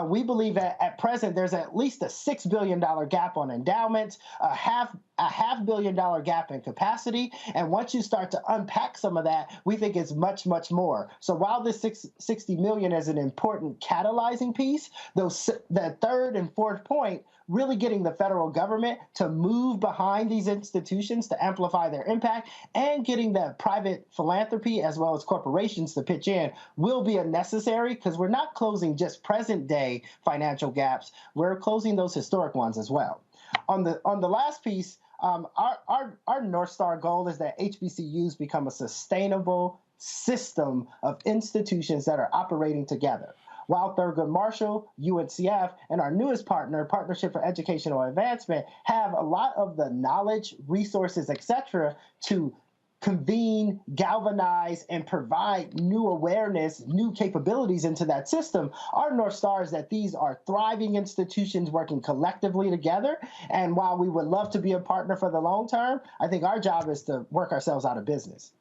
We believe that at present there's at least a $6 billion gap on endowments, a half billion dollar gap in capacity. And once you start to unpack some of that, we think it's much, much more. So while this 60 million is an important catalyzing piece, the third and fourth point, really getting the federal government to move behind these institutions to amplify their impact and getting the private philanthropy as well as corporations to pitch in will be necessary, because we're not closing just present day financial gaps. We're closing those historic ones as well. On the last piece, our North Star goal is that HBCUs become a sustainable system of institutions that are operating together. While Thurgood Marshall, UNCF, and our newest partner, Partnership for Educational Advancement, have a lot of the knowledge, resources, etc., to convene, galvanize, and provide new awareness, new capabilities into that system, our North Star is that these are thriving institutions working collectively together. And while we would love to be a partner for the long term, I think our job is to work ourselves out of business.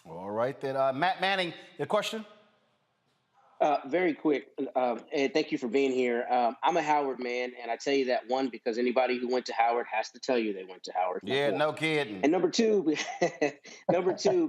All right, then. Matt Manning, your question? Very quick, and thank you for being here. I'm a Howard man, and I tell you that, one, because anybody who went to Howard has to tell you they went to Howard. Yeah, no kidding. And number two,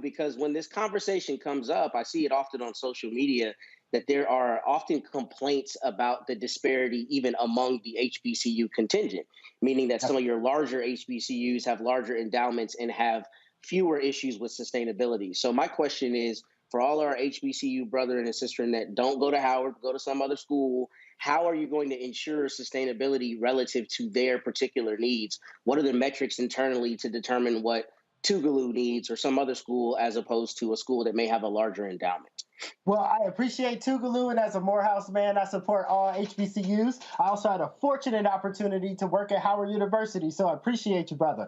because when this conversation comes up, I see it often on social media that there are often complaints about the disparity even among the HBCU contingent, meaning that some of your larger HBCUs have larger endowments and have fewer issues with sustainability. So my question is, for all our HBCU brother and sister that don't go to Howard, go to some other school, how are you going to ensure sustainability relative to their particular needs? What are the metrics internally to determine what Tougaloo needs or some other school as opposed to a school that may have a larger endowment? Well, I appreciate Tougaloo, and as a Morehouse man, I support all HBCUs. I also had a fortunate opportunity to work at Howard University, so I appreciate you, brother.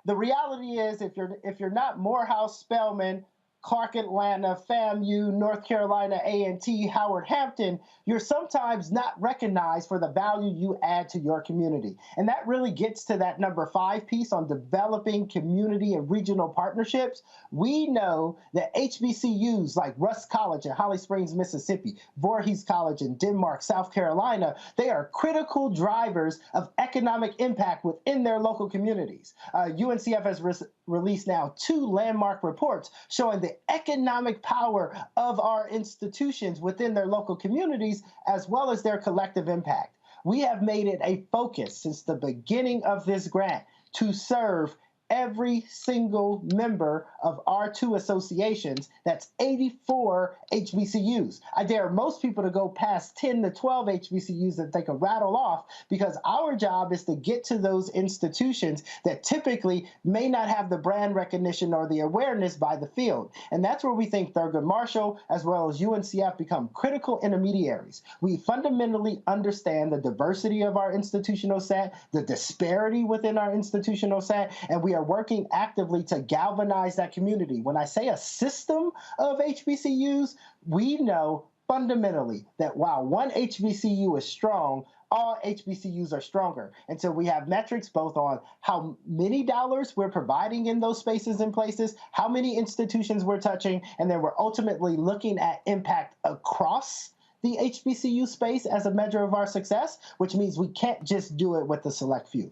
The reality is, if you're not Morehouse, Spelman, Clark Atlanta, FAMU, North Carolina A&T, Howard Hampton, you're sometimes not recognized for the value you add to your community. And that really gets to that number 5 piece on developing community and regional partnerships. We know that HBCUs like Rust College in Holly Springs, Mississippi, Voorhees College in Denmark, South Carolina, they are critical drivers of economic impact within their local communities. UNCF has released now 2 landmark reports showing the economic power of our institutions within their local communities, as well as their collective impact. We have made it a focus since the beginning of this grant to serve every single member of our 2 associations. That's 84 HBCUs. I dare most people to go past 10 to 12 HBCUs that they can rattle off, because our job is to get to those institutions that typically may not have the brand recognition or the awareness by the field. And that's where we think Thurgood Marshall as well as UNCF become critical intermediaries. We fundamentally understand the diversity of our institutional set, the disparity within our institutional set, and we are working actively to galvanize that community. When I say a system of HBCUs, we know fundamentally that while one HBCU is strong, all HBCUs are stronger. And so we have metrics both on how many dollars we're providing in those spaces and places, how many institutions we're touching, and then we're ultimately looking at impact across the HBCU space as a measure of our success, which means we can't just do it with the select few.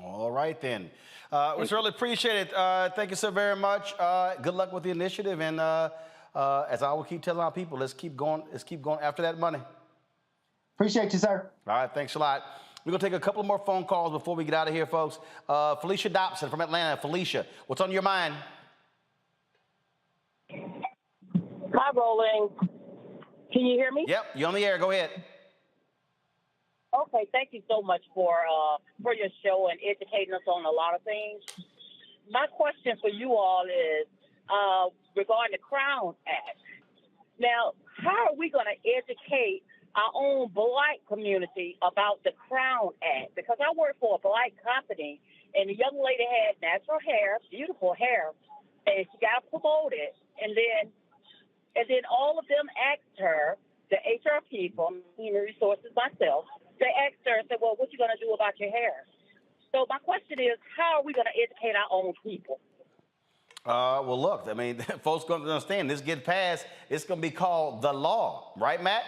All right, then. We certainly appreciate it. Thank you so very much. Good luck with the initiative. And as I will keep telling our people, let's keep going after that money. Appreciate you, sir. All right, thanks a lot. We're going to take a couple more phone calls before we get out of here, folks. Felicia Dobson from Atlanta. Felicia, what's on your mind? Hi, Roland. Can you hear me? Yep, you're on the air. Go ahead. Okay, thank you so much for your show and educating us on a lot of things. My question for you all is regarding the Crown Act. Now, how are we going to educate our own Black community about the Crown Act? Because I work for a Black company, and the young lady had natural hair, beautiful hair, and she got promoted. And then all of them asked her, the HR people, human resources myself, they asked her and said, well, what you going to do about your hair? So my question is, how are we going to educate our own people? Well, look, I mean, folks going to understand this gets passed. It's going to be called the law, right, Matt?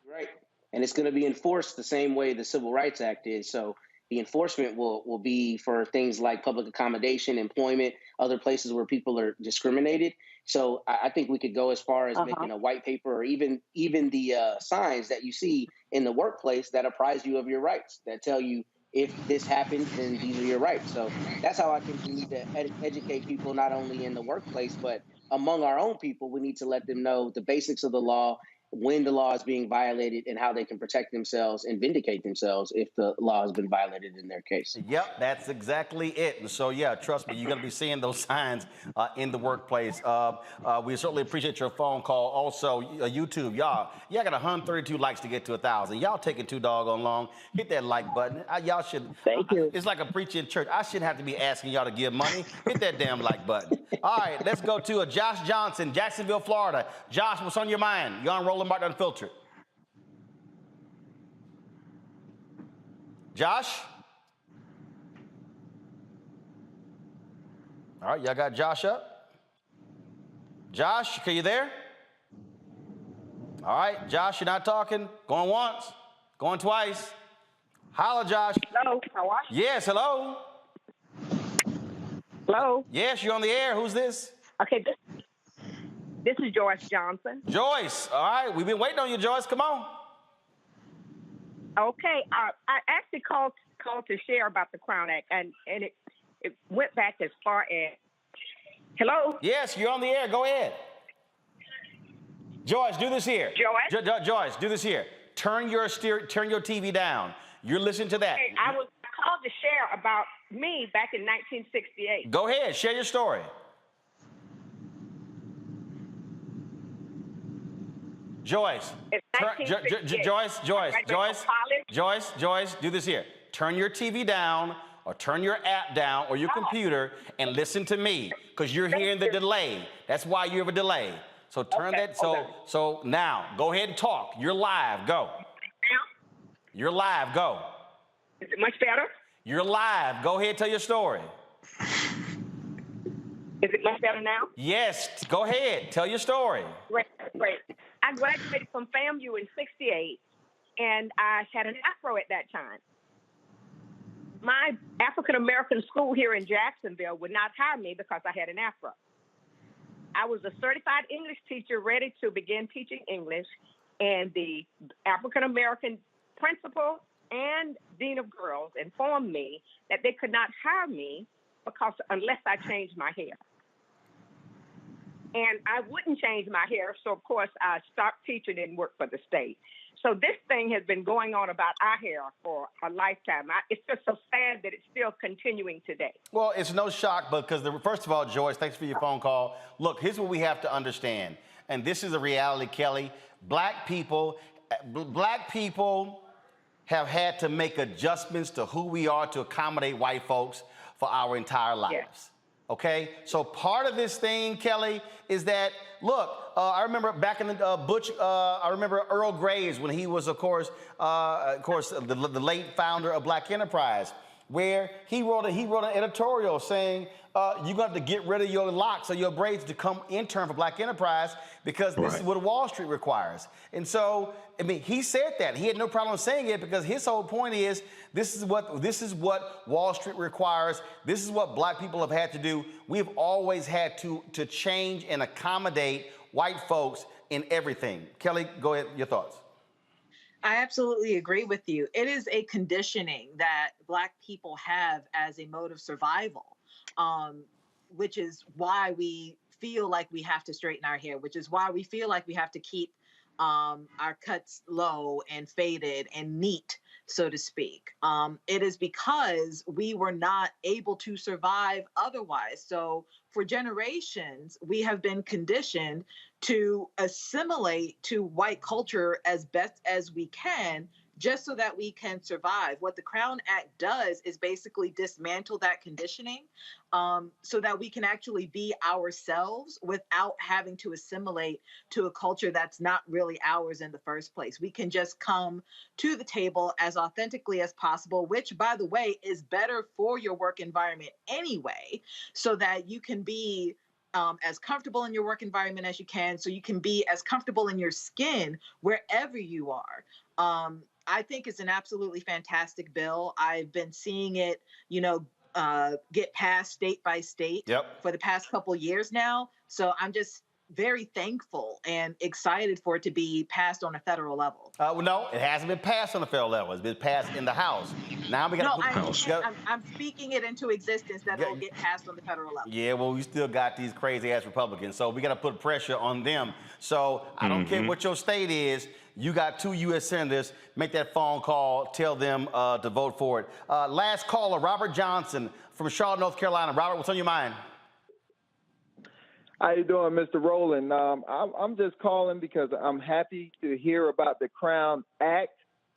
Right. And it's going to be enforced the same way the Civil Rights Act is. So the enforcement will be for things like public accommodation, employment, other places where people are discriminated. So I think we could go as far as making a white paper or even the signs that you see in the workplace that apprise you of your rights, that tell you if this happens, then these are your rights. So that's how I think we need to educate people, not only in the workplace, but among our own people. We need to let them know the basics of the law, when the law is being violated, and how they can protect themselves and vindicate themselves if the law has been violated in their case. Yep, that's exactly it. And so, yeah, trust me, you're going to be seeing those signs in the workplace. We certainly appreciate your phone call. Also, YouTube, y'all got 132 likes to get to 1,000. Y'all taking too doggone long. Hit that like button. Y'all should. Thank you. It's like a preacher in church. I shouldn't have to be asking y'all to give money. Hit that damn like button. All right, let's go to Josh Johnson, Jacksonville, Florida. Josh, what's on your mind? You're on Roland Martin Unfiltered. Josh? All right, y'all got Josh up? Josh, are you there? All right, Josh, you're not talking. Going once, going twice. Holla, Josh. Hello, how are you? Yes, hello. Hello? Yes, you're on the air. Who's this? Okay, this is Joyce Johnson. Joyce, all right. We've been waiting on you, Joyce. Come on. Okay, I actually called to share about the Crown Act, and it went back as far as, hello? Yes, you're on the air. Go ahead. Joyce, do this here. Joyce? Joyce, do this here. Turn your TV down. You're listening to that. Okay, I called to share about me back in 1968. Go ahead, share your story. Joyce, Joyce, do this here. Turn your TV down or turn your app down or your computer and listen to me, because you're hearing the delay. That's why you have a delay. So turn that. So now go ahead and talk. You're live. Go. You're live. Go. Is it much better? You're live. Go ahead, tell your story. Is it much better now? Yes. Go ahead. Tell your story. Great. I graduated from FAMU in '68, and I had an afro at that time. My African-American school here in Jacksonville would not hire me because I had an afro. I was a certified English teacher ready to begin teaching English, and the African-American principal and dean of girls informed me that they could not hire me because unless I changed my hair. And I wouldn't change my hair, so of course I stopped teaching and worked for the state. So this thing has been going on about our hair for a lifetime. It's just so sad that it's still continuing today. Well, it's no shock, because first of all, Joyce, thanks for your phone call. Look, here's what we have to understand, and this is a reality, Kelly. Black people have had to make adjustments to who we are to accommodate white folks for our entire lives. Yes. Okay, so part of this thing, Kelly, is that, look, I remember back in the I remember Earl Graves when he was, of course, the late founder of Black Enterprise, where he wrote an editorial saying you're going to have to get rid of your locks or your braids to come intern for Black Enterprise, because this is what Wall Street requires. And so, I mean, he said that. He had no problem saying it, because his whole point is this is what Wall Street requires. This is what black people have had to do. We've always had to change and accommodate white folks in everything. Kelly, go ahead, your thoughts. I absolutely agree with you. It is a conditioning that Black people have as a mode of survival, which is why we feel like we have to straighten our hair, which is why we feel like we have to keep our cuts low and faded and neat, so to speak. It is because we were not able to survive otherwise. So for generations, we have been conditioned to assimilate to white culture as best as we can, just so that we can survive. What the Crown Act does is basically dismantle that conditioning so that we can actually be ourselves without having to assimilate to a culture that's not really ours in the first place. We can just come to the table as authentically as possible, which, by the way, is better for your work environment anyway, so that you can be as comfortable in your work environment as you can, so you can be as comfortable in your skin wherever you are. I think it's an absolutely fantastic bill. I've been seeing it, get passed state by state for the past couple years now. So I'm just very thankful and excited for it to be passed on a federal level. Well, no, it hasn't been passed on the federal level. It's been passed in the House. Now we got to I'm speaking it into existence that it'll get passed on the federal level. Yeah, well, we still got these crazy-ass Republicans, so we got to put pressure on them. So I don't care what your state is. You got 2 U.S. senators. Make that phone call. Tell them to vote for it. Last caller, Robert Johnson from Charlotte, North Carolina. Robert, what's on your mind? How you doing, Mr. Roland? I'm just calling because I'm happy to hear about the Crown Act.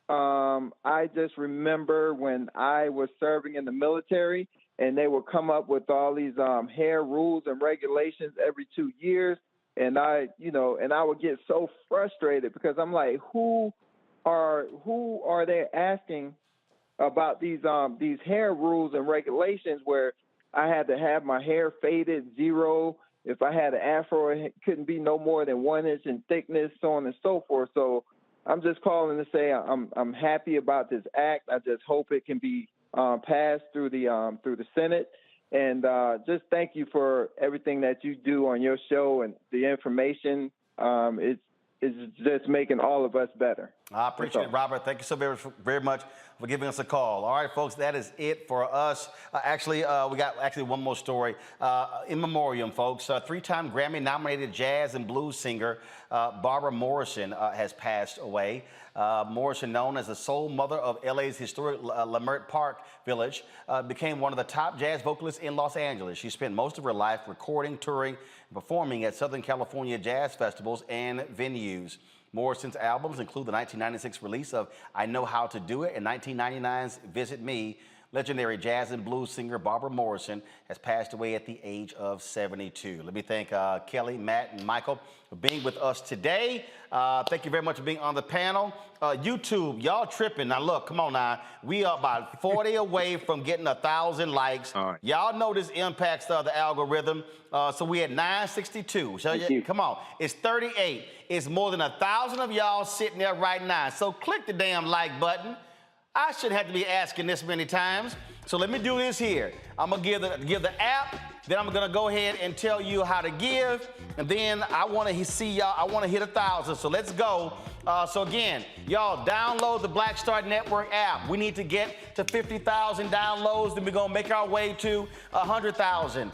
I just remember when I was serving in the military, and they would come up with all these hair rules and regulations every 2 years, and I would get so frustrated because I'm like, who are they asking about these hair rules and regulations where I had to have my hair faded 0. If I had an afro, it couldn't be no more than 1 inch in thickness, so on and so forth. So I'm just calling to say I'm happy about this act. I just hope it can be passed through the Senate. And just thank you for everything that you do on your show and the information. It's just making all of us better. I appreciate it, Robert. Thank you so very much for giving us a call. All right, folks, that is it for us. We got one more story. In memoriam, folks, 3-time Grammy-nominated jazz and blues singer Barbara Morrison has passed away. Morrison, known as the soul mother of LA's historic Leimert Park Village, became one of the top jazz vocalists in Los Angeles. She spent most of her life recording, touring, and performing at Southern California jazz festivals and venues. Morrison's albums include the 1996 release of I Know How to Do It and 1999's Visit Me. Legendary jazz and blues singer Barbara Morrison has passed away at the age of 72. Let me thank Kelly, Matt, and Michael for being with us today. Thank you very much for being on the panel. YouTube, y'all tripping. Now look, come on now. We are about 40 away from getting 1,000 likes. All right. Y'all know this impacts the algorithm. So we at 962. Come on. It's 38. It's more than 1,000 of y'all sitting there right now. So click the damn like button. I shouldn't have to be asking this many times. So let me do this here. I'm gonna give the app, then I'm gonna go ahead and tell you how to give, and then I wanna see y'all, I wanna hit 1,000, so let's go. So again, y'all download the Black Star Network app. We need to get to 50,000 downloads, then we're gonna make our way to 100,000.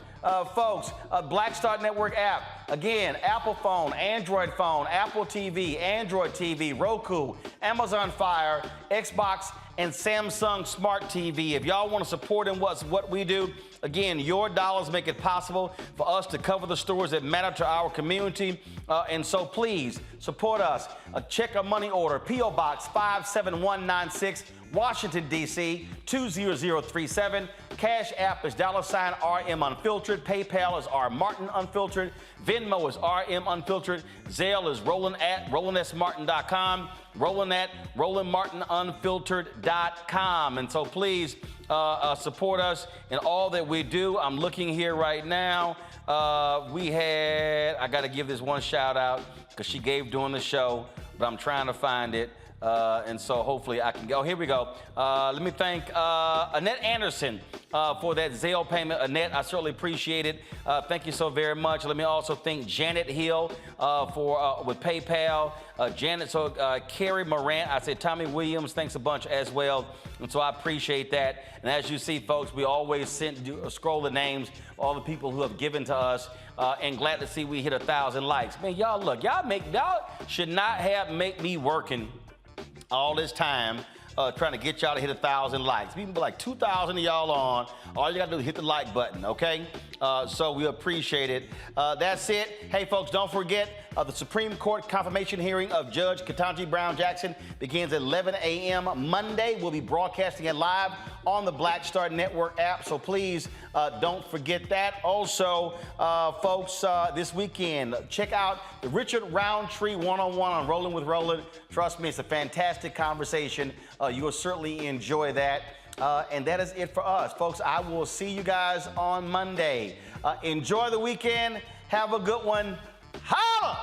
Folks, Black Star Network app. Again, Apple phone, Android phone, Apple TV, Android TV, Roku, Amazon Fire, Xbox, and Samsung Smart TV. If y'all want to support in what we do, again, your dollars make it possible for us to cover the stories that matter to our community. And so please support us. Check our money order, P.O. Box 57196, Washington, D.C. 20037. Cash App is $RM Unfiltered. PayPal is R Martin Unfiltered. Venmo is RM Unfiltered. Zelle is Roland at RolandSMartin.com. Roland at RolandMartinUnfiltered.com. And so please support us in all that we do. I'm looking here right now. I got to give this one shout out because she gave during the show, but I'm trying to find it. And so hopefully I can go. Here we go. Let me thank Annette Anderson for that Zelle payment. Annette, I certainly appreciate it. Thank you so very much. Let me also thank Janet Hill with PayPal. Carrie Morant, I said Tommy Williams, thanks a bunch as well. And so I appreciate that. And as you see, folks, we always scroll the names, all the people who have given to us. And glad to see we hit 1,000 likes. Man, y'all look, y'all should not make me working all this time trying to get y'all to hit 1,000 likes. We can be like 2,000 of y'all on. All you gotta do is hit the like button, okay? So we appreciate it. That's it. Hey, folks, don't forget the Supreme Court confirmation hearing of Judge Ketanji Brown Jackson begins at 11 a.m. Monday. We'll be broadcasting it live on the Black Star Network app, so please don't forget that. Also, folks, this weekend, check out the Richard Roundtree one-on-one on Rolling with Roland. Trust me, it's a fantastic conversation. You will certainly enjoy that. And that is it for us. Folks, I will see you guys on Monday. Enjoy the weekend. Have a good one. Holla!